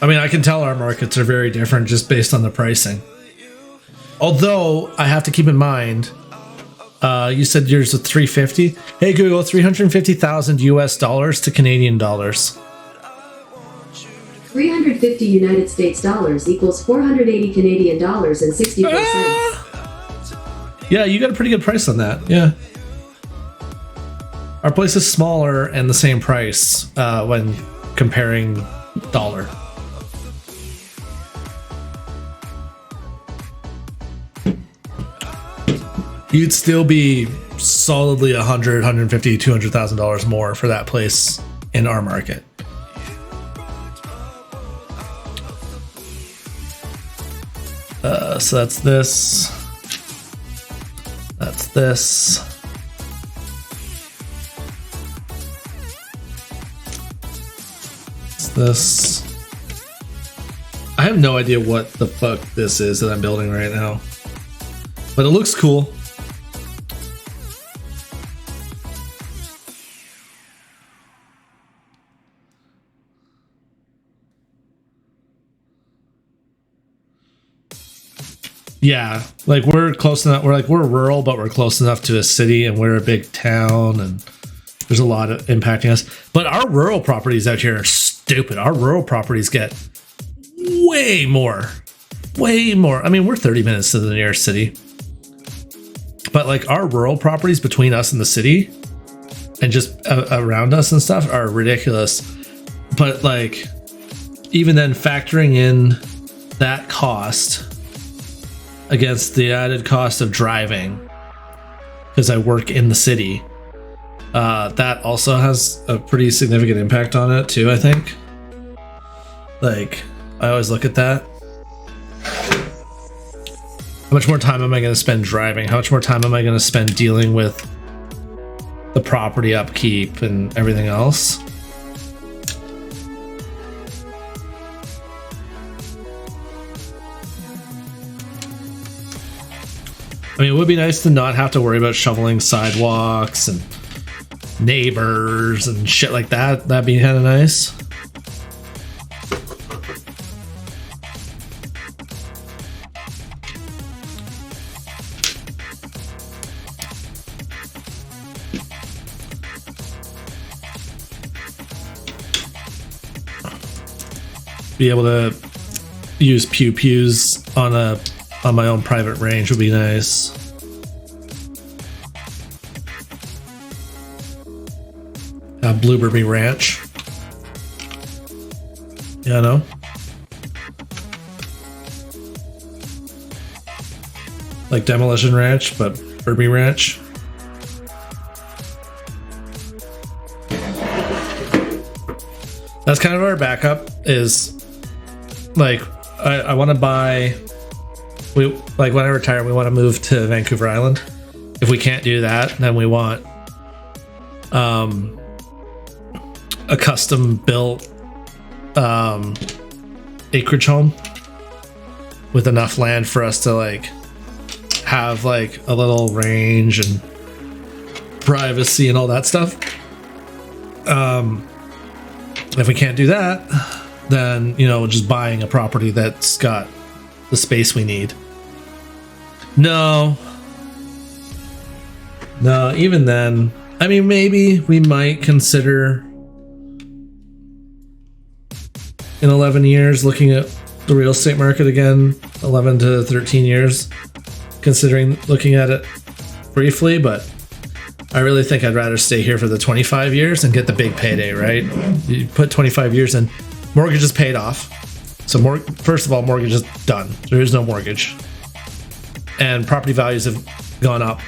I mean, I can tell our markets are very different just based on the pricing. Although, I have to keep in mind, you said yours was 350. Hey Google, 350,000 US dollars to Canadian dollars. 350 United States dollars equals 480 Canadian dollars and 64 cents. Yeah, you got a pretty good price on that. Yeah. Our place is smaller and the same price when comparing dollar. You'd still be solidly $100, $150, $200,000 more for that place in our market. So that's this. That's this. It's this. I have no idea what the fuck this is that I'm building right now, but it looks cool. Yeah, like we're close enough. We're rural, but we're close enough to a city, and we're a big town, and there's a lot of impacting us. But our rural properties out here are stupid. Our rural properties get way more. I mean, we're 30 minutes to the nearest city, but like our rural properties between us and the city, and just around us and stuff, are ridiculous. But like, even then, factoring in that cost against the added cost of driving, because I work in the city, that also has a pretty significant impact on it too, I think. Like, I always look at that. How much more time am I going to spend driving? How much more time am I going to spend dealing with the property upkeep and everything else? I mean, it would be nice to not have to worry about shoveling sidewalks and neighbors and shit like that. That'd be kind of nice. Be able to use pew-pews on a on my own private range would be nice. Blue Burby Ranch. Yeah, I know. Like Demolition Ranch, but Burby Ranch. That's kind of our backup. Is like I want to buy. Like when I retire, we want to move to Vancouver Island. If we can't do that, then we want a custom built acreage home with enough land for us to like have like a little range and privacy and all that stuff. If we can't do that, then just buying a property that's got the space we need. No, even then, I mean, maybe we might consider in 11 years looking at the real estate market again. 11 to 13 years, considering looking at it briefly, but I really think I'd rather stay here for the 25 years and get the big payday, right? You put 25 years in, mortgage is paid off. So first of all, mortgage is done. There is no mortgage. And property values have gone up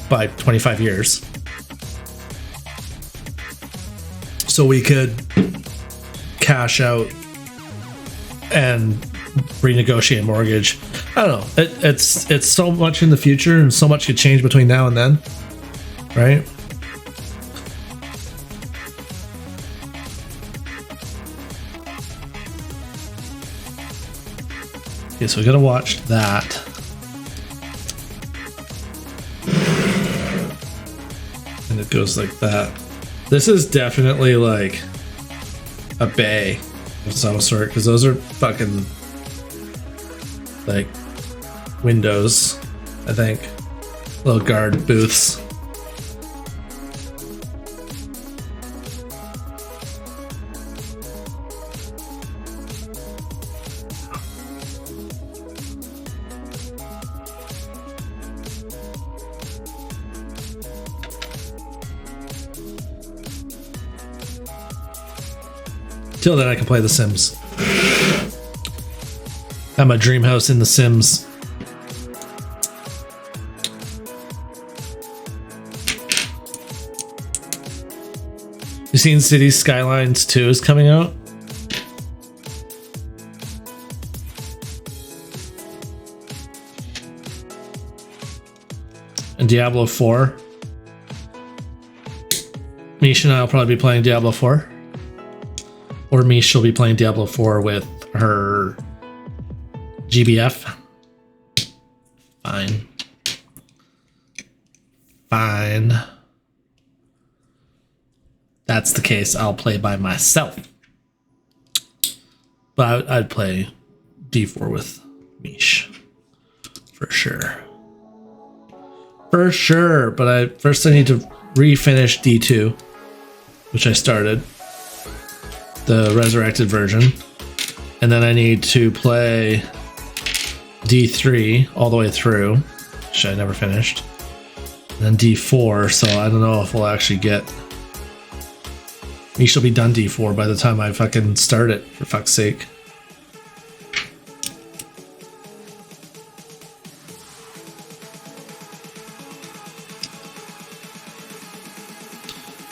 by 25 years. So we could cash out and renegotiate mortgage. I don't know. It's so much in the future, and so much could change between now and then, right? Okay, so we gotta watch that. And it goes like that. This is definitely like a bay of some sort, because those are fucking like windows, I think. Little guard booths. Till then, I can play The Sims. Have my dream house in The Sims. You seen Cities Skylines 2 is coming out? And Diablo 4. Misha and I will probably be playing Diablo 4. Or Misha will be playing Diablo 4 with her GBF. Fine. Fine. That's the case. I'll play by myself. But I'd play D4 with Mish. For sure. For sure. But first I need to refinish D2. Which I started. The resurrected version. And then I need to play D3 all the way through. Which I never finished. And then D4. So I don't know if we'll actually get... Mish will be done D4 by the time I fucking start it, for fuck's sake.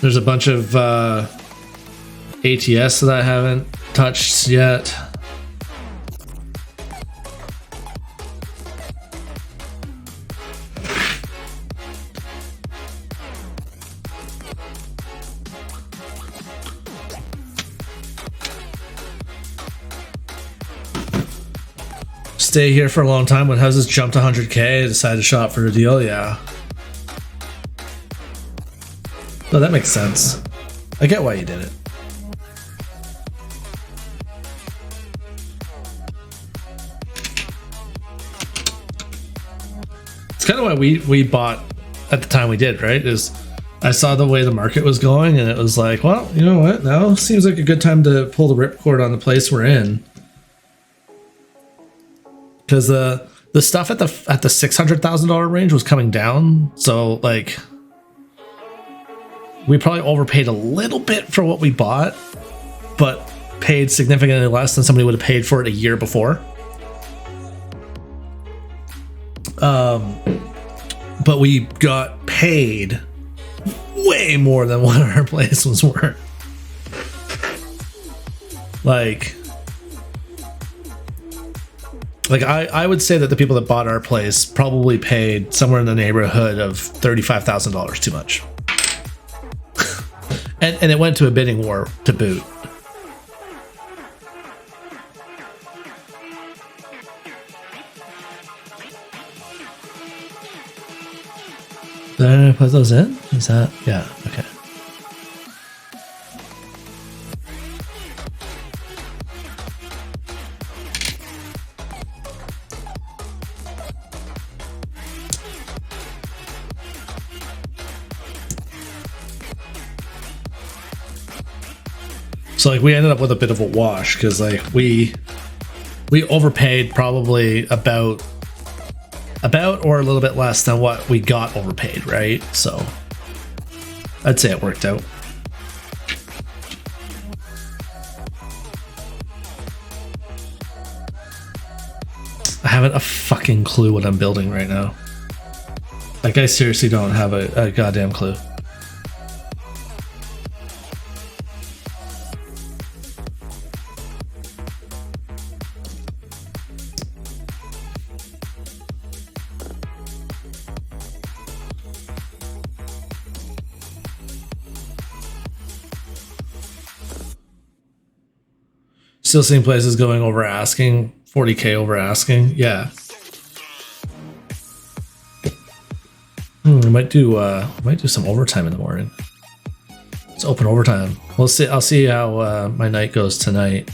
There's a bunch of ATS that I haven't touched yet. Stay here for a long time. When houses jumped to 100k, I decided to shop for a deal. Yeah. No, that makes sense. I get why you did it. It's kind of why we bought at the time we did, right? Is I saw the way the market was going, and it was like, well, you know what? Now seems like a good time to pull the ripcord on the place we're in. Because the the stuff at the $600,000 range was coming down. So like, we probably overpaid a little bit for what we bought, but paid significantly less than somebody would have paid for it a year before. But we got paid way more than what our place was worth. Like I would say that the people that bought our place probably paid somewhere in the neighborhood of $35,000 too much. and it went to a bidding war to boot. Did I put those in? Is that? Yeah, okay. So like we ended up with a bit of a wash because like we overpaid probably about or a little bit less than what we got overpaid, right? So I'd say it worked out. I haven't a fucking clue what I'm building right now. Like I seriously don't have a goddamn clue. Still seeing places going over asking, 40K over asking. Yeah. We might do some overtime in the morning. It's open overtime. We'll see. I'll see how my night goes tonight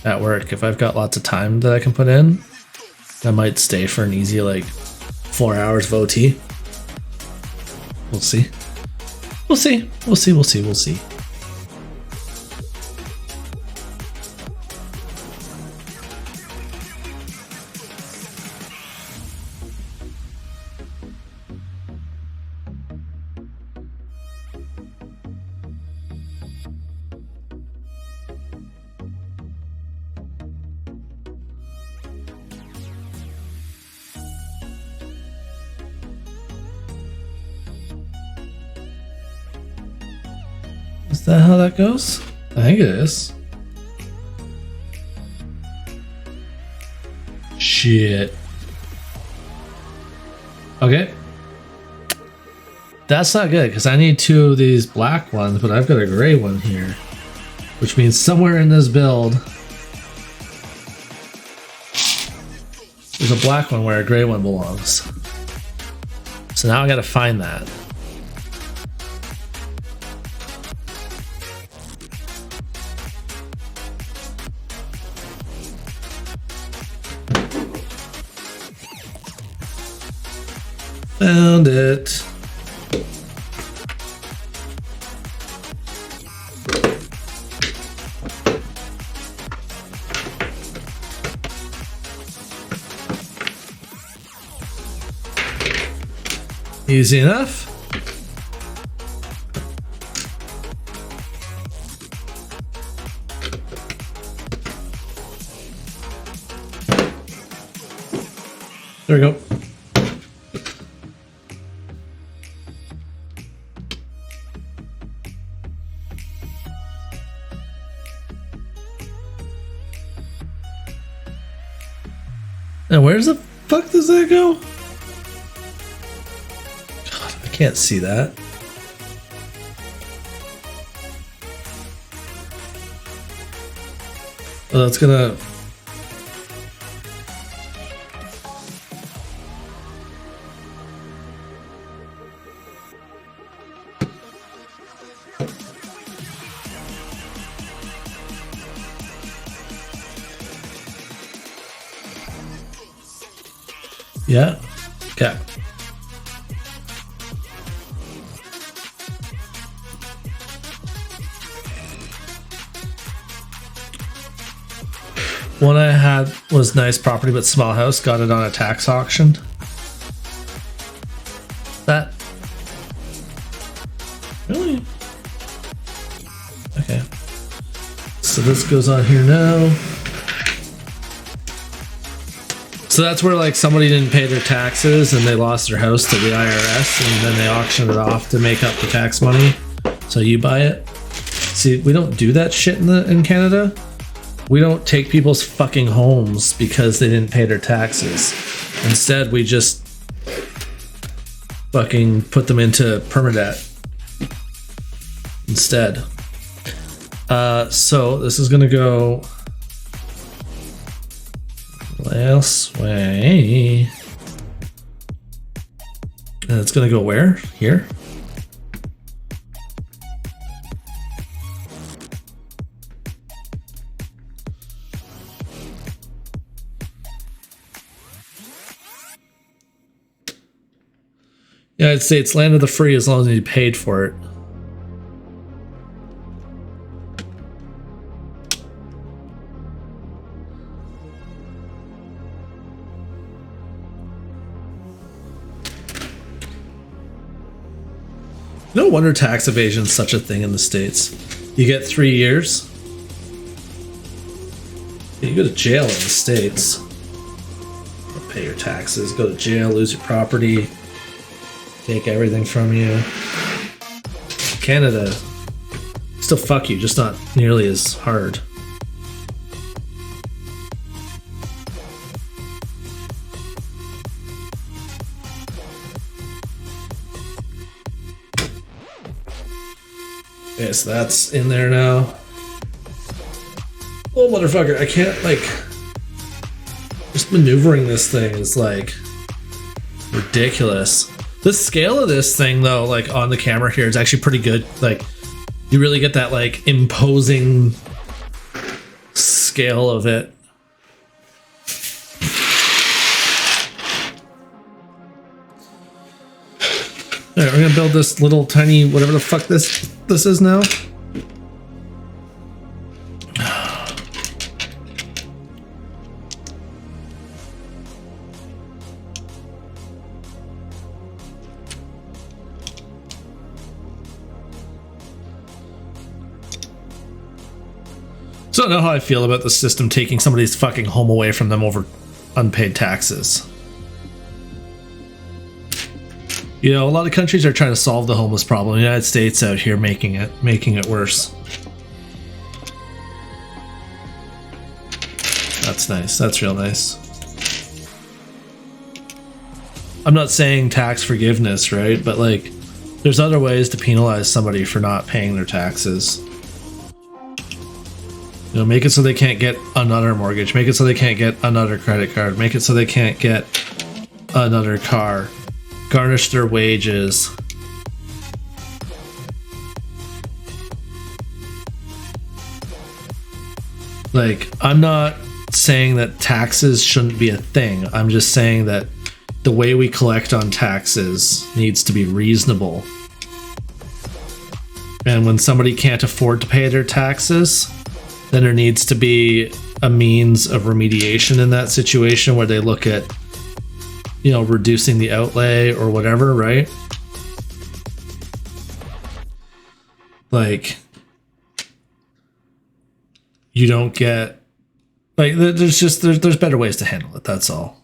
at work. If I've got lots of time that I can put in, I might stay for an easy like 4 hours of OT. We'll see. We'll see. We'll see. We'll see. We'll see. Is that how that goes? I think it is. Shit. Okay. That's not good because I need 2 of these black ones, but I've got a gray one here. Which means somewhere in this build there's a black one where a gray one belongs. So now I gotta find that. Found it. Easy enough. There we go. Now where's the fuck does that go? God, I can't see that. Oh, that's gonna... Yeah. Okay. one I had was nice property but small house. Got it on a tax auction. That really? Okay. So this goes on here now. So that's where like somebody didn't pay their taxes and they lost their house to the IRS and then they auctioned it off to make up the tax money. So you buy it. See, we don't do that shit in Canada. We don't take people's fucking homes because they didn't pay their taxes. Instead, we just fucking put them into permadebt instead. So this is gonna go this way. And it's gonna go where? Here? United States, land of the free as long as you paid for it. No wonder tax evasion is such a thing in the States. You get 3 years. You go to jail in the States. Don't pay your taxes, go to jail, lose your property, take everything from you. Canada, still fuck you, just not nearly as hard. Okay, so that's in there now. Oh, motherfucker, I can't, like... Just maneuvering this thing is, like, ridiculous. The scale of this thing, though, like, on the camera here is actually pretty good. Like, you really get that, like, imposing scale of it. Alright, we're gonna build this little tiny, whatever the fuck this is now. So I don't know how I feel about the system taking somebody's fucking home away from them over unpaid taxes. You know, a lot of countries are trying to solve the homeless problem. The United States out here making it worse. That's nice. That's real nice. I'm not saying tax forgiveness, right? But like, there's other ways to penalize somebody for not paying their taxes. You know, make it so they can't get another mortgage. Make it so they can't get another credit card. Make it so they can't get another car. Garnish their wages. Like, I'm not saying that taxes shouldn't be a thing. I'm just saying that the way we collect on taxes needs to be reasonable. And when somebody can't afford to pay their taxes, then there needs to be a means of remediation in that situation where they look at, you know, reducing the outlay or whatever, right? Like, you don't get, like, there's better ways to handle it, that's all.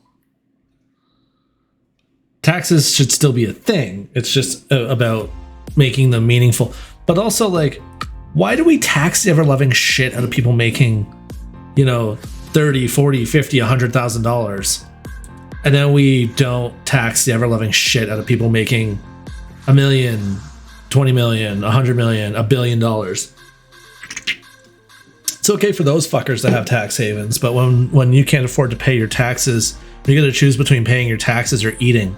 Taxes should still be a thing. It's just about making them meaningful. But also, like, why do we tax the ever-loving shit out of people making, you know, $30, $40, $50, $100,000? And then we don't tax the ever-loving shit out of people making $1 million, $20 million, $100 million, $1 billion. It's okay for those fuckers to have tax havens, but when you can't afford to pay your taxes, you're going to choose between paying your taxes or eating.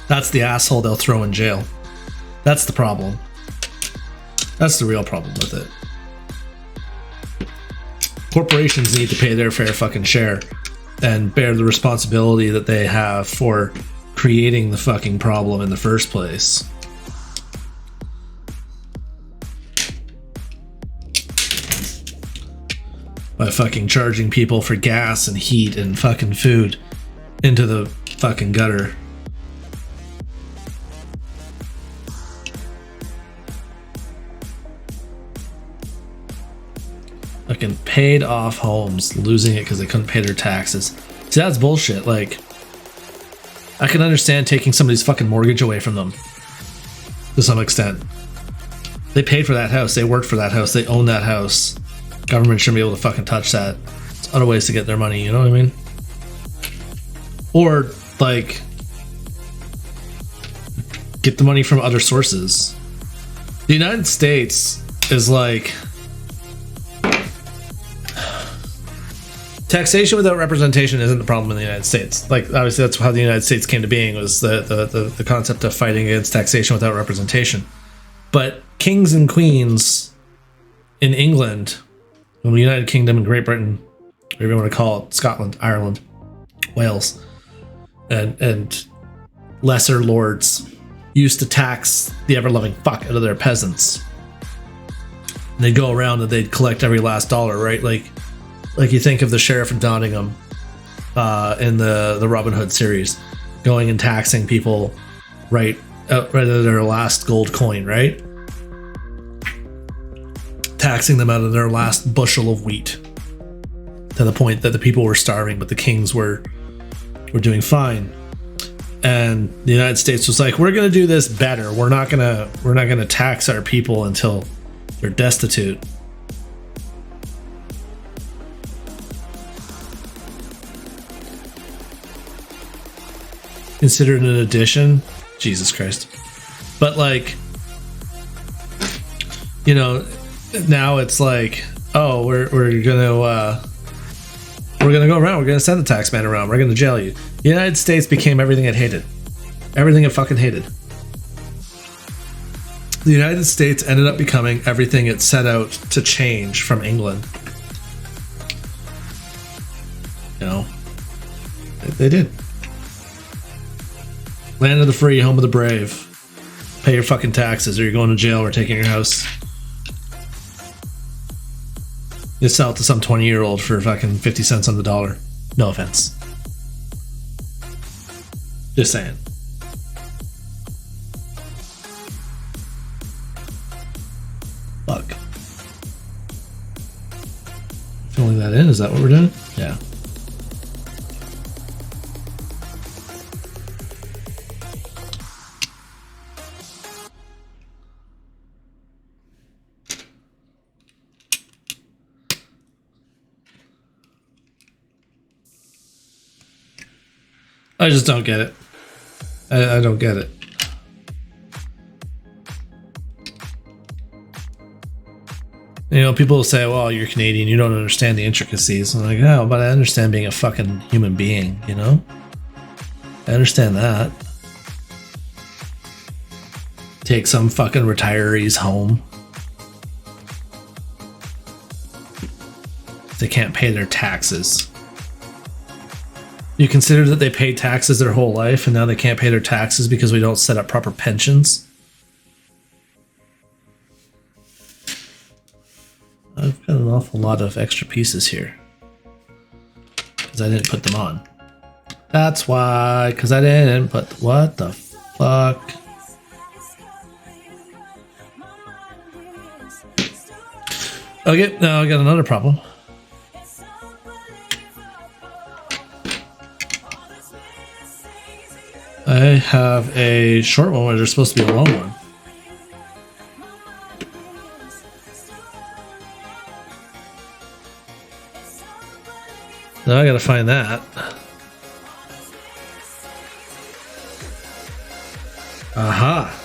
That's the asshole they'll throw in jail. That's the problem. That's the real problem with it. Corporations need to pay their fair fucking share and bear the responsibility that they have for creating the fucking problem in the first place. by fucking charging people for gas and heat and fucking food into the fucking gutter. Fucking paid off homes, losing it because they couldn't pay their taxes. See, that's bullshit. Like, I can understand taking somebody's fucking mortgage away from them to some extent. They paid for that house. They worked for that house. They own that house. Government shouldn't be able to fucking touch that. It's other ways to get their money, you know what I mean? Or, like, get the money from other sources. The United States is like... Taxation without representation isn't the problem in the United States. Like, obviously, that's how the United States came to being, was the concept of fighting against taxation without representation. But kings and queens in England, in the United Kingdom and Great Britain, whatever you want to call it, Scotland, Ireland, Wales, and lesser lords used to tax the ever-loving fuck out of their peasants. And they'd go around and they'd collect every last dollar, right? Like you think of the Sheriff of Nottingham in the Robin Hood series, going and taxing people right at their last gold coin, right? Taxing them out of their last bushel of wheat, to the point that the people were starving, but the kings were doing fine. And the United States was like, we're gonna do this better. We're not gonna tax our people until they're destitute. Considered an addition, Jesus Christ. But like, you know, now it's like, oh, we're gonna go around. We're gonna send the tax man around. We're gonna jail you. The United States became everything it hated. Everything it fucking hated. The United States ended up becoming everything it set out to change from England. You know, they did. Land of the free, home of the brave. Pay your fucking taxes or you're going to jail or taking your house. You sell it to some 20-year-old for fucking 50 cents on the dollar. No offense. Just saying. Fuck. Filling that in? Is that what we're doing? Yeah. I just don't get it. I don't get it. You know, people will say, well, you're Canadian, you don't understand the intricacies. I'm like, oh, but I understand being a fucking human being, you know? I understand that. Take some fucking retirees home. They can't pay their taxes. You consider that they paid taxes their whole life and now they can't pay their taxes because we don't set up proper pensions? I've got an awful lot of extra pieces here. Because I didn't put them on. That's why, because I didn't put... What the fuck? Okay, now I got another problem. I have a short one where there's supposed to be a long one. Now I gotta find that. Aha!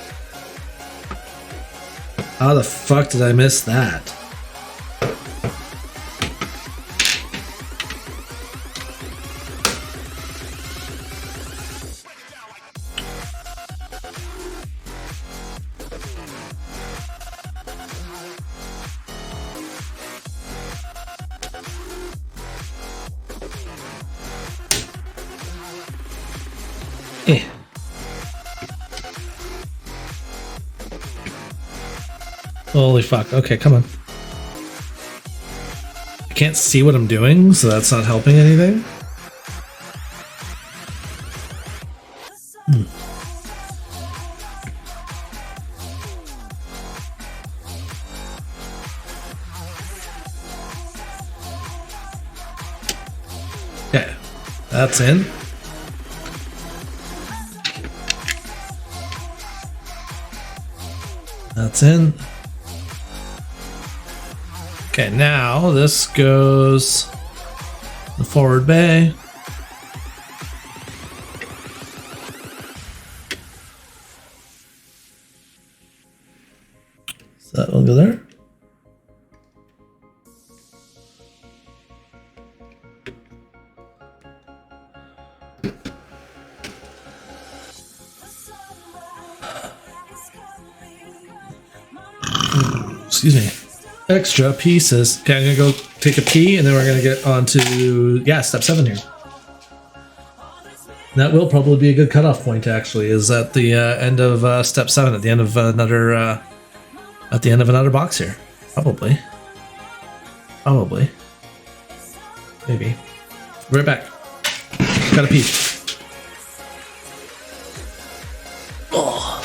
How the fuck did I miss that? Holy fuck. Okay, come on. I can't see what I'm doing, so that's not helping anything. Okay, that's in. That's in. Okay, now this goes the forward bay. So that will go there. Excuse me. Extra pieces. Okay, I'm gonna go take a pee and then we're gonna get on to, yeah, step 7 here. That will probably be a good cutoff point, actually, is at the end of step 7, at the end of another box here. Probably. Maybe. Right back. Gotta pee. Oh.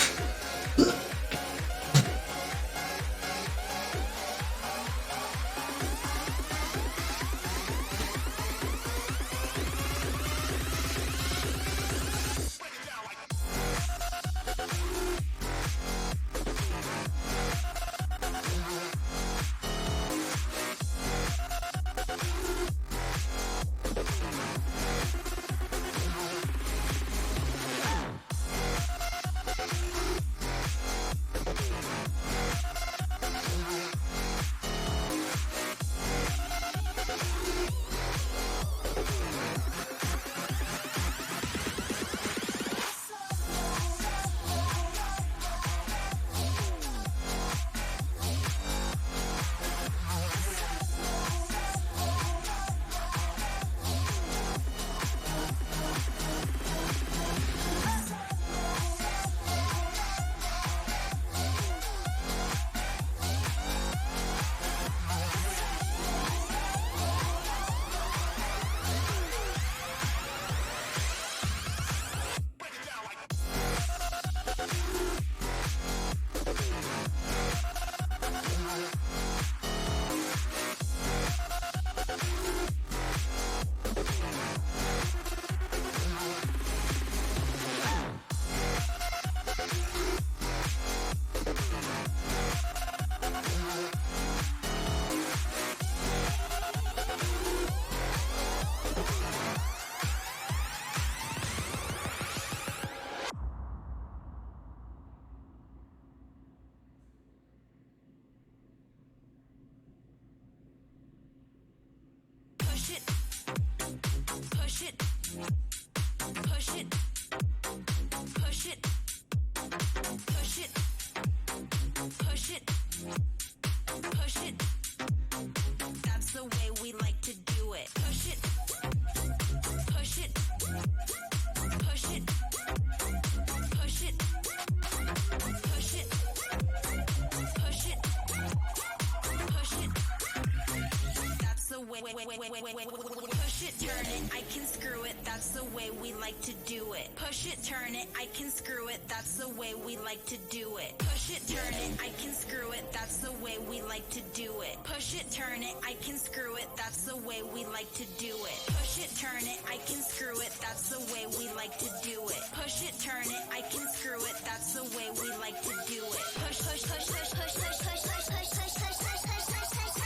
Push it, turn it, I can screw it, that's the way we like to do it. Push it, turn it, I can screw it, that's the way we like to do it. Push it, turn it, I can screw it, that's the way we like to do it. Push it, turn it, I can screw it, that's the way we like to do it. Push it, turn it, I can screw it, that's the way we like to do it. Push it, turn it, I can screw it, that's the way we like to do it. Push, push, push, push, push, push, push, push, push, push, push, push, push, push,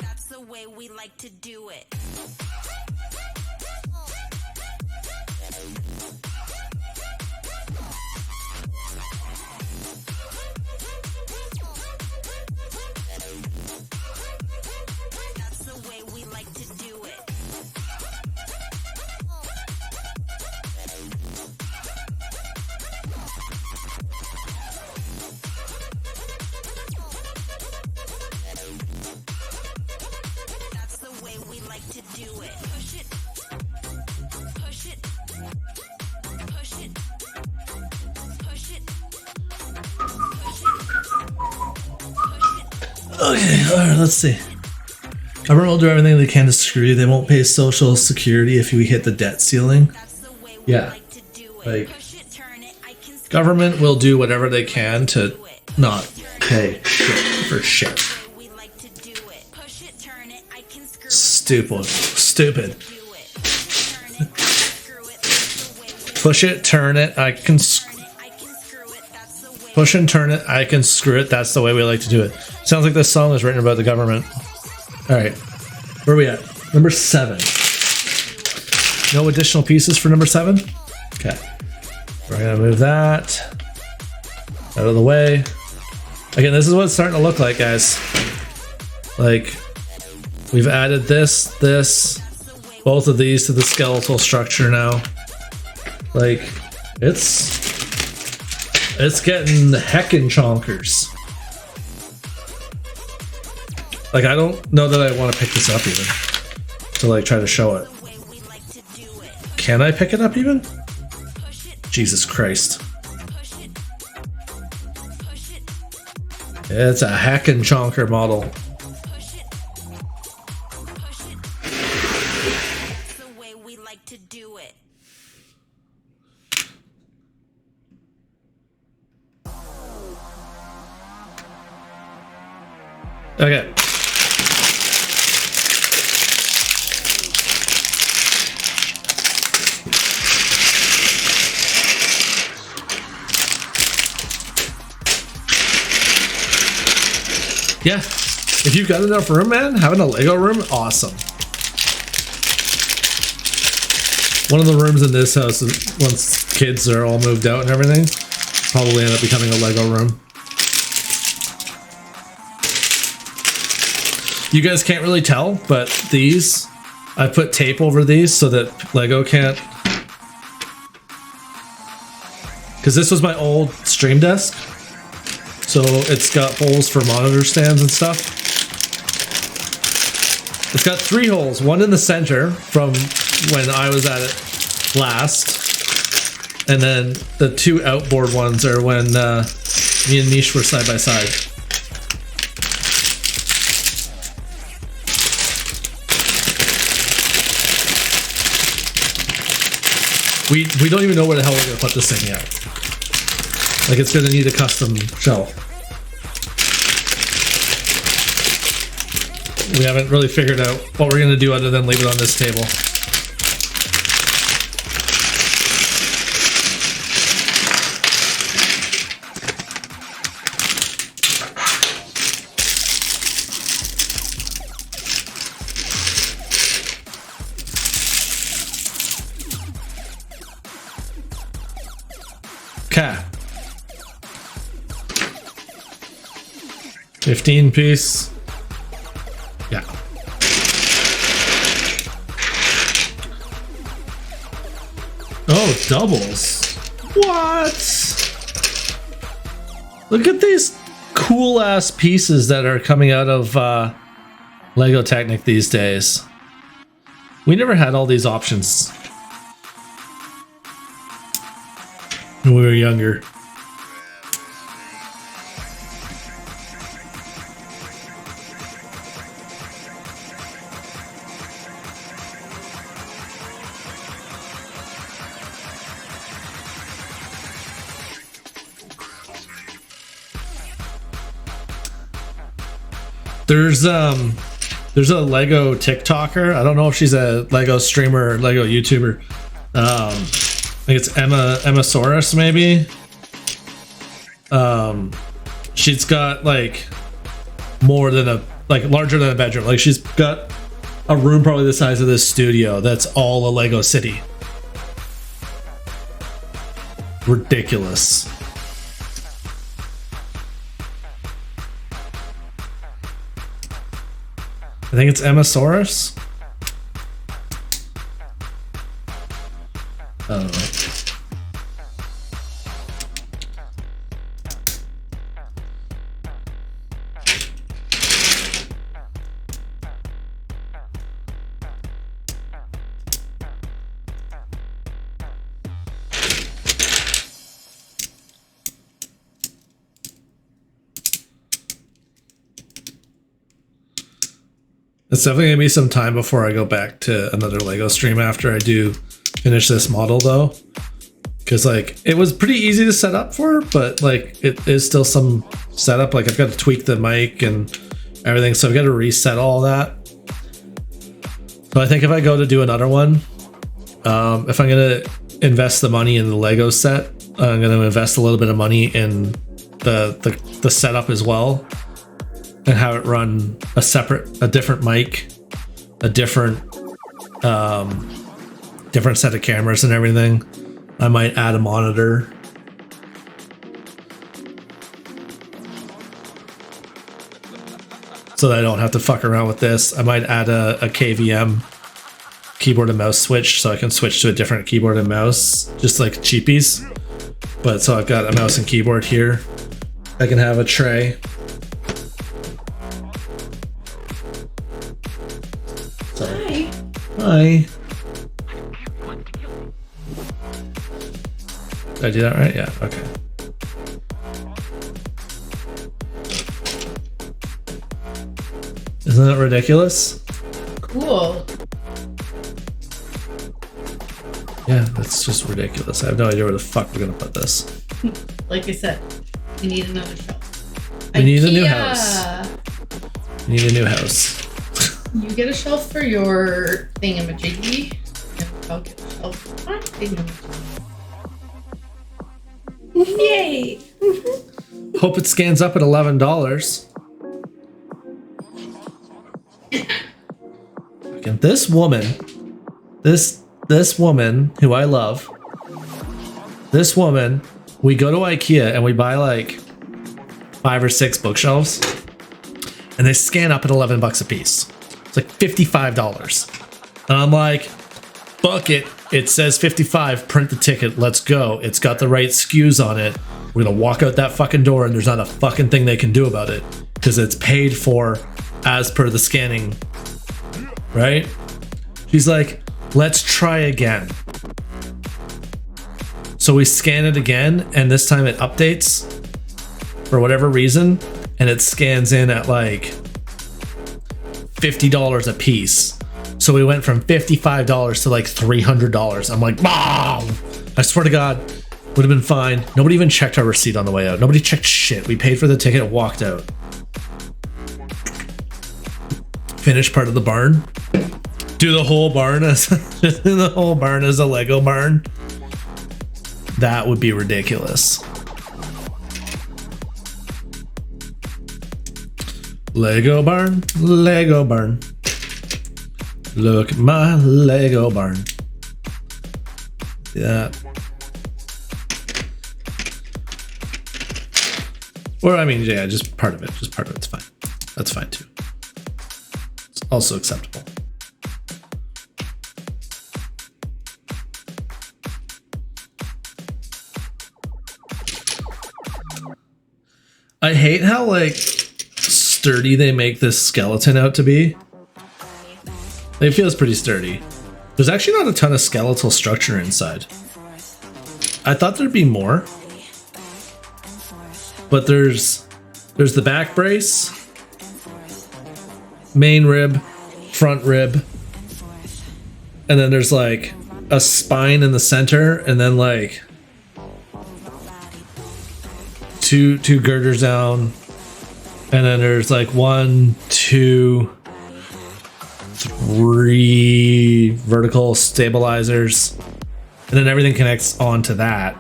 that's the way we like to do it. That's the way we like to do it. That's the way we like to do it. Push it. Push it. Push it. Push it. Push it. Push it. Okay, alright, let's see. Government will do everything they can to screw you. They won't pay social security if you hit the debt ceiling. Yeah. Like, government will do whatever they can to not pay shit for shit. Stupid. Stupid. Push it, turn it, I can push and turn it, I can screw it. That's the way we like to do it. Sounds like this song is written about the government. Alright. Where are we at? Number 7. No additional pieces for number 7? Okay. We're gonna move that out of the way. Again, this is what it's starting to look like, guys. Like, we've added this, both of these to the skeletal structure now. Like, it's getting heckin' chonkers. Like, I don't know that I want to pick this up even to like try to show it. Can I pick it up even? Jesus Christ. It's a heckin' chonker model. Okay. Yeah. If you've got enough room, man, having a Lego room, awesome. One of the rooms in this house, once kids are all moved out and everything, probably end up becoming a Lego room. You guys can't really tell, but these, I put tape over these so that Lego can't. Because this was my old stream desk. So it's got holes for monitor stands and stuff. It's got 3 holes, one in the center from when I was at it last. And then the 2 outboard ones are when me and Niche were side by side. We don't even know where the hell we're gonna put this thing yet. Like, it's gonna need a custom shelf. We haven't really figured out what we're gonna do other than leave it on this table. Okay. 15 piece. Yeah. Oh, doubles. What? Look at these cool ass pieces that are coming out of Lego Technic these days. We never had all these options when we were younger. There's a Lego TikToker. I don't know if she's a Lego streamer or Lego YouTuber. I think it's Emmasaurus maybe. She's got like more than larger than a bedroom. Like, she's got a room probably the size of this studio that's all a Lego city. Ridiculous. I think it's Emmasaurus. I don't know. It's definitely gonna be some time before I go back to another Lego stream after I do finish this model though. Cause like it was pretty easy to set up for, but like it is still some setup. Like I've got to tweak the mic and everything, so I've got to reset all that. So I think if I go to do another one, if I'm gonna invest the money in the Lego set, I'm gonna invest a little bit of money in the setup as well, and have it run a different mic, a different set of cameras and everything. I might add a monitor. So that I don't have to fuck around with this. I might add a KVM keyboard and mouse switch so I can switch to a different keyboard and mouse, just like cheapies. But so I've got a mouse and keyboard here. I can have a tray. Hi. Hi. Did I do that right? Yeah, okay. Isn't that ridiculous? Cool. Yeah, that's just ridiculous. I have no idea where the fuck we're gonna put this. Like I said, we need another shelf. We need a new IKEA. house. We need a new house. You get a shelf for your thingamajiggy, and I'll get a shelf for my thingamajiggy. Yay! Hope it scans up at $11. Again, this woman, this woman who I love, this woman, we go to IKEA and we buy like 5 or 6 bookshelves, and they scan up at $11 a piece. It's like $55. And I'm like, fuck it. It says 55, print the ticket, let's go. It's got the right SKUs on it. We're gonna walk out that fucking door and there's not a fucking thing they can do about it because it's paid for as per the scanning, right? She's like, let's try again. So we scan it again, and this time it updates for whatever reason, and it scans in at like $50 a piece. So we went from $55 to like $300. I'm like, wow! I swear to God, would have been fine. Nobody even checked our receipt on the way out. Nobody checked shit. We paid for the ticket and walked out. Finish part of the barn. Do the whole barn as the whole barn as a Lego barn. That would be ridiculous. Lego barn, Lego barn. Look at my Lego barn. Yeah. Or I mean, yeah, just part of it. Just part of it's fine. That's fine too. It's also acceptable. I hate how like sturdy they make this skeleton out to be. It feels pretty sturdy. There's actually not a ton of skeletal structure inside. I thought there'd be more. But there's the back brace, main rib, front rib, and then there's like a spine in the center, and then like two girders down, and then there's like 1, 2, 3 vertical stabilizers, and then everything connects onto that.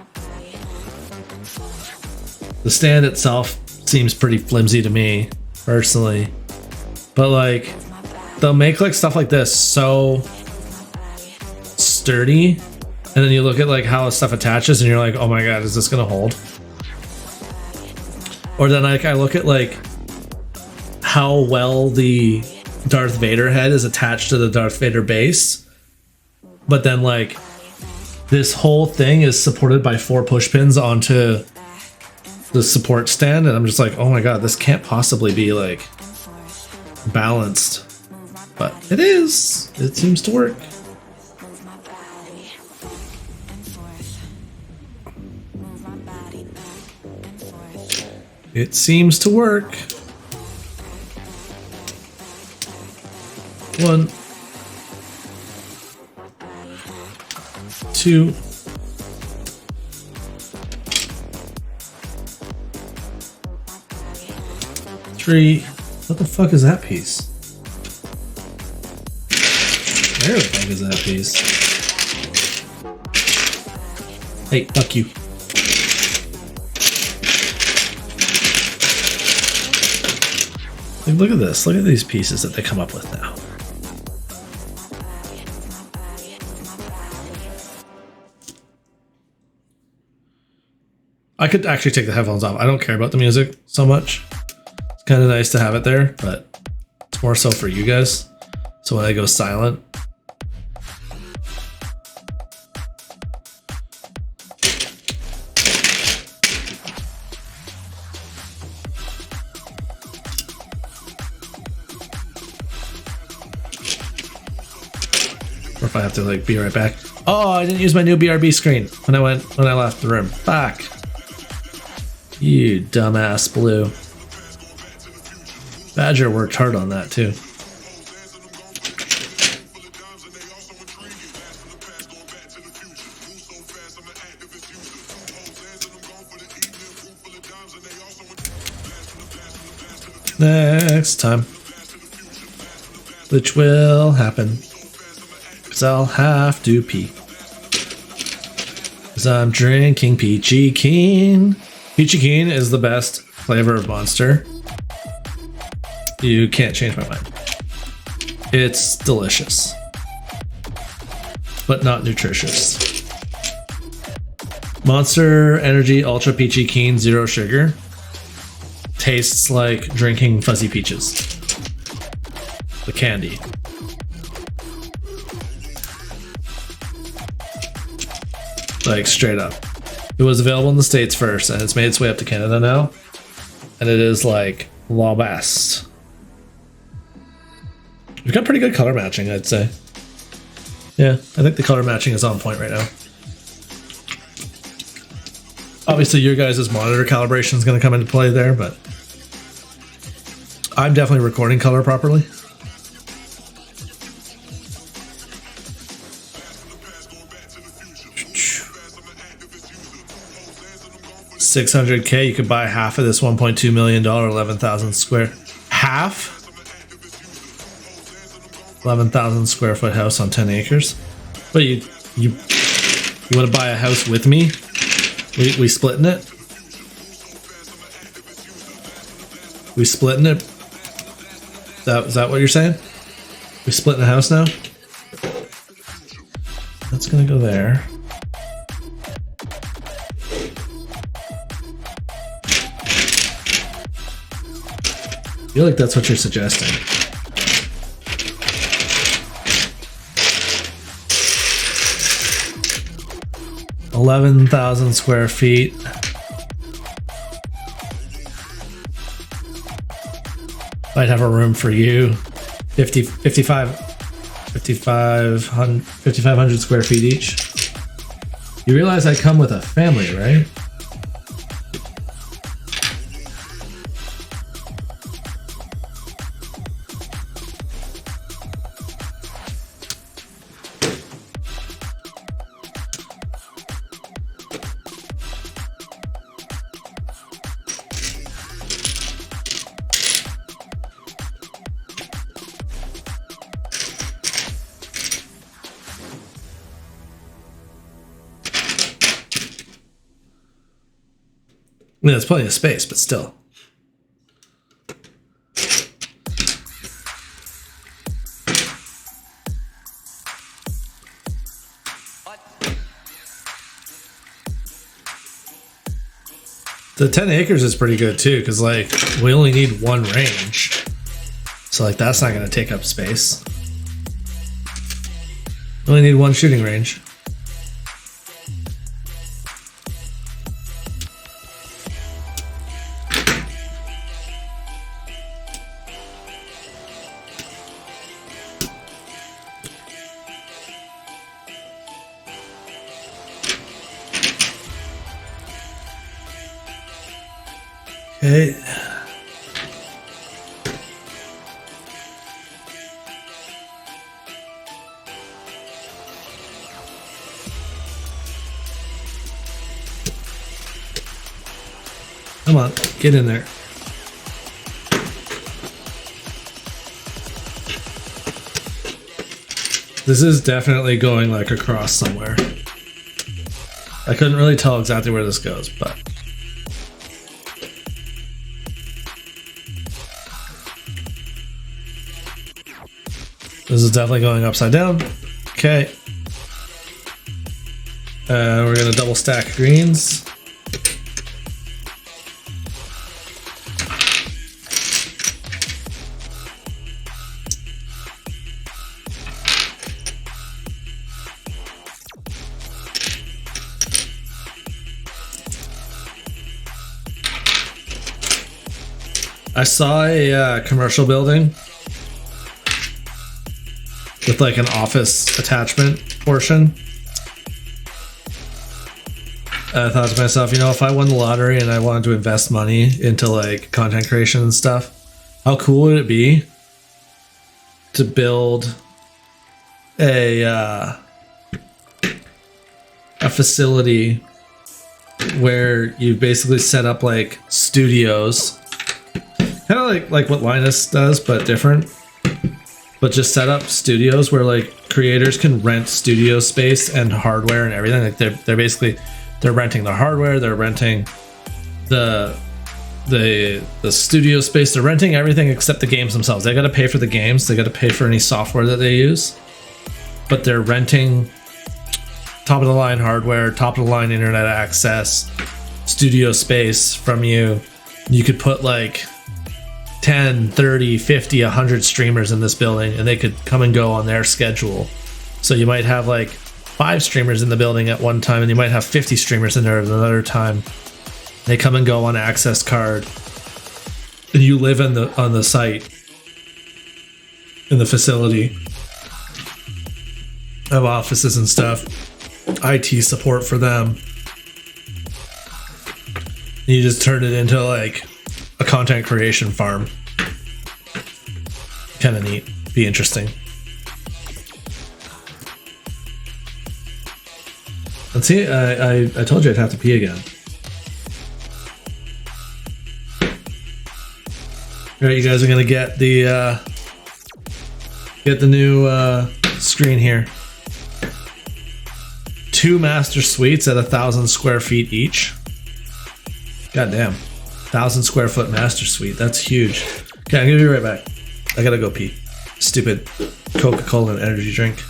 The stand itself seems pretty flimsy to me, personally. But like, they'll make like stuff like this so sturdy, and then you look at like how stuff attaches and you're like, oh my god, is this gonna hold? Or then like I look at like how well the Darth Vader head is attached to the Darth Vader base, but then like this whole thing is supported by 4 push pins onto the support stand, and I'm just like, oh my god, this can't possibly be like balanced. But it is. It seems to work. It seems to work. 1, 2, 3. What the fuck is that piece? Where the fuck is that piece? Hey, fuck you. Like, look at this. Look at these pieces that they come up with now. I could actually take the headphones off. I don't care about the music so much. It's kind of nice to have it there, but it's more so for you guys. So when I go silent, or if I have to like be right back. Oh, I didn't use my new BRB screen when I left the room. Fuck. You dumbass Blue. Badger worked hard on that too. Next time. Which will happen. Cause I'll have to pee. Cause I'm drinking Peachy Keen. Peachy Keen is the best flavor of Monster. You can't change my mind. It's delicious. But not nutritious. Monster Energy Ultra Peachy Keen 0 sugar. Tastes like drinking fuzzy peaches. The candy. Like straight up. It was available in the States first and it's made its way up to Canada now. And it is like the best. We've got pretty good color matching, I'd say. Yeah, I think the color matching is on point right now. Obviously your guys' monitor calibration is going to come into play there, but I'm definitely recording color properly. $600K, you could buy half of this $1.2 million, 11,000 square. Half? 11,000 square foot house on 10 acres. But you want to buy a house with me? We splitting it? We splitting it? Is that what you're saying? We splitting the house now? That's gonna go there. I feel like that's what you're suggesting. $11,000 square feet. Might have a room for you. 5,500 square feet each. You realize I come with a family, right? I mean, there's plenty of space, but still. The 10 acres is pretty good too, because like we only need one range. So like that's not going to take up space. We only need one shooting range. Okay. Come on, get in there. This is definitely going like across somewhere. I couldn't really tell exactly where this goes, but this is definitely going upside down. Okay. We're gonna double stack greens. I saw a commercial building with like an office attachment portion. I thought to myself, you know, if I won the lottery and I wanted to invest money into like content creation and stuff, how cool would it be to build a facility where you basically set up like studios, kind of like what Linus does, but different. But just set up studios where like creators can rent studio space and hardware and everything. Like they're renting the hardware, they're renting the studio space, they're renting everything except the games themselves. They got to pay for the games, they got to pay for any software that they use, but they're renting top of the line hardware, top of the line internet access, studio space from you. You could put like 10, 30, 50, 100 streamers in this building and they could come and go on their schedule. So you might have like 5 streamers in the building at one time and you might have 50 streamers in there at another time. They come and go on access card and you live on the site, in the facility, have offices and stuff, IT support for them. And you just turn it into like a content creation farm. Kind of neat. Be interesting. Let's see. I told you I'd have to pee again. All right, you guys are gonna get the new screen here. 2 master suites at 1,000 square feet each. God damn. 1,000 square foot master suite. That's huge. Okay, I'm gonna be right back. I gotta go pee. Stupid Coca-Cola and energy drink.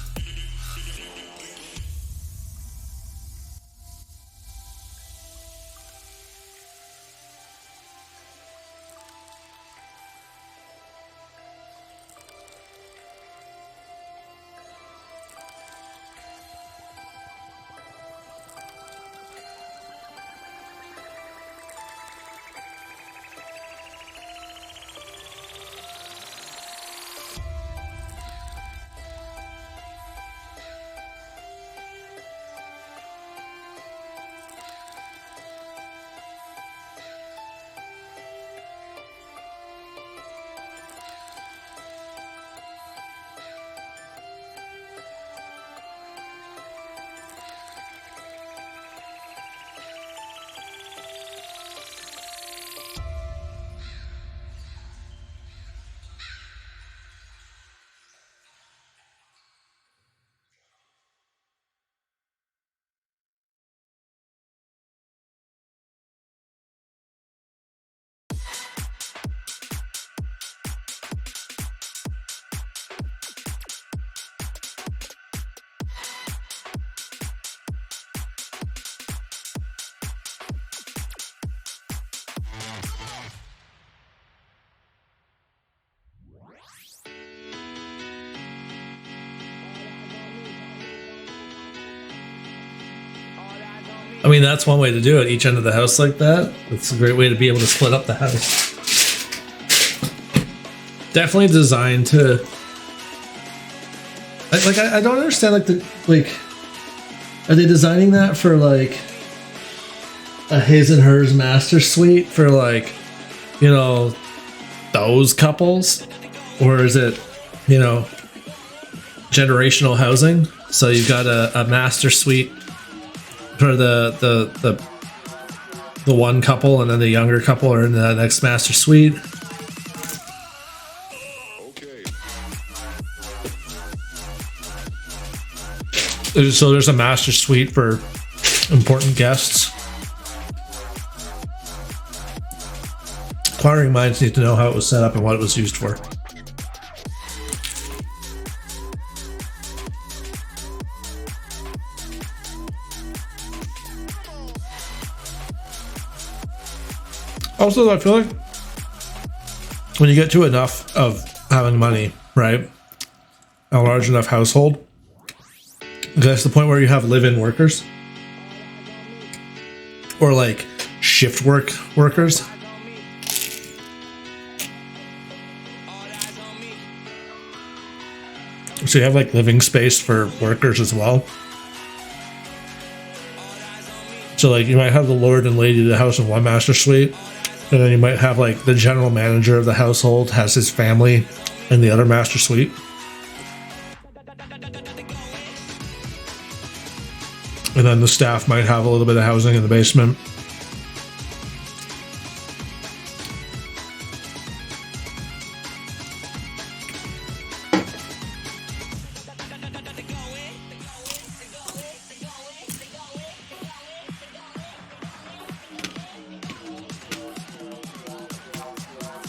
I mean, that's one way to do it, each end of the house like that. It's a great way to be able to split up the house. Definitely designed to... I don't understand, are they designing that for, like, a his and hers master suite for, like, you know, those couples? Or is it, you know, generational housing? So you've got a master suite for the the one couple and then the younger couple are in the next master suite. So there's a master suite for important guests. Acquiring minds need to know how it was set up and what it was used for. Also, I feel like when you get to enough of having money, right? A large enough household, that's the point where you have live-in workers or like shift workers. So you have like living space for workers as well. So like you might have the lord and lady of the house in one master suite, and then you might have like the general manager of the household has his family in the other master suite. And then the staff might have a little bit of housing in the basement.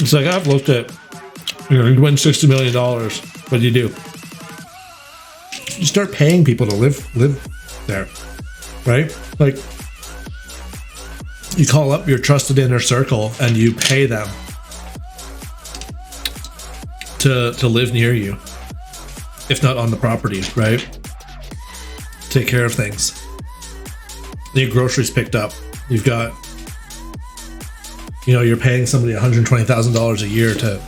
It's like I've looked at, you win $60 million. What do you do? You start paying people to live there, right? Like you call up your trusted inner circle and you pay them to live near you, if not on the property, right? Take care of things. Your groceries picked up. You've got, you're paying somebody $120,000 a year to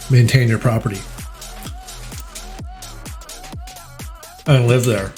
maintain your property and live there.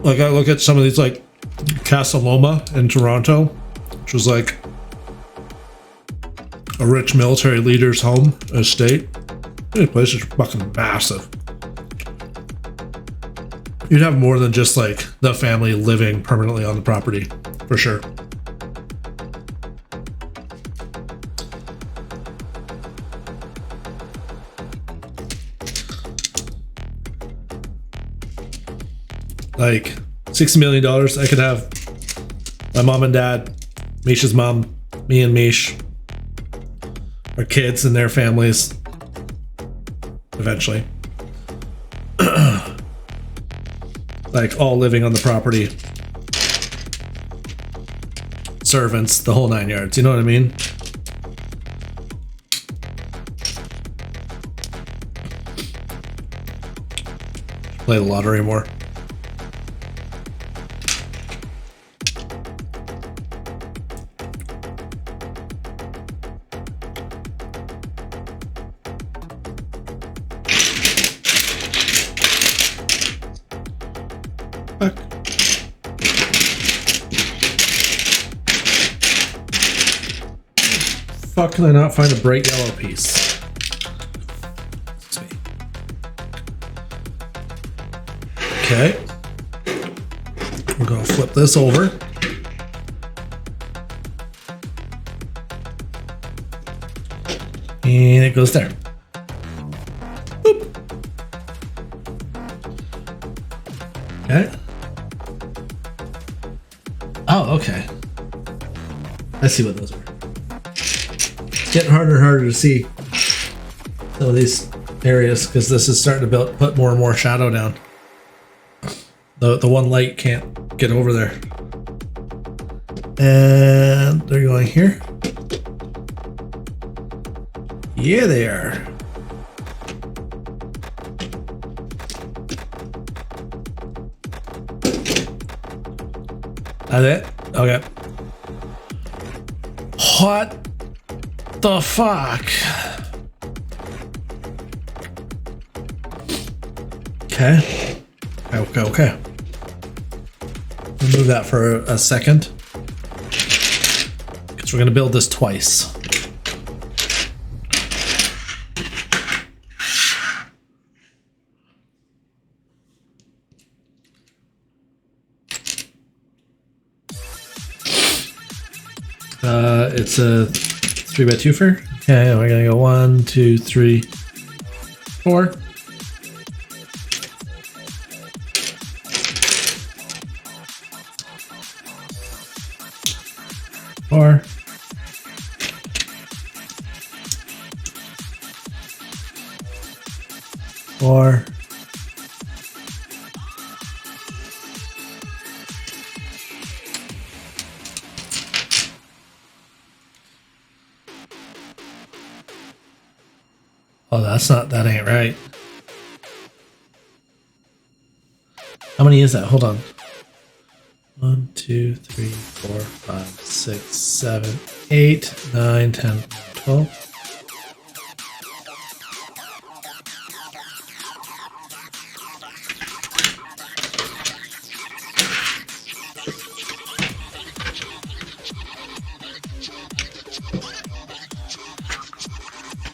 Like I look at some of these, like Casa Loma in Toronto, which was like a rich military leader's home, estate. This place is fucking massive. You'd have more than just like the family living permanently on the property, for sure. Like $60 million, I could have my mom and dad, Misha's mom, me and Mish, our kids and their families, eventually. Like all living on the property. Servants, the whole 9 yards, you know what I mean? Play the lottery more. Fuck, can I not find a bright yellow piece? Okay. We're gonna flip this over. And it goes there. Boop. Okay. Oh, okay. I see what those are. Getting harder and harder to see some of these areas because this is starting to put more and more shadow down. The one light can't get over there. And they're going here. Yeah, they are. That's it? Okay. What the fuck? Okay. Okay. Remove that for a second. Because we're going to build this twice. It's a 3x2-fer. Okay, we're gonna go 1, 2, 3, 4. Four. Four. Oh, that ain't right. How many is that? Hold on. 1, 2, 3, 4, 5, 6, 7, 8, 9, 10, 12.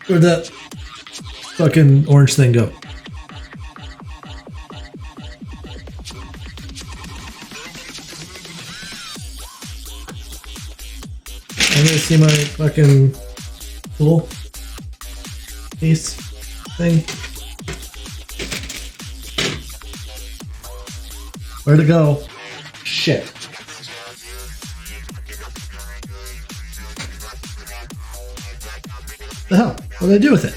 Where'd that fucking orange thing go? I'm gonna see my fucking tool piece thing. Where'd it go? Shit. The hell? What did I do with it?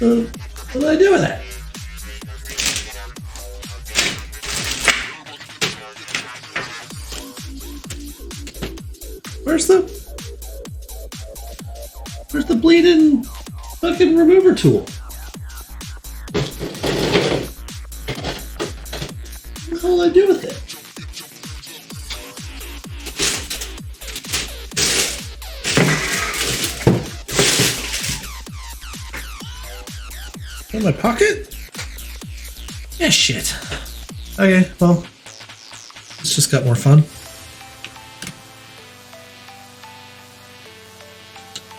What did I do with it? Where's the bleeding fucking remover tool? What the hell did I do with it? In my pocket? Yeah, shit. Okay, well, it's just got more fun.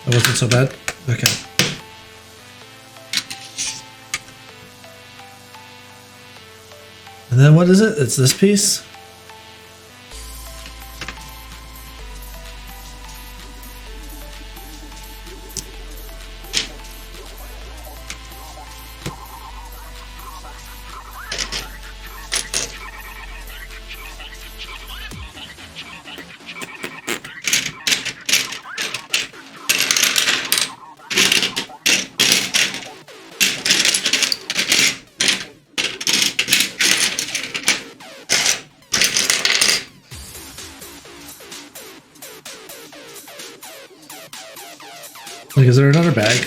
That wasn't so bad. Okay. And then what is it? It's this piece. Like, is there another bag?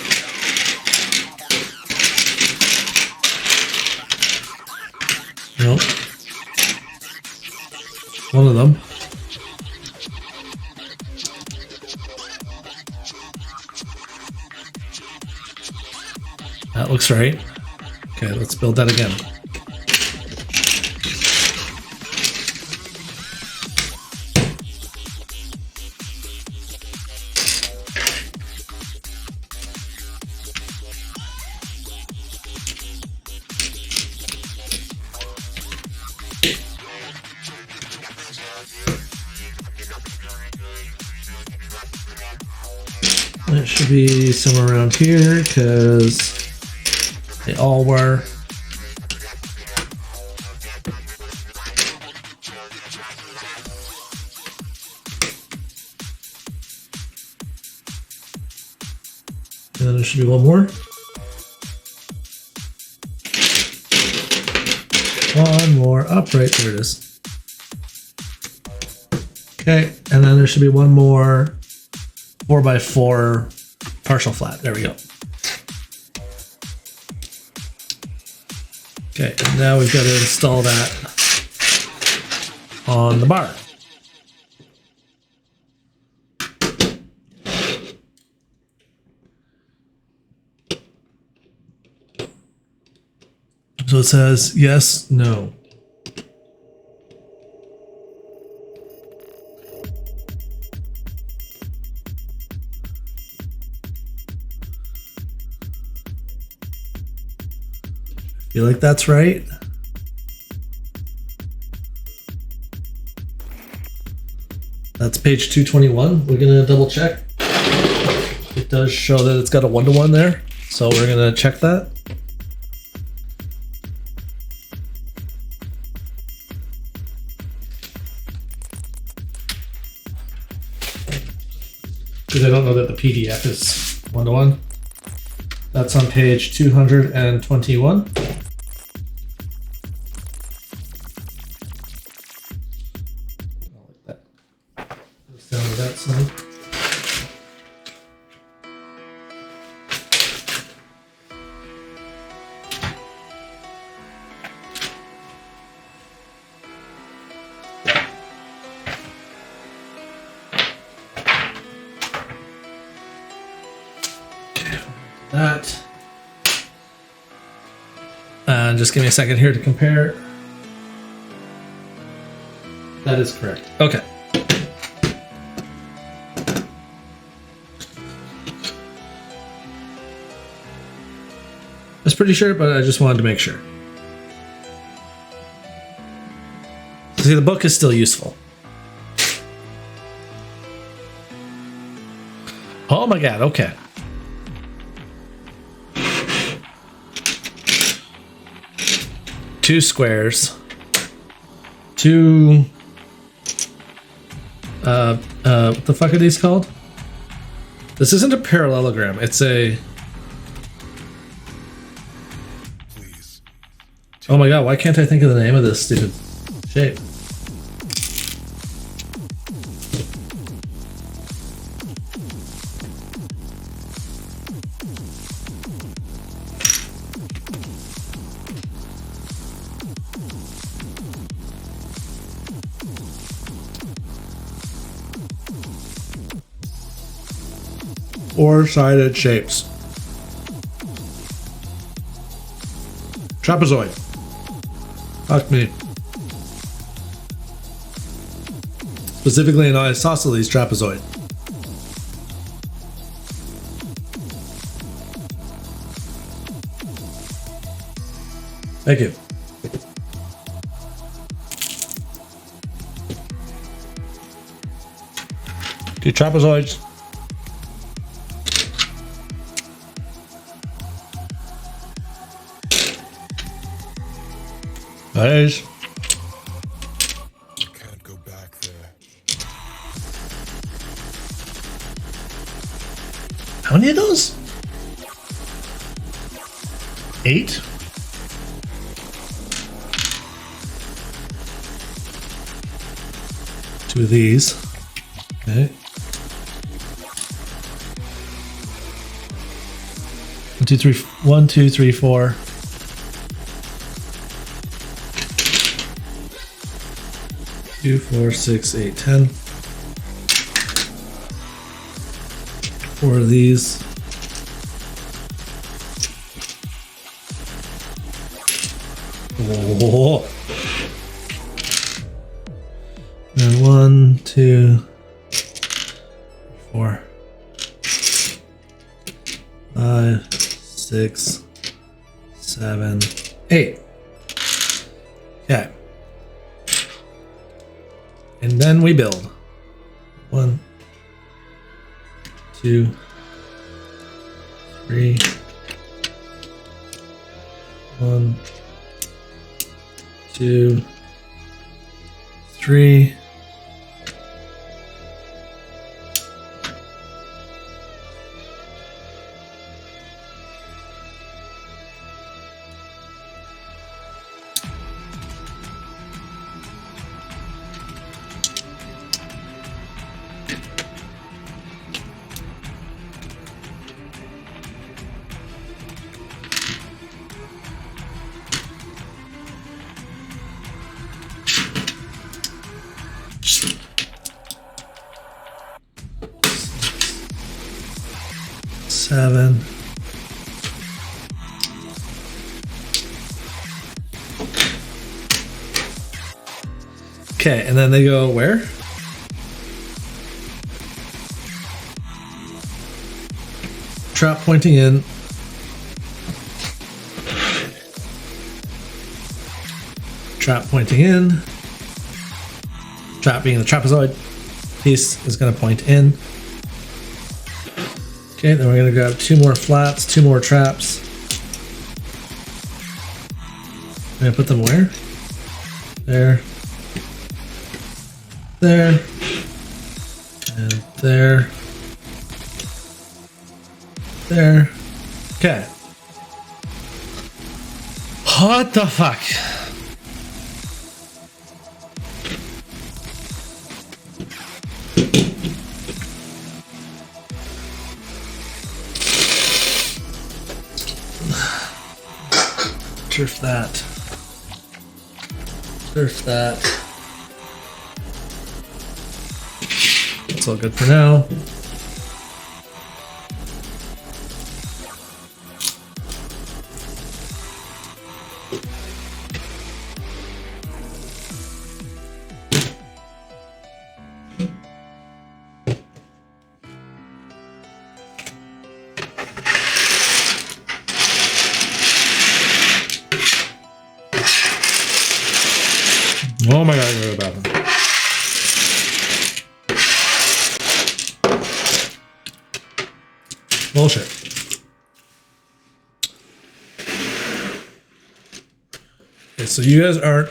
Nope. One of them. That looks right. Okay, let's build that again. It should be somewhere around here because they all were. And then there should be one more. One more up, right there it is. Okay, and then there should be one more 4x4 partial flat. There we go. Okay, and now we've got to install that on the bar. So it says yes, no. Feel like that's right. That's page 221. We're gonna double check. It does show that it's got a 1-to-1 there, so we're gonna check that. Because I don't know that the PDF is 1-to-1. That's on page 221. Sound of that sound. That. And just give me a second here to compare. That is correct. Okay. I was pretty sure, but I just wanted to make sure. See, the book is still useful. Oh my god, okay. Two squares. Two... what the fuck are these called? This isn't a parallelogram, it's a... Oh my god, why can't I think of the name of this stupid shape? Four-sided shapes. Trapezoid. Fuck me. Specifically an isosceles trapezoid. Thank you. Two trapezoids. Nice. Can't go back there. How many of those? 8? Two of these. Okay. 1, 2, 3, 1, 2, 3, 4. 2, 4, 6, 8, 10. 4 of these. Oh. And 1, 2, 4, 5, 6, 7, 8. Okay. And then we build. 1, 2, 3. 1, 2, 3. Seven. Okay, and then they go where? Trap pointing in. Trap pointing in. Trap being the trapezoid piece is going to point in. Okay, then we're going to grab 2 more flats, 2 more traps. I'm going to put them where? There. There. And there. There. Okay. What the fuck? Turf that. Turf that. That's all good for now. Oh my god, I'm going to the bathroom. Bullshit. Okay, so you guys aren't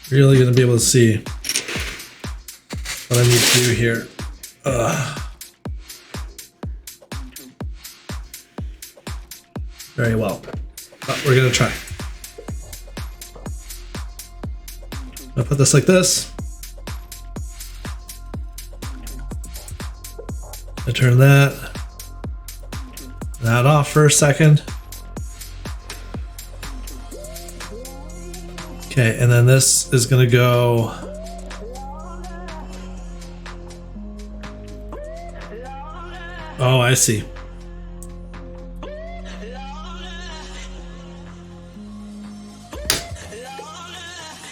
really going to be able to see what I need to do here. Very well. But we're going to try. I'll put this like this. I turn that off for a second. Okay, and then this is gonna go. Oh, I see.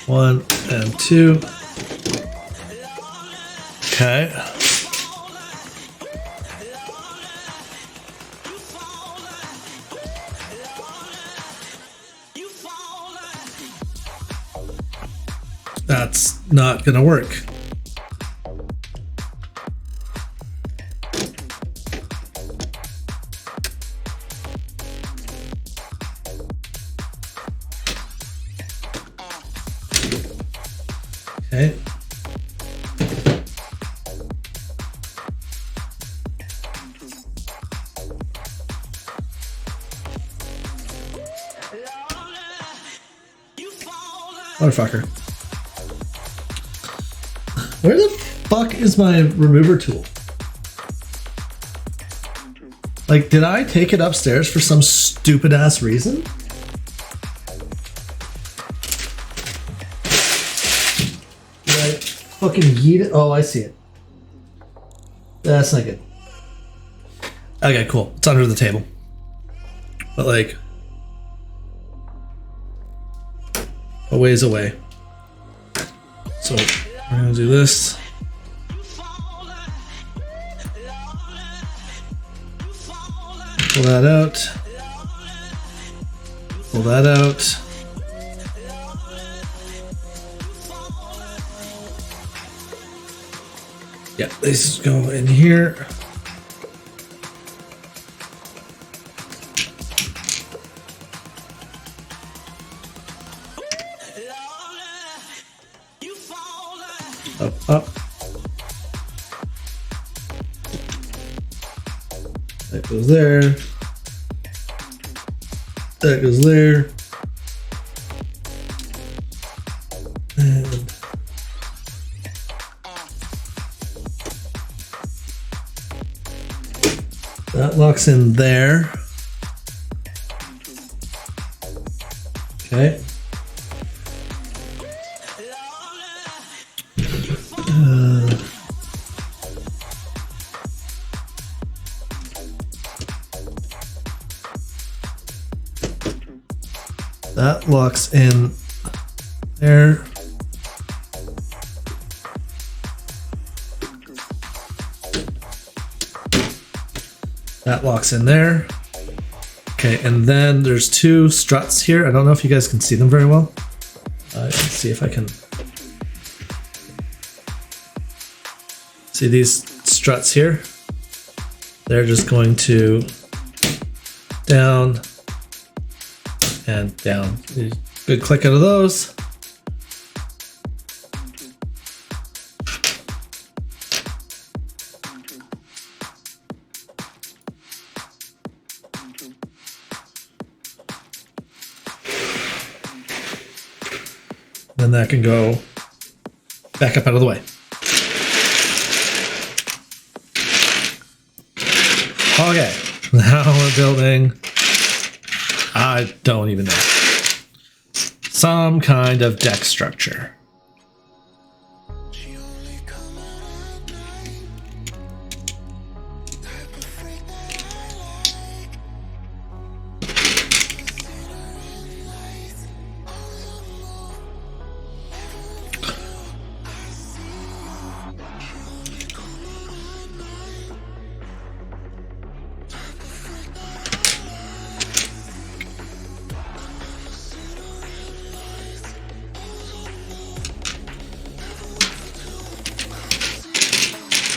One and two. Okay. That's not gonna work. Okay. Motherfucker. Where the fuck is my remover tool? Like, did I take it upstairs for some stupid ass reason? Did I fucking yeet it? Oh, I see it. That's not good. Okay, cool. It's under the table. But like, a ways away. So we're gonna do this. Pull that out. Pull that out. Yeah, these go in here. Up, up. That goes there. That goes there. And that locks in there. Okay. That locks in there. That locks in there. Okay, and then there's two struts here. I don't know if you guys can see them very well. Let's see if I can see these struts here. They're just going to down and down. Good click out of those. Then that can go back up out of the way. Okay, now we're building, I don't even know, some kind of deck structure.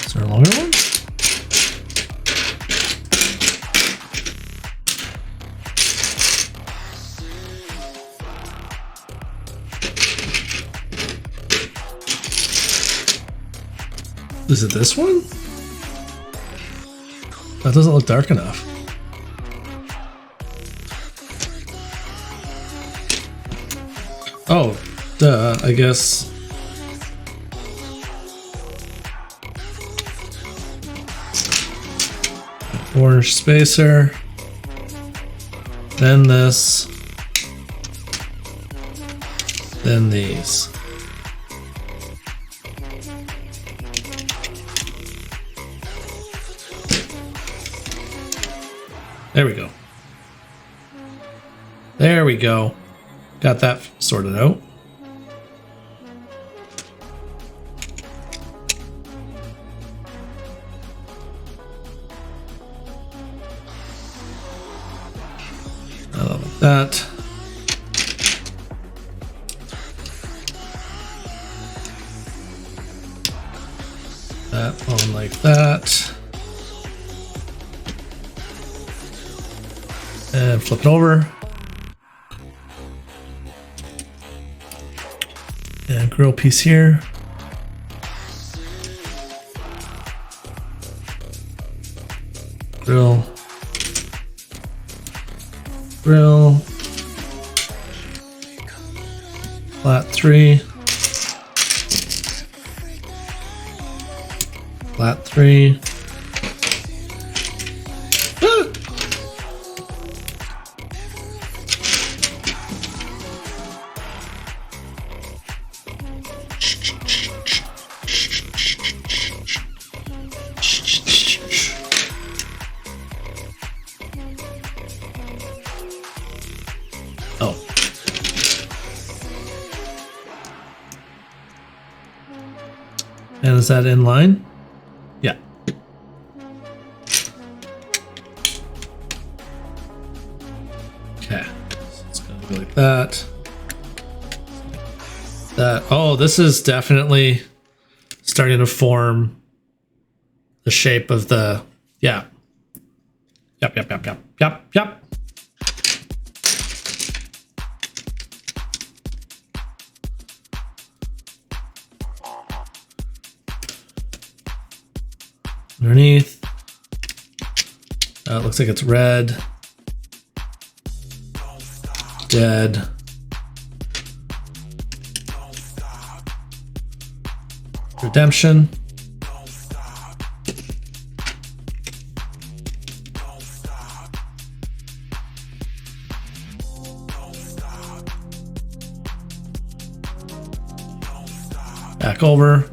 Is there a longer one? Is it this one? That doesn't look dark enough. Oh, duh, I guess. Orange spacer. Then this. Then these. There we go. There we go. Got that sorted out. I love that. That one like that. And flip it over. And grill piece here. Grill. Grill. Flat 3. Flat 3. Ah! Oh. And is that in line? Yeah. Okay. So it's gonna go like that. That. Oh, this is definitely starting to form the shape of the. Yeah. Yep. Underneath. It looks like it's red. Dead. Redemption. Back over.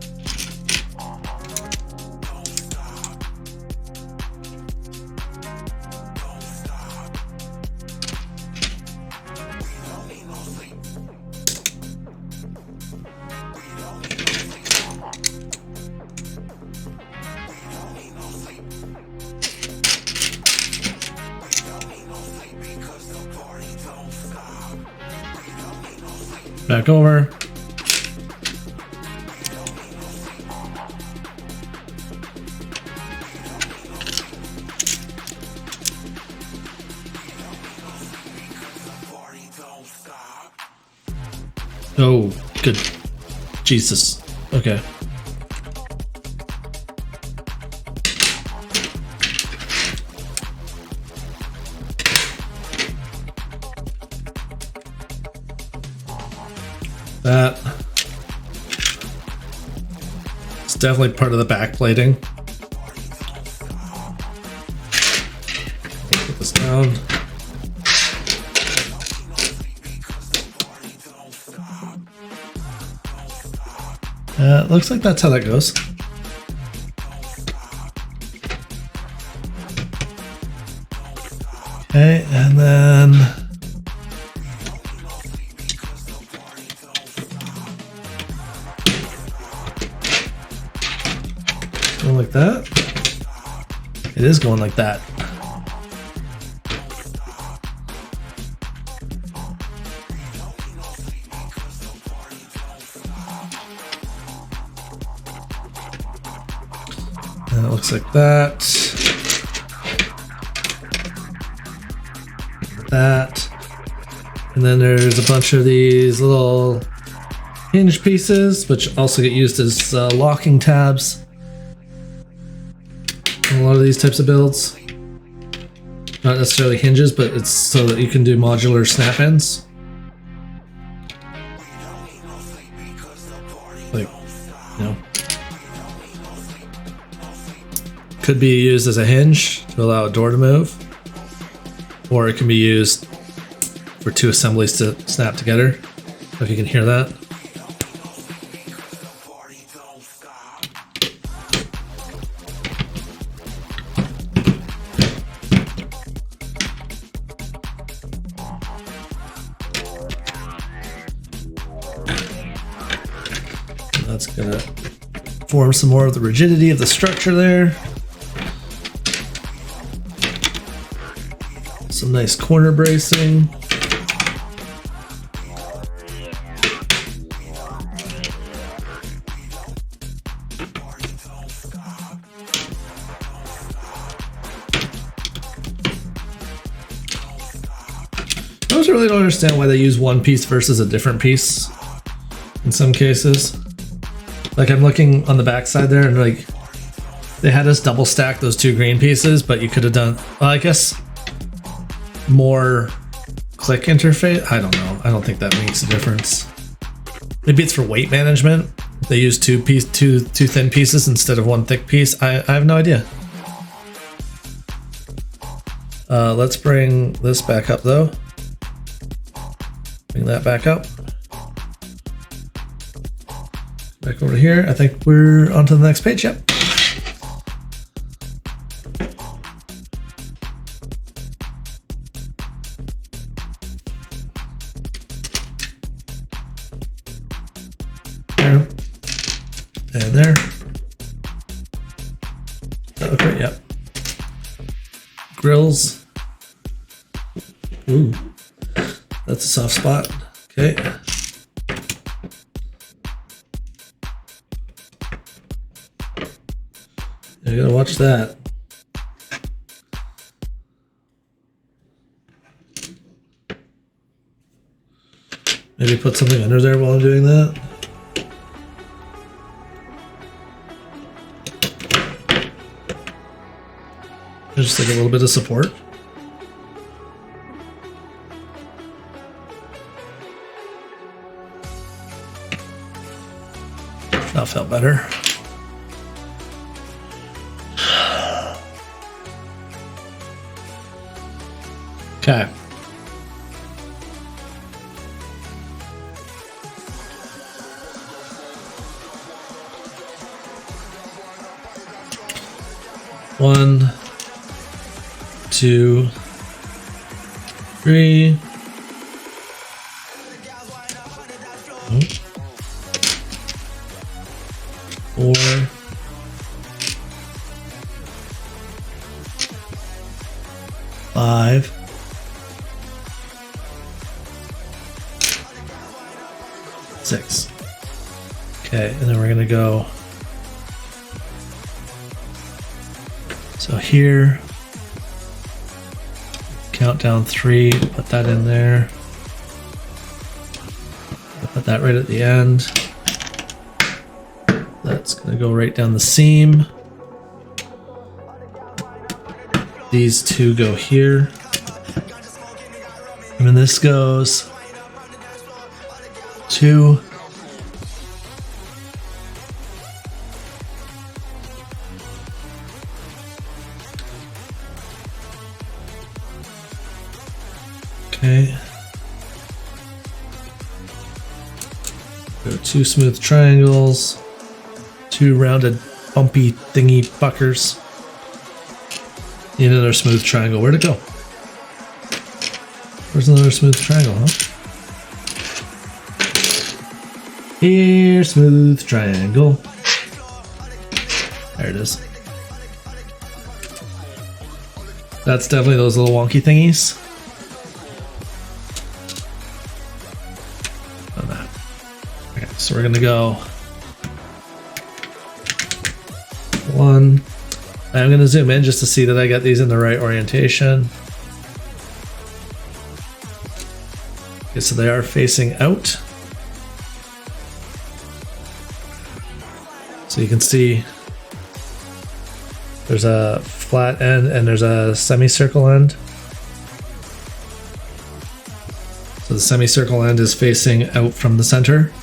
Back over. Oh, good. Jesus. Okay. That. It's definitely part of the backplating. Put this down. Looks like that's how that goes. Okay, and then going like that. It is going like that. And it looks like that. That. And then there's a bunch of these little hinge pieces, which also get used as locking tabs. A lot of these types of builds. Not necessarily hinges, but it's so that you can do modular snap-ins. Like, you know. Could be used as a hinge to allow a door to move. Or it can be used for two assemblies to snap together. If you can hear that. That's gonna form some more of the rigidity of the structure there. Some nice corner bracing. I also really don't understand why they use one piece versus a different piece in some cases. Like I'm looking on the back side there and like they had us double stack those two green pieces, but you could have done, well, I guess more click interface. I don't know. I don't think that makes a difference. Maybe it's for weight management. They use two thin pieces instead of one thick piece. I have no idea. Let's bring this back up though. Bring that back up. Back over here. I think we're on to the next page. Yep. There. And there. Okay, yep. Grills. Ooh. That's a soft spot. Okay. You gotta watch that. Maybe put something under there while I'm doing that. Just like a little bit of support. That felt better. Okay. One, two, three. Four. Five. 6. Okay, and then we're gonna go. So here, count down 3, put that in there. Put that right at the end. That's gonna go right down the seam. These 2 go here. And then this goes 2. Okay. Go 2 smooth triangles, 2 rounded bumpy thingy fuckers. Need another smooth triangle. Where'd it go? Where's another smooth triangle, huh? Here, smooth triangle. There it is. That's definitely those little wonky thingies. On that. Okay, so we're gonna go 1. I'm gonna zoom in just to see that I got these in the right orientation. Okay, so they are facing out. So you can see there's a flat end and there's a semicircle end. So the semicircle end is facing out from the center.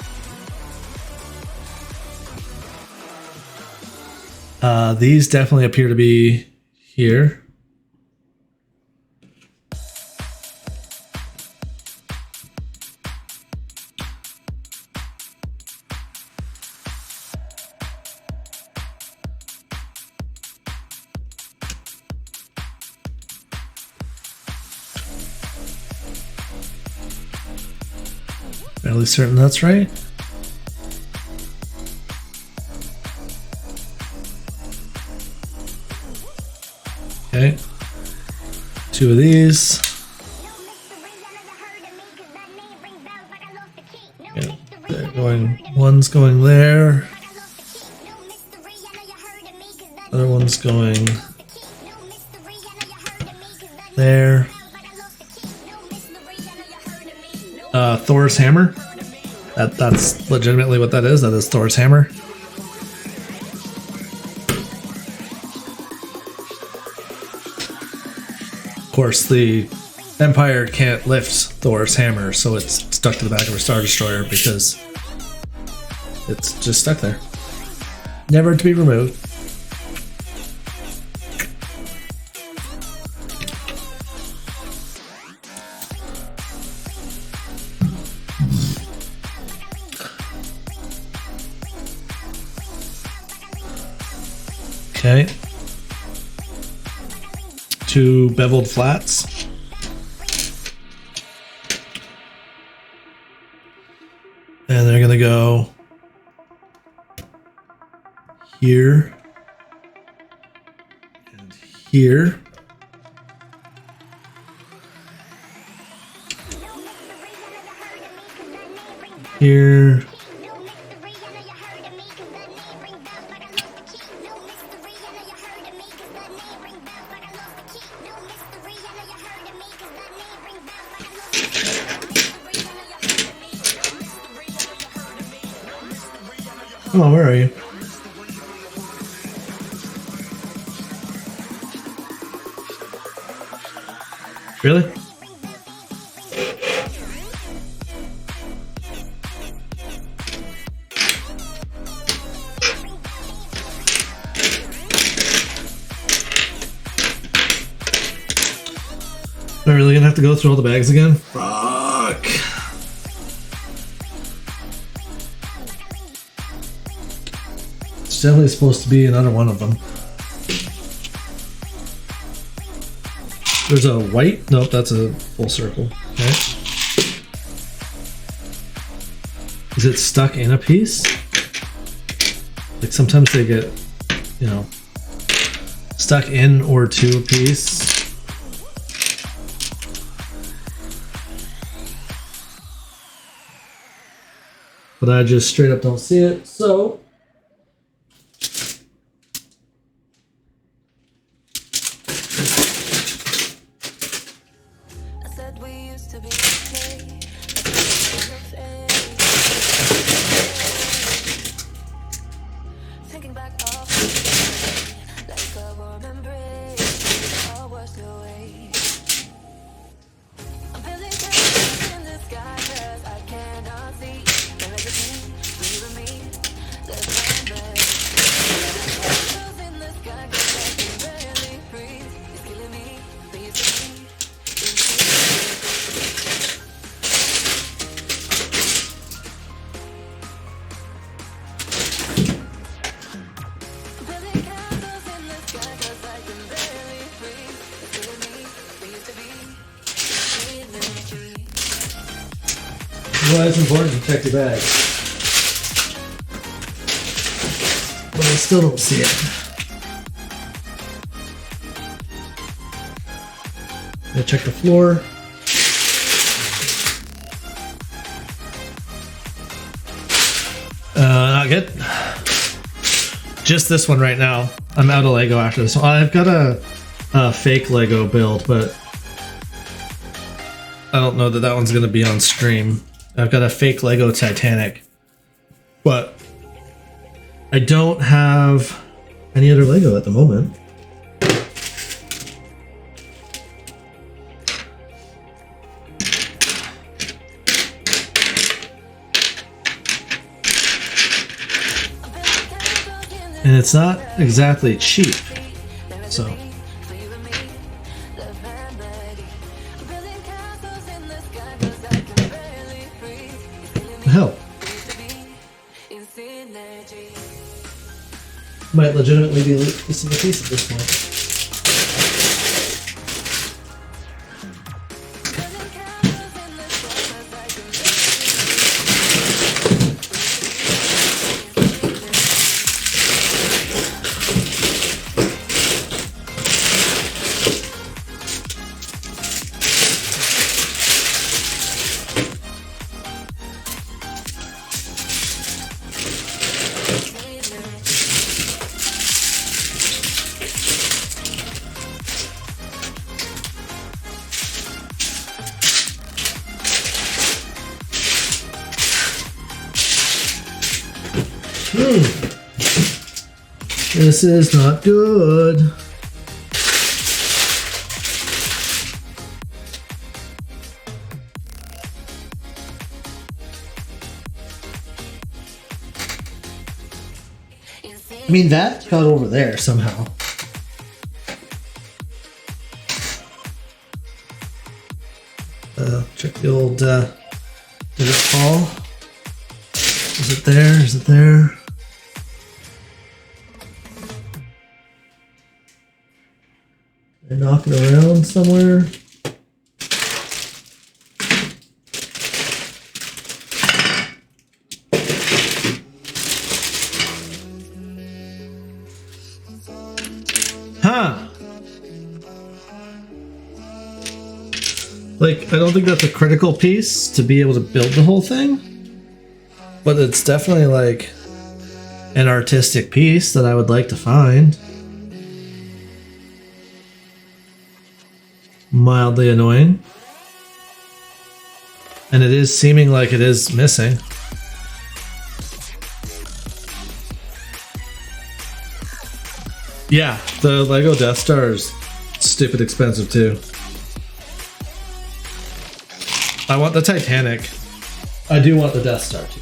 These definitely appear to be here. Fairly certain that's right. Okay, 2 of these. Yeah, they're going. One's going there. Other one's going there. Thor's hammer. That's legitimately what that is. That is Thor's hammer. Of course, the Empire can't lift Thor's hammer, so it's stuck to the back of a Star Destroyer because it's just stuck there. Never to be removed. Okay. 2 beveled flats. And they're gonna go here and here. Here. Oh, where are you? Really? Am I really gonna have to go through all the bags again? Fuck. It's definitely supposed to be another one of them. There's a white. Nope, that's a full circle. Okay. Is it stuck in a piece? Like sometimes they get, you know, stuck in or to a piece. but I just straight up don't see it. So I said we used to be okay. Thinking back off like a warm embrace, all washed away. I'm feeling candles in the sky 'cause I cannot see the legacy for you and me. Let's remember. Candles in the sky 'cause I can barely breathe. It's killing me, but you see me. why it's important to check your bag. But I still don't see it. I check the floor. Not good. Just this one right now. I'm out of Lego after this one. I've got a fake Lego build, but I don't know that that one's going to be on stream. I've got a fake Lego Titanic, but I don't have any other Lego at the moment. And it's not exactly cheap, so. Hell. Might legitimately be missing a piece at this point. This is not good. I mean, that got over there somehow. Check the old, did it fall? Is it there? Is it there? They're knocking around somewhere. Huh. Like, I don't think that's a critical piece to be able to build the whole thing, but it's definitely like an artistic piece that I would like to find. Mildly annoying. And it is seeming like it is missing. Yeah, the Lego Death Star is stupid expensive too. I want the Titanic. I do want the Death Star too.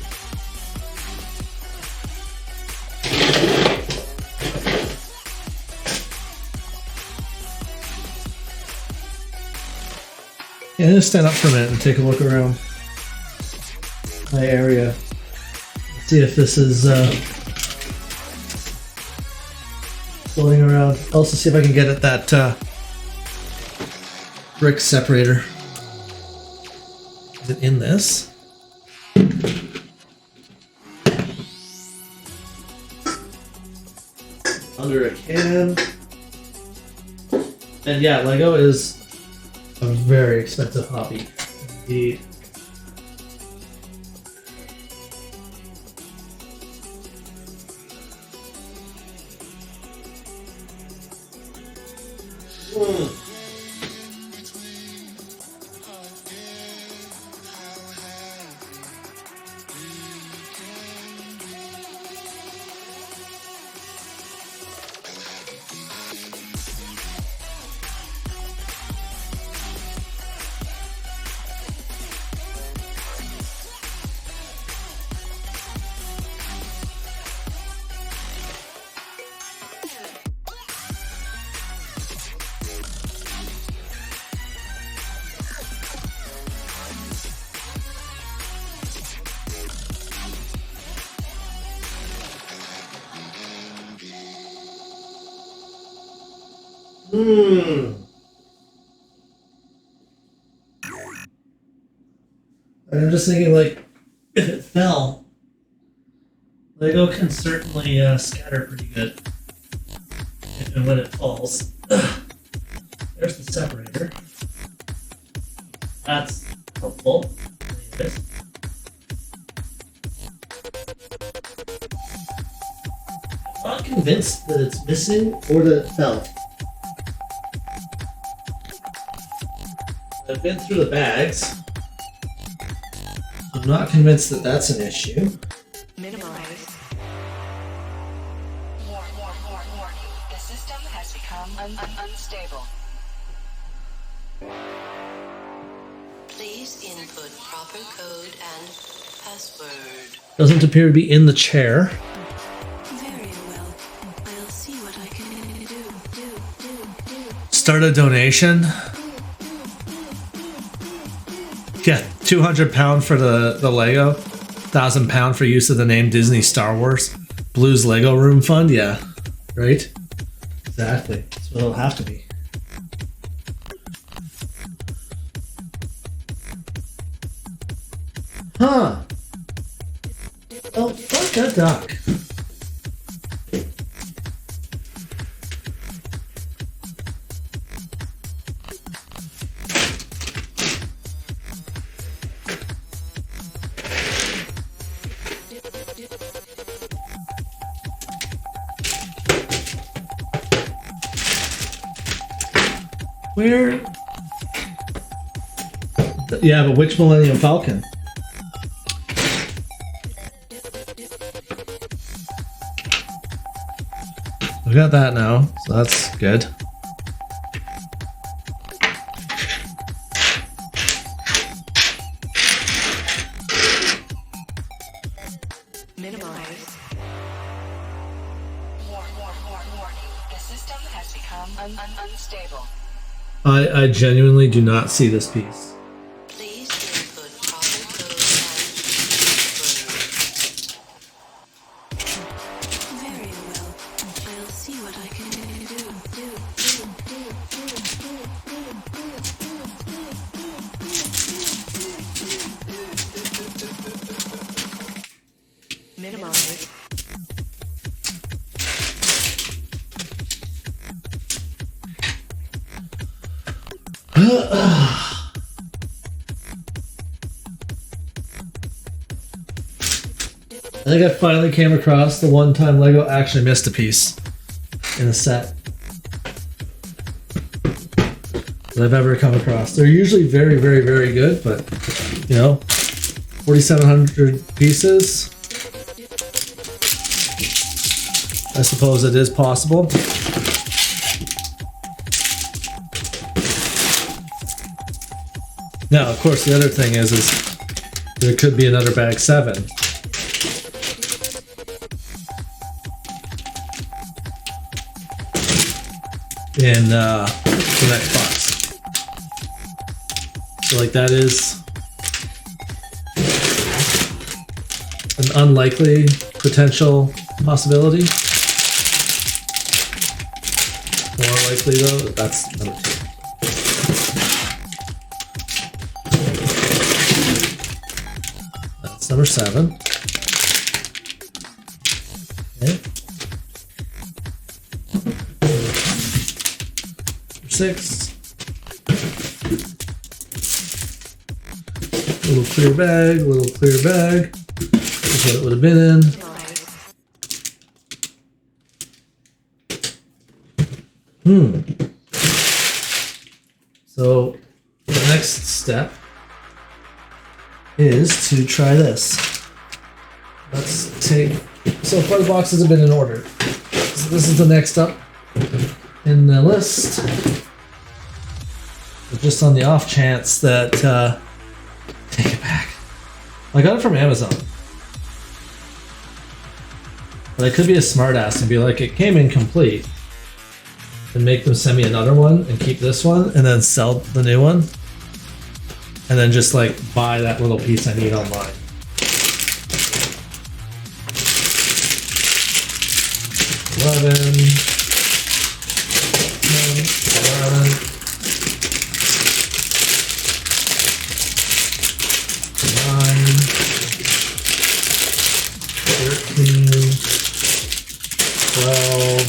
Yeah, just stand up for a minute and take a look around my area. See if this is floating around. Also see if I can get at that brick separator. Is it in this? Under a can. And yeah, Lego is a very expensive hobby indeed. I'm just thinking, like, if it fell, Lego can certainly scatter pretty good. And when it falls, there's the separator. That's helpful. Anyways. I'm not convinced that it's missing or that it fell. I've been through the bags. I'm not convinced that that's an issue. Minimize. Warning. The system has become unstable. Please input proper code and password. Doesn't appear to be in the chair. Very well. I'll see what I can do. Start a donation. Yeah, £200 for the Lego, £1,000 for use of the name Disney Star Wars, Blues Lego Room Fund. Yeah, right. Exactly. That's what it'll have to be. Huh. Oh, fuck a duck. Where? Yeah, but which Millennium Falcon? We got that now, so that's good. Minimize. Warning. The system has become unstable. I genuinely do not see this piece. Please input proper code and Very well. I'll see what I can do. Minimize. I think I finally came across the one time Lego actually missed a piece in a set that I've ever come across. They're usually very, very, very good, but you know, 4,700 pieces. I suppose it is possible. Now, of course, the other thing is there could be another bag 7. In the next box. So like that is an unlikely potential possibility. More likely though, that's number 2. That's number 7. Okay. 6. Little clear bag. That's what it would have been in. So the next step is to try this. Let's take. So far, the boxes have been in order. So this is the next up in the list. But just on the off chance that take it back. I got it from Amazon. But I could be a smartass and be like, it came incomplete. And make them send me another one and keep this one and then sell the new one. And then just like buy that little piece I need online. $11, $12,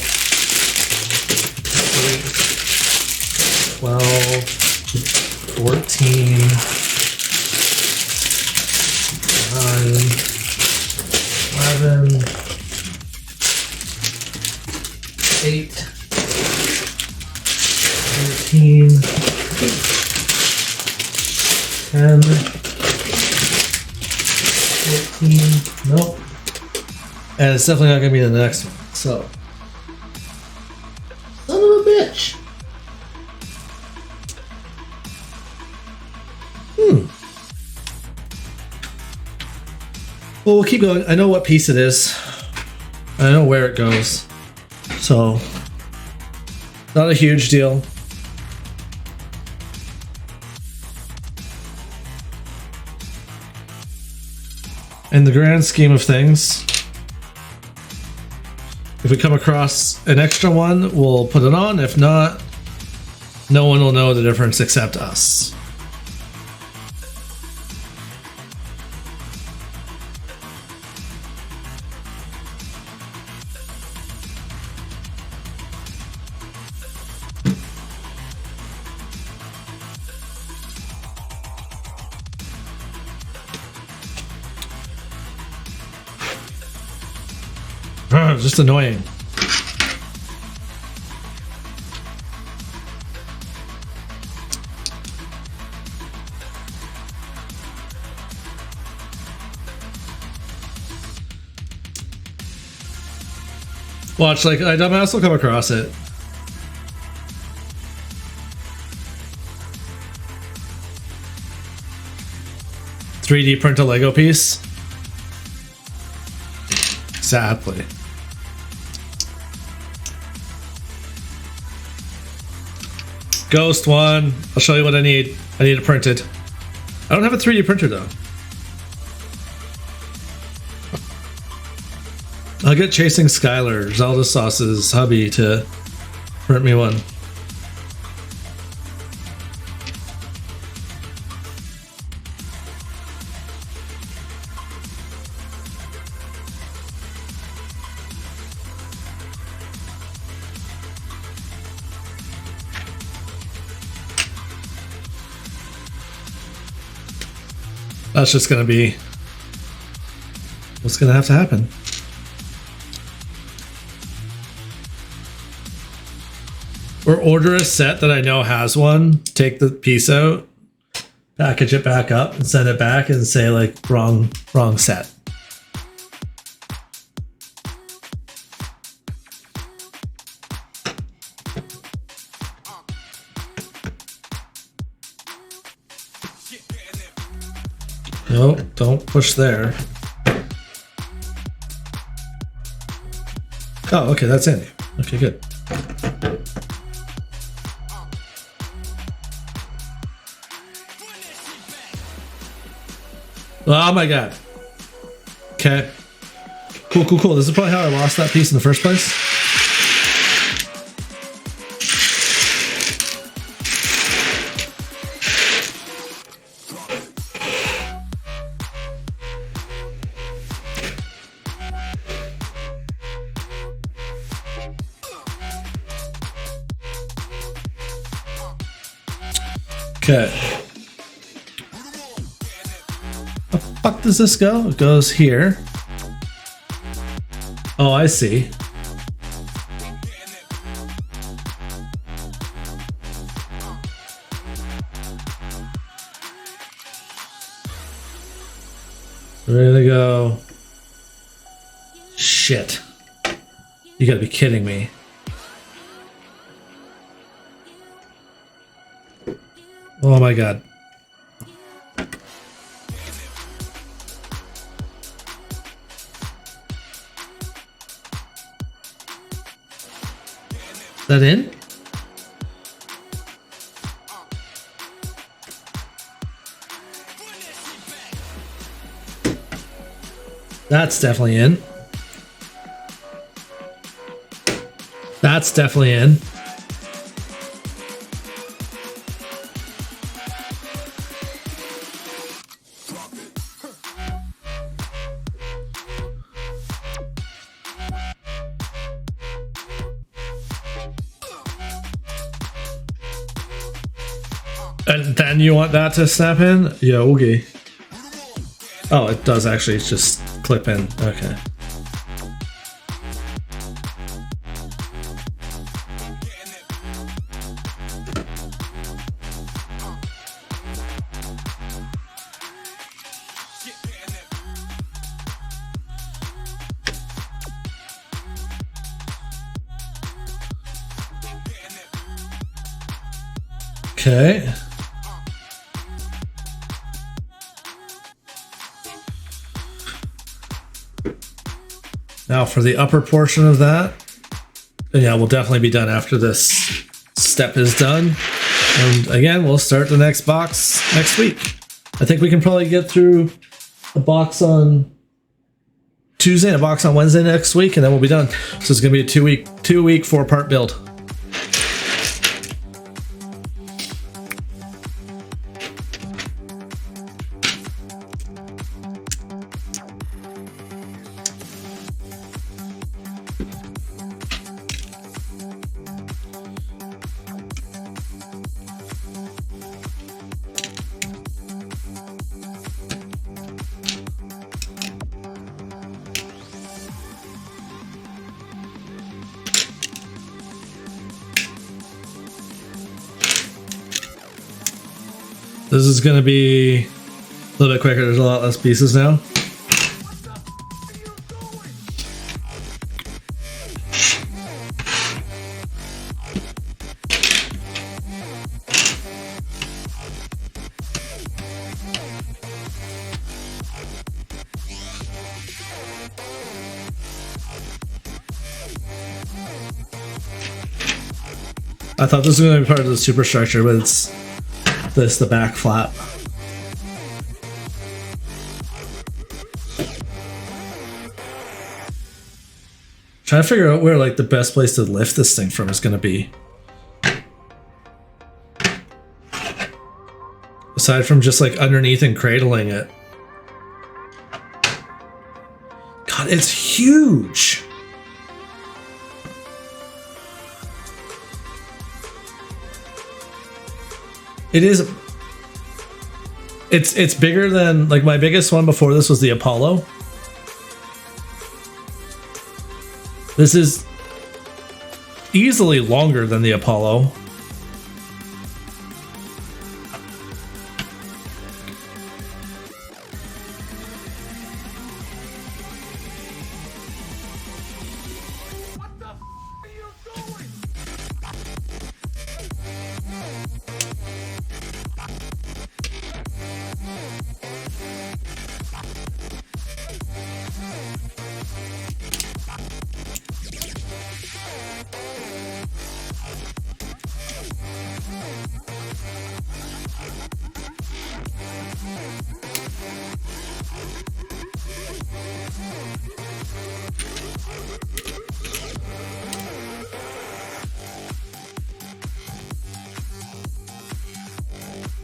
14, 9, 11, 8, 13, 10, 14, nope. And it's definitely not going to be the next one, so. Son of a bitch. Well, we'll keep going. I know what piece it is. I know where it goes. So, not a huge deal. In the grand scheme of things, if we come across an extra one, we'll put it on. If not, no one will know the difference except us. Just annoying. Watch, like, I dumbass will come across it. $3D print a Lego piece? Sadly. Ghost one. I'll show you what I need. I need it printed. I don't have a 3D printer though. I'll get Chasing Skylar, Zelda Sauce's hubby, to print me one. That's just gonna be what's gonna have to happen. Or order a set that I know has one, take the piece out, package it back up, and send it back and say like wrong set. No, don't push there. Oh, okay, that's in. Okay, good. Oh my god. Okay. Cool. This is probably how I lost that piece in the first place. Okay. How the fuck does this go? It goes here. Oh, I see. Ready to go. Shit. You gotta be kidding me. Oh my god. Is that in? That's definitely in. That's definitely in. And then you want that to snap in? Yeah, okay. Oh, it does actually just clip in. Okay. Okay. Now for the upper portion of that, and yeah, we'll definitely be done after this step is done. And again, we'll start the next box next week. I think we can probably get through a box on Tuesday and a box on Wednesday next week, and then we'll be done. So it's gonna be a two week 4-part build. This is going to be a little bit quicker. There's a lot less pieces now. I thought this was going to be part of the superstructure, but it's the back flap. Trying to figure out where like the best place to lift this thing from is going to be. Aside from just like underneath and cradling it. God, it's huge. It is. It's bigger than, like, my biggest one before this was the Apollo. This is easily longer than the Apollo.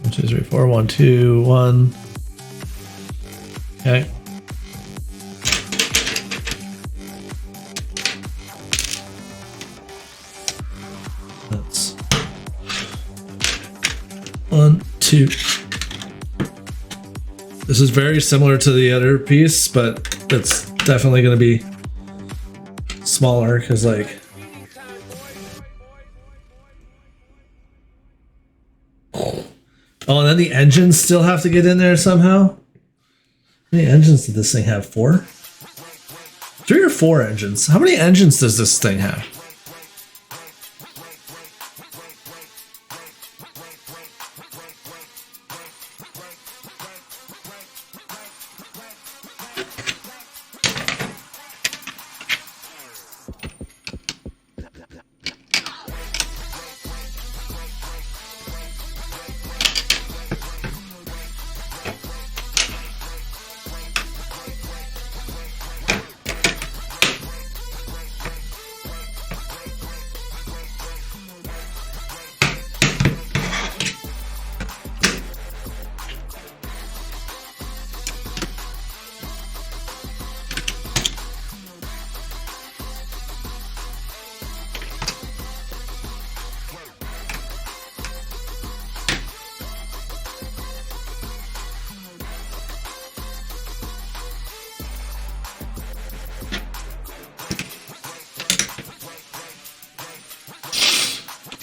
One, two, three, four. 1, 2, 1. Okay. That's 1, 2. This is very similar to the other piece, but it's definitely going to be smaller because, like, oh, and then the engines still have to get in there somehow. How many engines did this thing have? 4? 3 or 4 engines? How many engines does this thing have?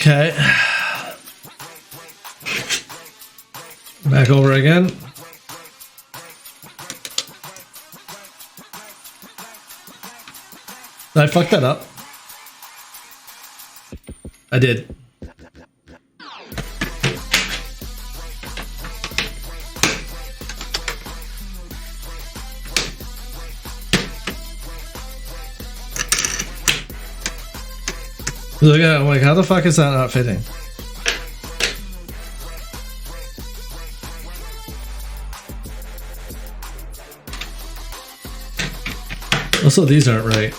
Okay. Back over again. Did I fuck that up? I did. Look at, like, how the fuck is that not fitting? Also, these aren't right.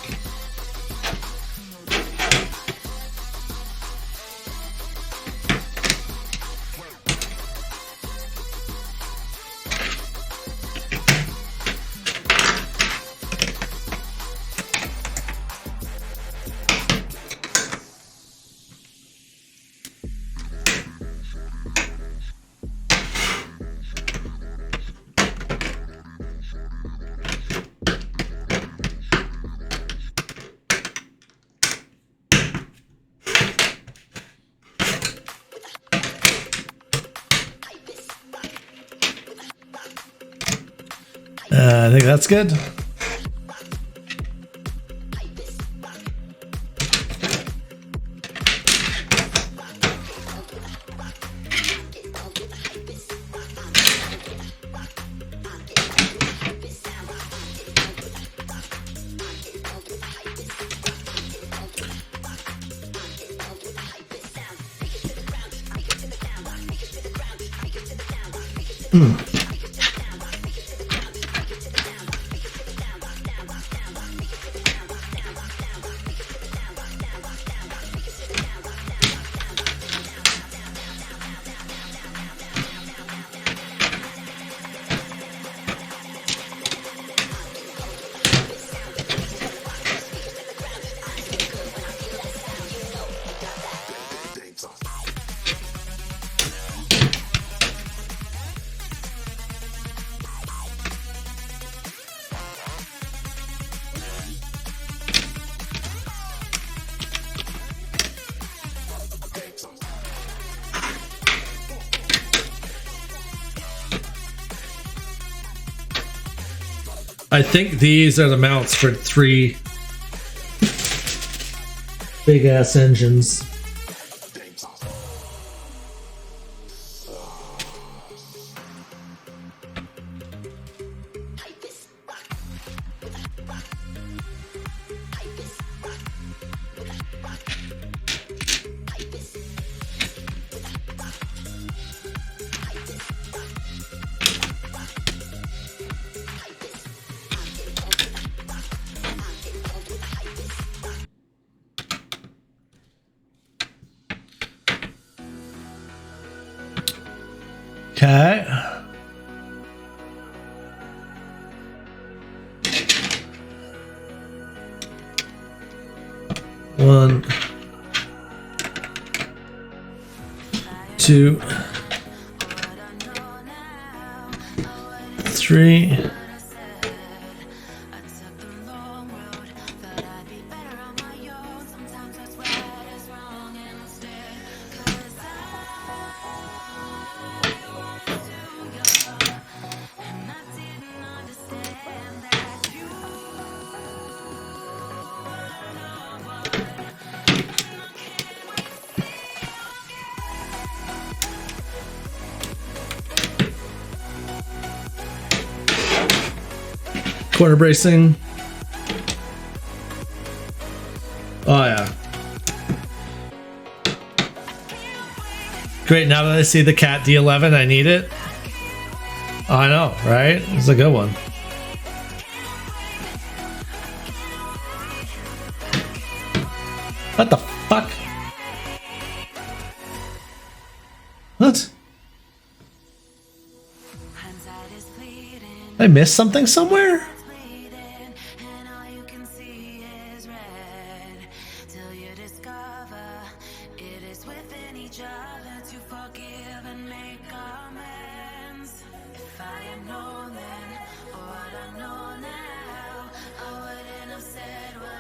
I think that's good. I think these are the mounts for 3 big ass engines. Okay. One, 2, 3. Corner bracing. Oh yeah. Great, now that I see the cat D11, I need it. Oh, I know, right? It's a good one. What the fuck? What? I missed something somewhere?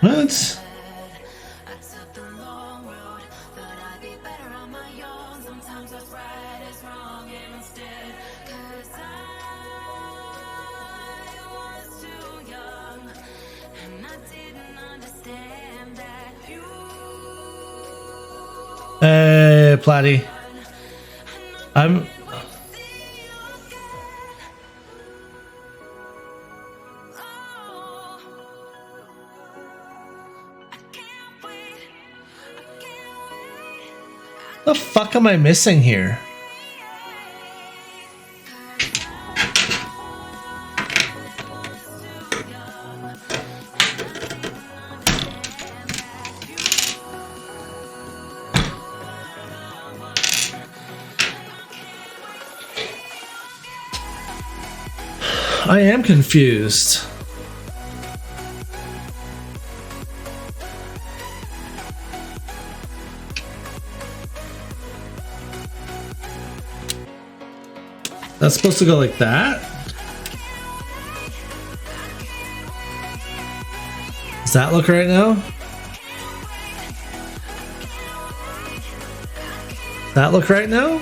What? Hey, Platty. I'm... The fuck am I missing here? I am confused. That's supposed to go like that? Does that look right now? Does that look right now?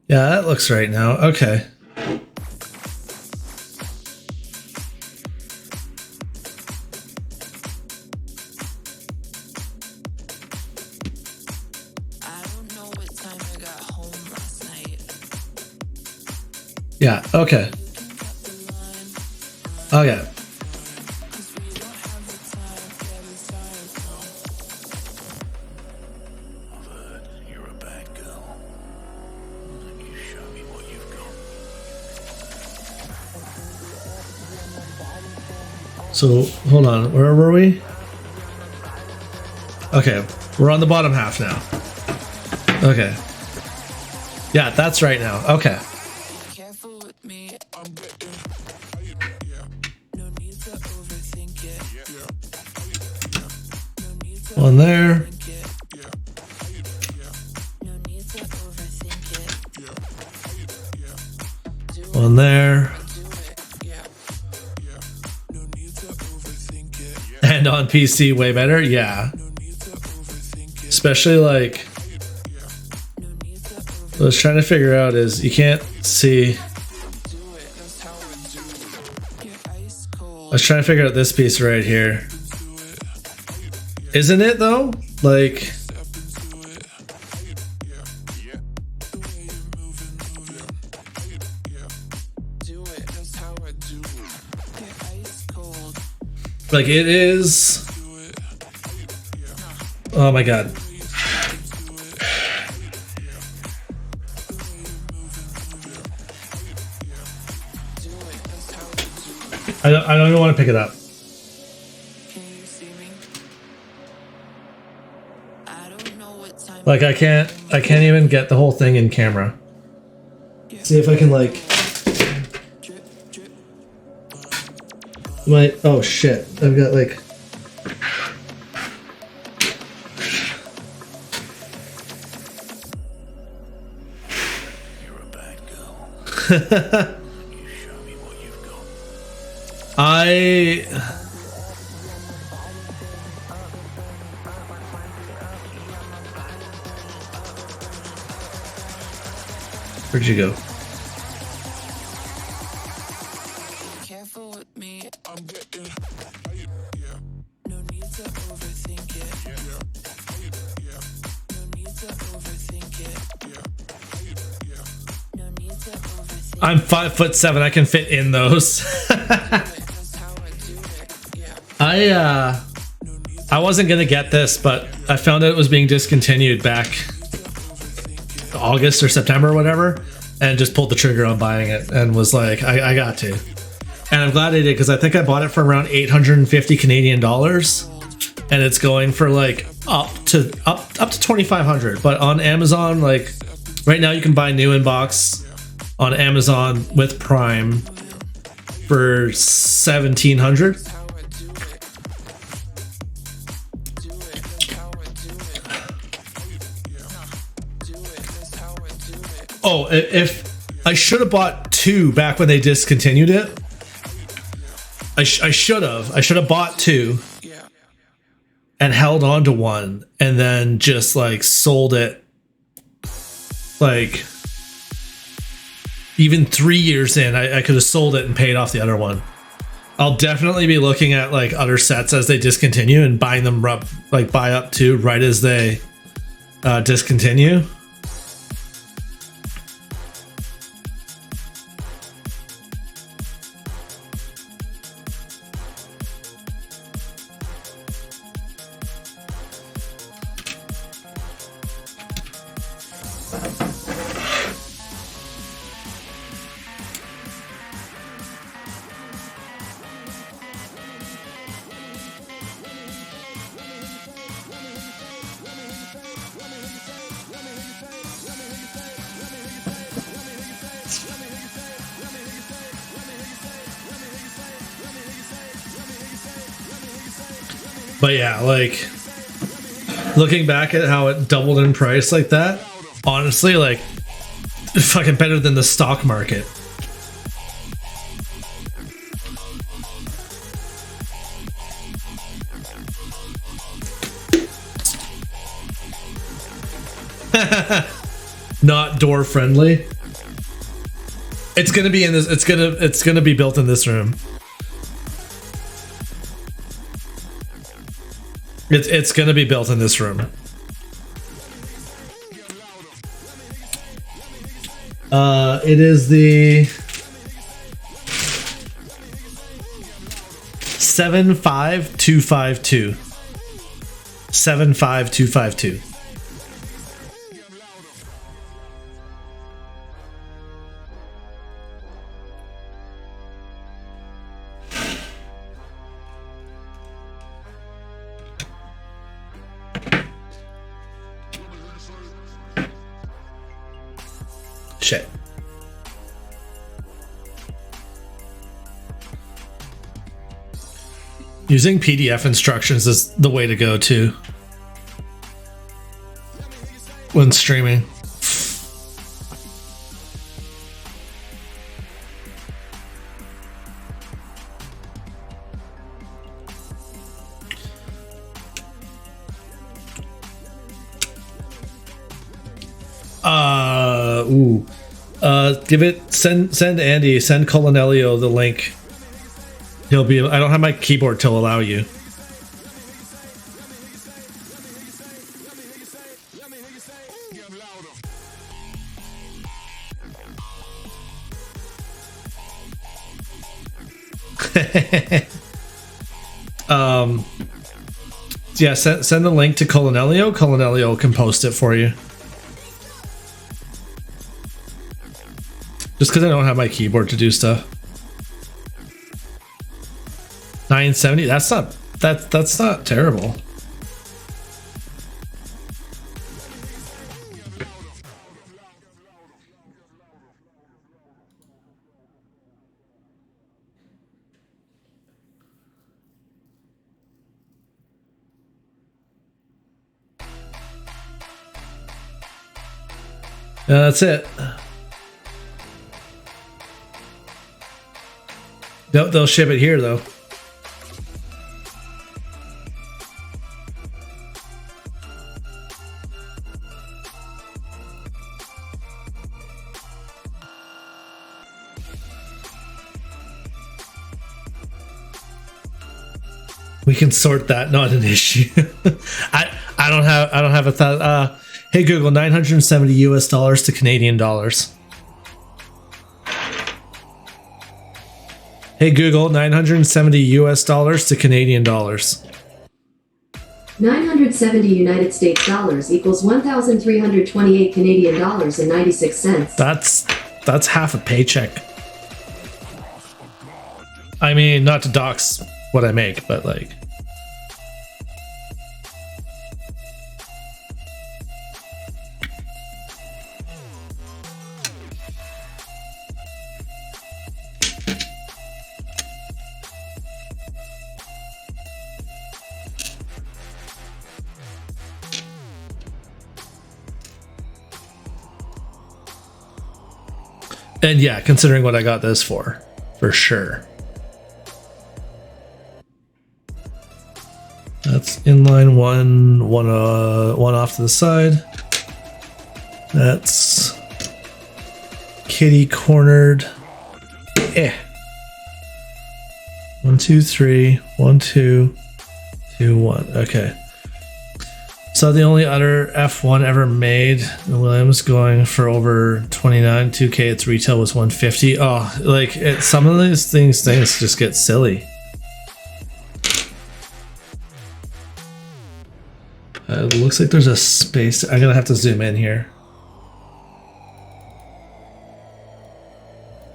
Yeah, that looks right now. Okay. Yeah, okay. Okay. So, hold on, where were we? Okay, we're on the bottom half now. Okay. Yeah, that's right now. Okay. One there. One there. And on PC, way better? Yeah. Especially like... What I was trying to figure out is you can't see... I was trying to figure out this piece right here. Isn't it though? Like... Like it is... Oh my god. I don't even want to pick it up. Like I can't even get the whole thing in camera. See if I can like... Oh shit, I've got like... You're a bad girl. Where'd you go? Careful with me, I'm getting yeah. No need to overthink it. No need to overthink it. No need to overthink it. I'm 5'7". I can fit in those. I wasn't gonna get this, but I found out it was being discontinued back August or September or whatever, and just pulled the trigger on buying it and was like, I got to. And I'm glad I did, because I think I bought it for around 850 Canadian dollars, and it's going for like up to 2,500. But on Amazon, like right now, you can buy new in box on Amazon with Prime for 1,700. Oh, if I should have bought two back when they discontinued it. I should have bought two and held on to one, and then just like sold it like even 3 years in. I could have sold it and paid off the other one. I'll definitely be looking at like other sets as they discontinue and buying them like buy up to right as they discontinue. But yeah, like looking back at how it doubled in price like that, honestly, like fucking better than the stock market. Not door friendly. It's gonna be in this. It's gonna be built in this room. It's gonna be built in this room. It is the 75252. 75252. Shit. Using PDF instructions is the way to go too when streaming. Send Andy, send Colonelio the link. He'll be. I don't have my keyboard to allow you. Yeah, send the link to Colonelio. Colonelio can post it for you. Just because I don't have my keyboard to do stuff. 970. That's not terrible. That's it. They'll ship it here though. We can sort that, not an issue. I don't have a thought. Hey Google, 970 US dollars to Canadian dollars. Hey Google, 970 US dollars to Canadian dollars. 970 United States dollars equals 1,328 Canadian dollars and 96 cents. That's half a paycheck. I mean, not to dox what I make, but like. And yeah, considering what I got this for sure. That's inline one off to the side. That's kitty cornered. 1, 2, 3, 1, 2, 2, 1. Okay. So the only other F1 ever made, the Williams going for over 29 2K. Its retail was 150. Oh, like some of these things just get silly. It looks like there's a space. I'm gonna have to zoom in here.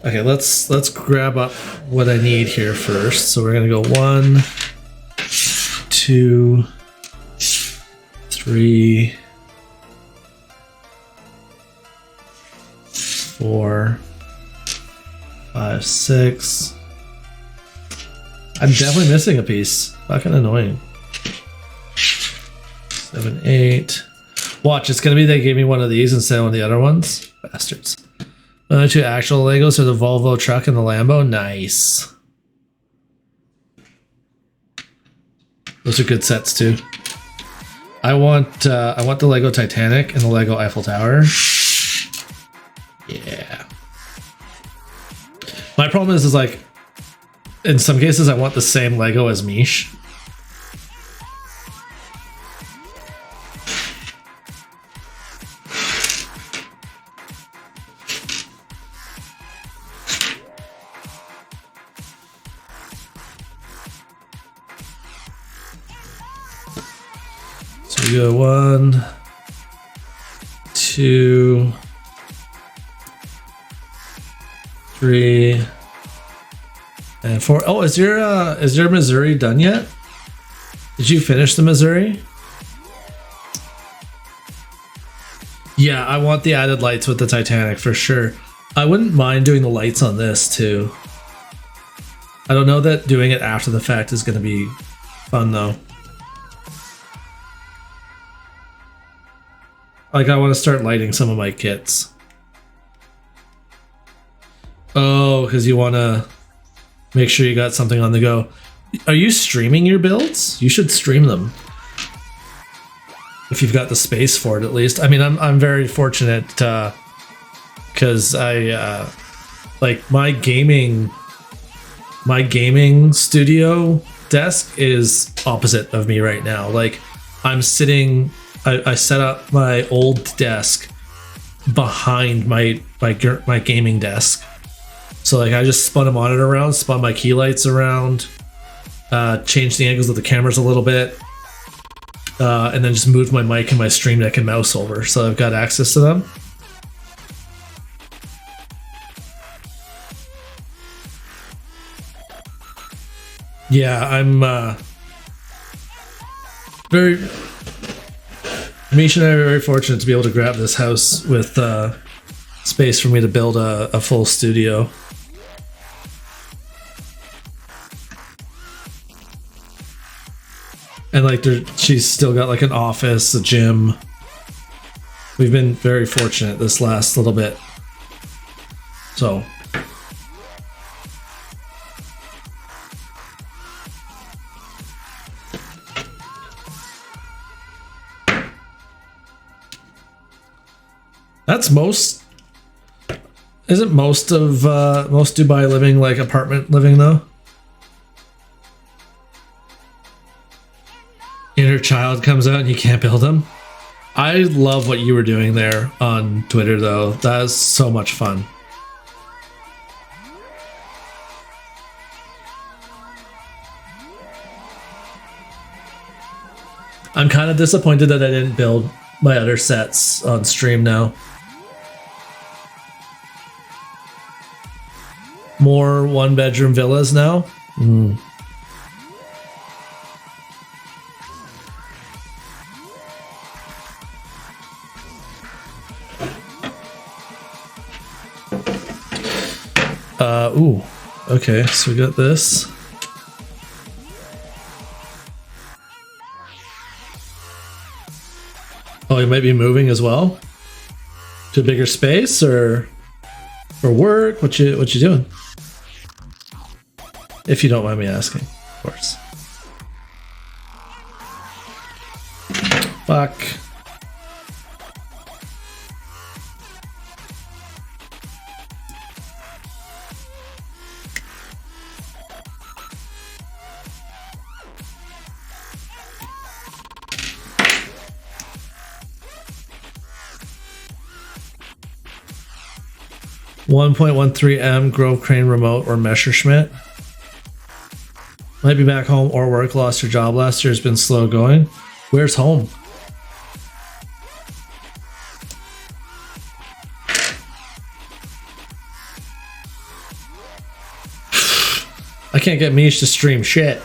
Okay, let's grab up what I need here first. So we're gonna go 1, 2, 3, 4, 5, 6. I'm definitely missing a piece. Fucking annoying. 7, 8. Watch, it's gonna be they gave me one of these instead of one of the other ones. Bastards. The two actual Legos are the Volvo truck and the Lambo. Nice. Those are good sets too. I want the Lego Titanic and the Lego Eiffel Tower. Yeah. My problem is like, in some cases I want the same Lego as Mish. So we go 1, 2, 3, and 4. Oh, is your Missouri done yet? Did you finish the Missouri? Yeah, I want the added lights with the Titanic for sure. I wouldn't mind doing the lights on this too. I don't know that doing it after the fact is going to be fun though. Like, I want to start lighting some of my kits. Oh, because you want to make sure you got something on the go. Are you streaming your builds? You should stream them. If you've got the space for it, at least. I mean, I'm very fortunate because I like my gaming studio desk is opposite of me right now. Like, I'm sitting. I set up my old desk behind my gaming desk. So like I just spun a monitor around, spun my key lights around, changed the angles of the cameras a little bit, and then just moved my mic and my Stream Deck and mouse over, so I've got access to them. Yeah, I'm Mish and I are very fortunate to be able to grab this house with space for me to build a full studio. And like she's still got like an office, a gym. We've been very fortunate this last little bit. So that's isn't most Dubai living like apartment living though? mod comes out and you can't build them. I love what you were doing there on Twitter, though. That is so much fun. I'm kind of disappointed that I didn't build my other sets on stream now. More one-bedroom villas now? Ooh. Okay, so we got this. Oh, you might be moving as well? To a bigger space or for work? What you doing? If you don't mind me asking, of course. Fuck. $1.13M Grove Crane Remote or Messerschmitt. Might be back home or work. Lost your job last year. Has been slow going. Where's home? I can't get Mish to stream shit.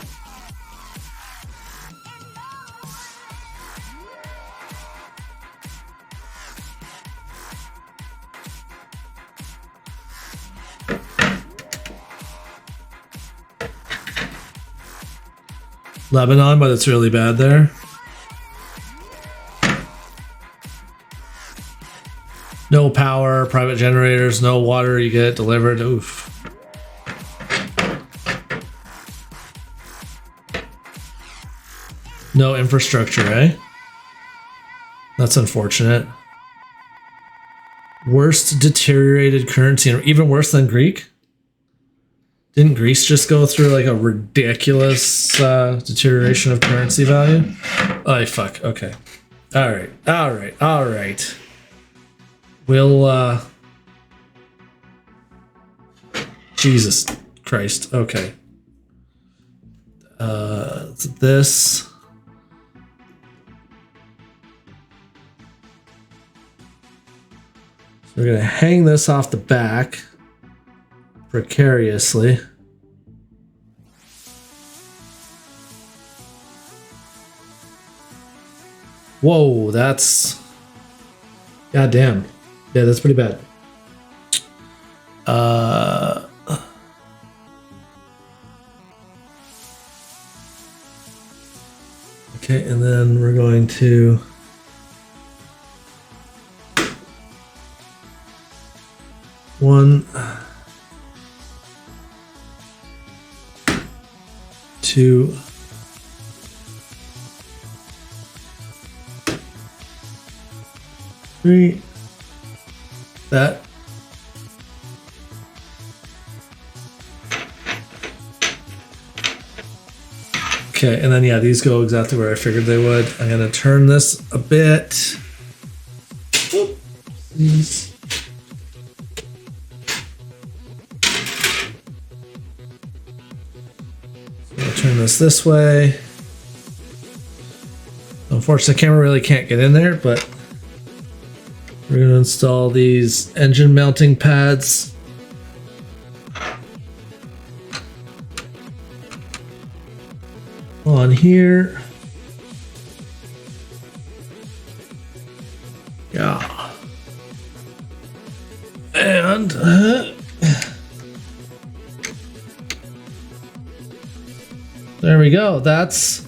Lebanon, but it's really bad there. No power, private generators, no water, you get it delivered. Oof. No infrastructure, eh? That's unfortunate. Worst deteriorated currency, even worse than Greek? Didn't Greece just go through like a ridiculous deterioration of currency value? Oh, fuck. Okay. All right. We'll, Jesus Christ. Okay. This. So we're going to hang this off the back. Precariously. Whoa, that's goddamn. Yeah, that's pretty bad. Okay, and then we're going to one, two, three. That. Okay, and then yeah, these go exactly where I figured they would. I'm gonna turn this a bit. Please. Turn this way. Unfortunately, the camera really can't get in there, but we're going to install these engine mounting pads. On here. Yeah. And there we go. That's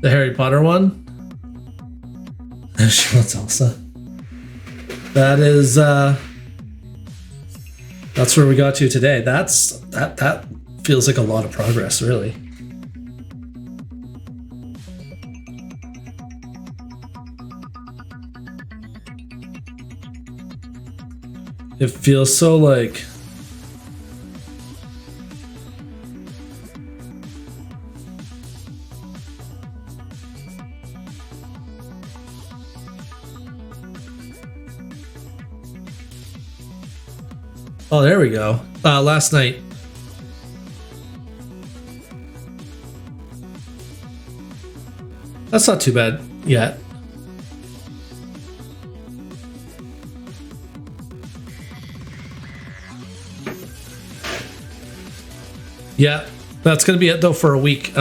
the Harry Potter one. She wants Elsa. That is that's where we got to today. That feels like a lot of progress, really. It feels so like Oh, there we go. Last night. That's not too bad yet. Yeah, that's gonna be it though for a week.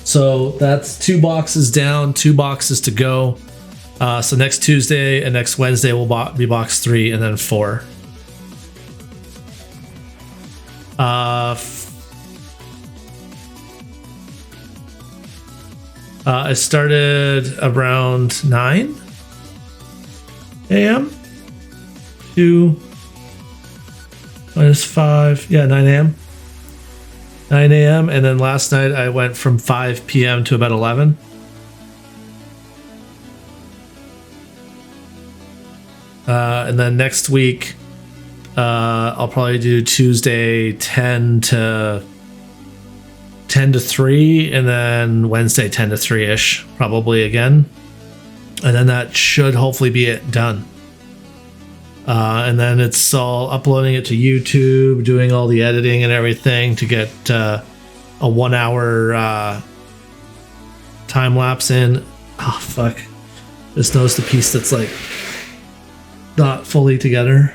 So that's 2 boxes down, 2 boxes to go. So next Tuesday and next Wednesday will be box 3 and then 4. I started around 9 a.m. 2 minus 5, yeah, 9 a.m. 9 a.m. and then last night I went from 5 p.m. to about 11. And then next week, I'll probably do Tuesday 10 to 3, and then Wednesday 10 to 3-ish, probably again. And then that should hopefully be it done. And then it's all uploading it to YouTube, doing all the editing and everything to get a 1 hour time lapse in. Oh, fuck. Just noticed a piece that's like not fully together.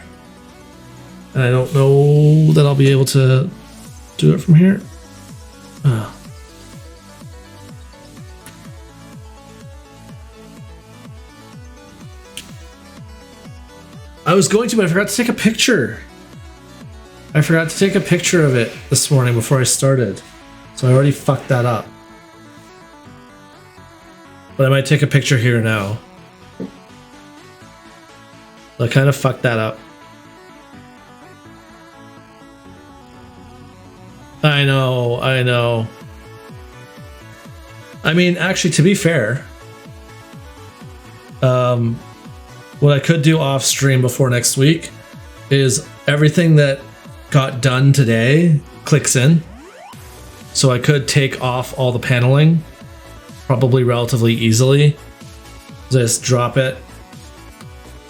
And I don't know that I'll be able to do it from here. Oh. I was going to, but I forgot to take a picture. I forgot to take a picture of it this morning before I started. So I already fucked that up. But I might take a picture here now. I kind of fucked that up. I know. I mean, actually, to be fair, what I could do off stream before next week is everything that got done today clicks in. So I could take off all the paneling, probably relatively easily. Just drop it,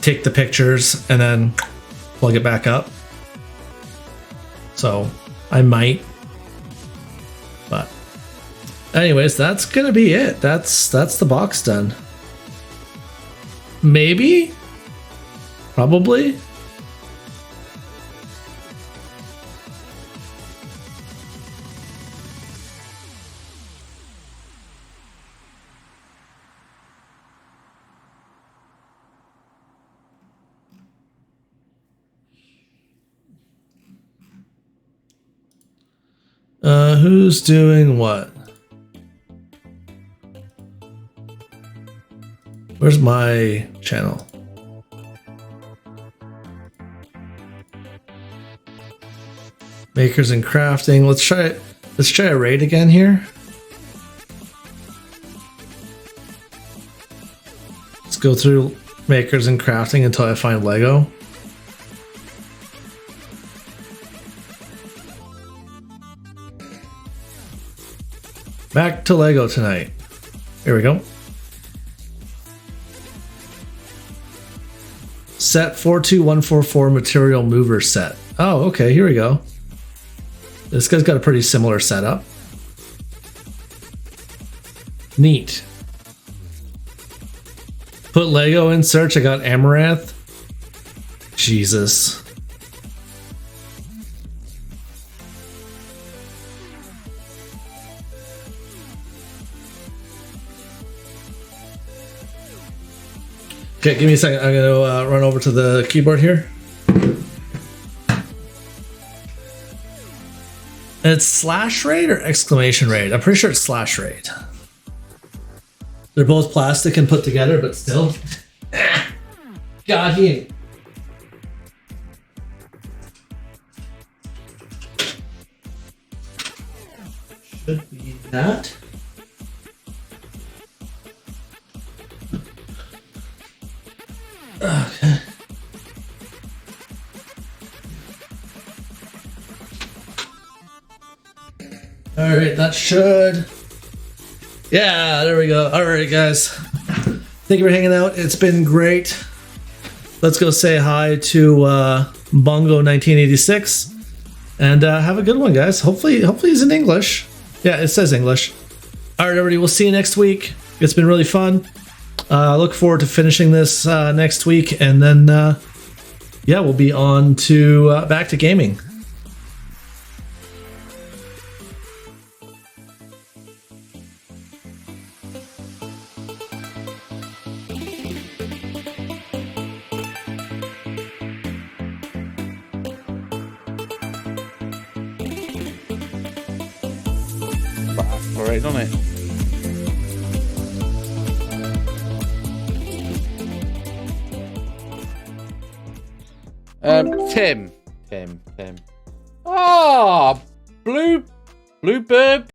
take the pictures, and then plug it back up. So I might. But anyways, that's gonna be it. That's the box done. Maybe? Probably? Who's doing what? Where's my channel? Makers and crafting. Let's try a raid again here. Let's go through makers and crafting until I find Lego. Back to Lego tonight. Here we go. Set 42144 material mover set. Oh, okay, here we go. This guy's got a pretty similar setup. Neat. Put Lego in search. I got Amaranth. Jesus. Okay, give me a second. I'm going to run over to the keyboard here. It's slash raid or exclamation raid? I'm pretty sure it's slash raid. They're both plastic and put together, but still. God, he. Should be that. Okay. All right, that should. Yeah, there we go. All right, guys. Thank you for hanging out. It's been great. Let's go say hi to Bongo 1986. And have a good one, guys. Hopefully he's in English. Yeah, it says English. All right, everybody. We'll see you next week. It's been really fun. Look forward to finishing this next week, and then yeah, we'll be on to back to gaming. Great, doesn't it? Tim. Oh, Bluebird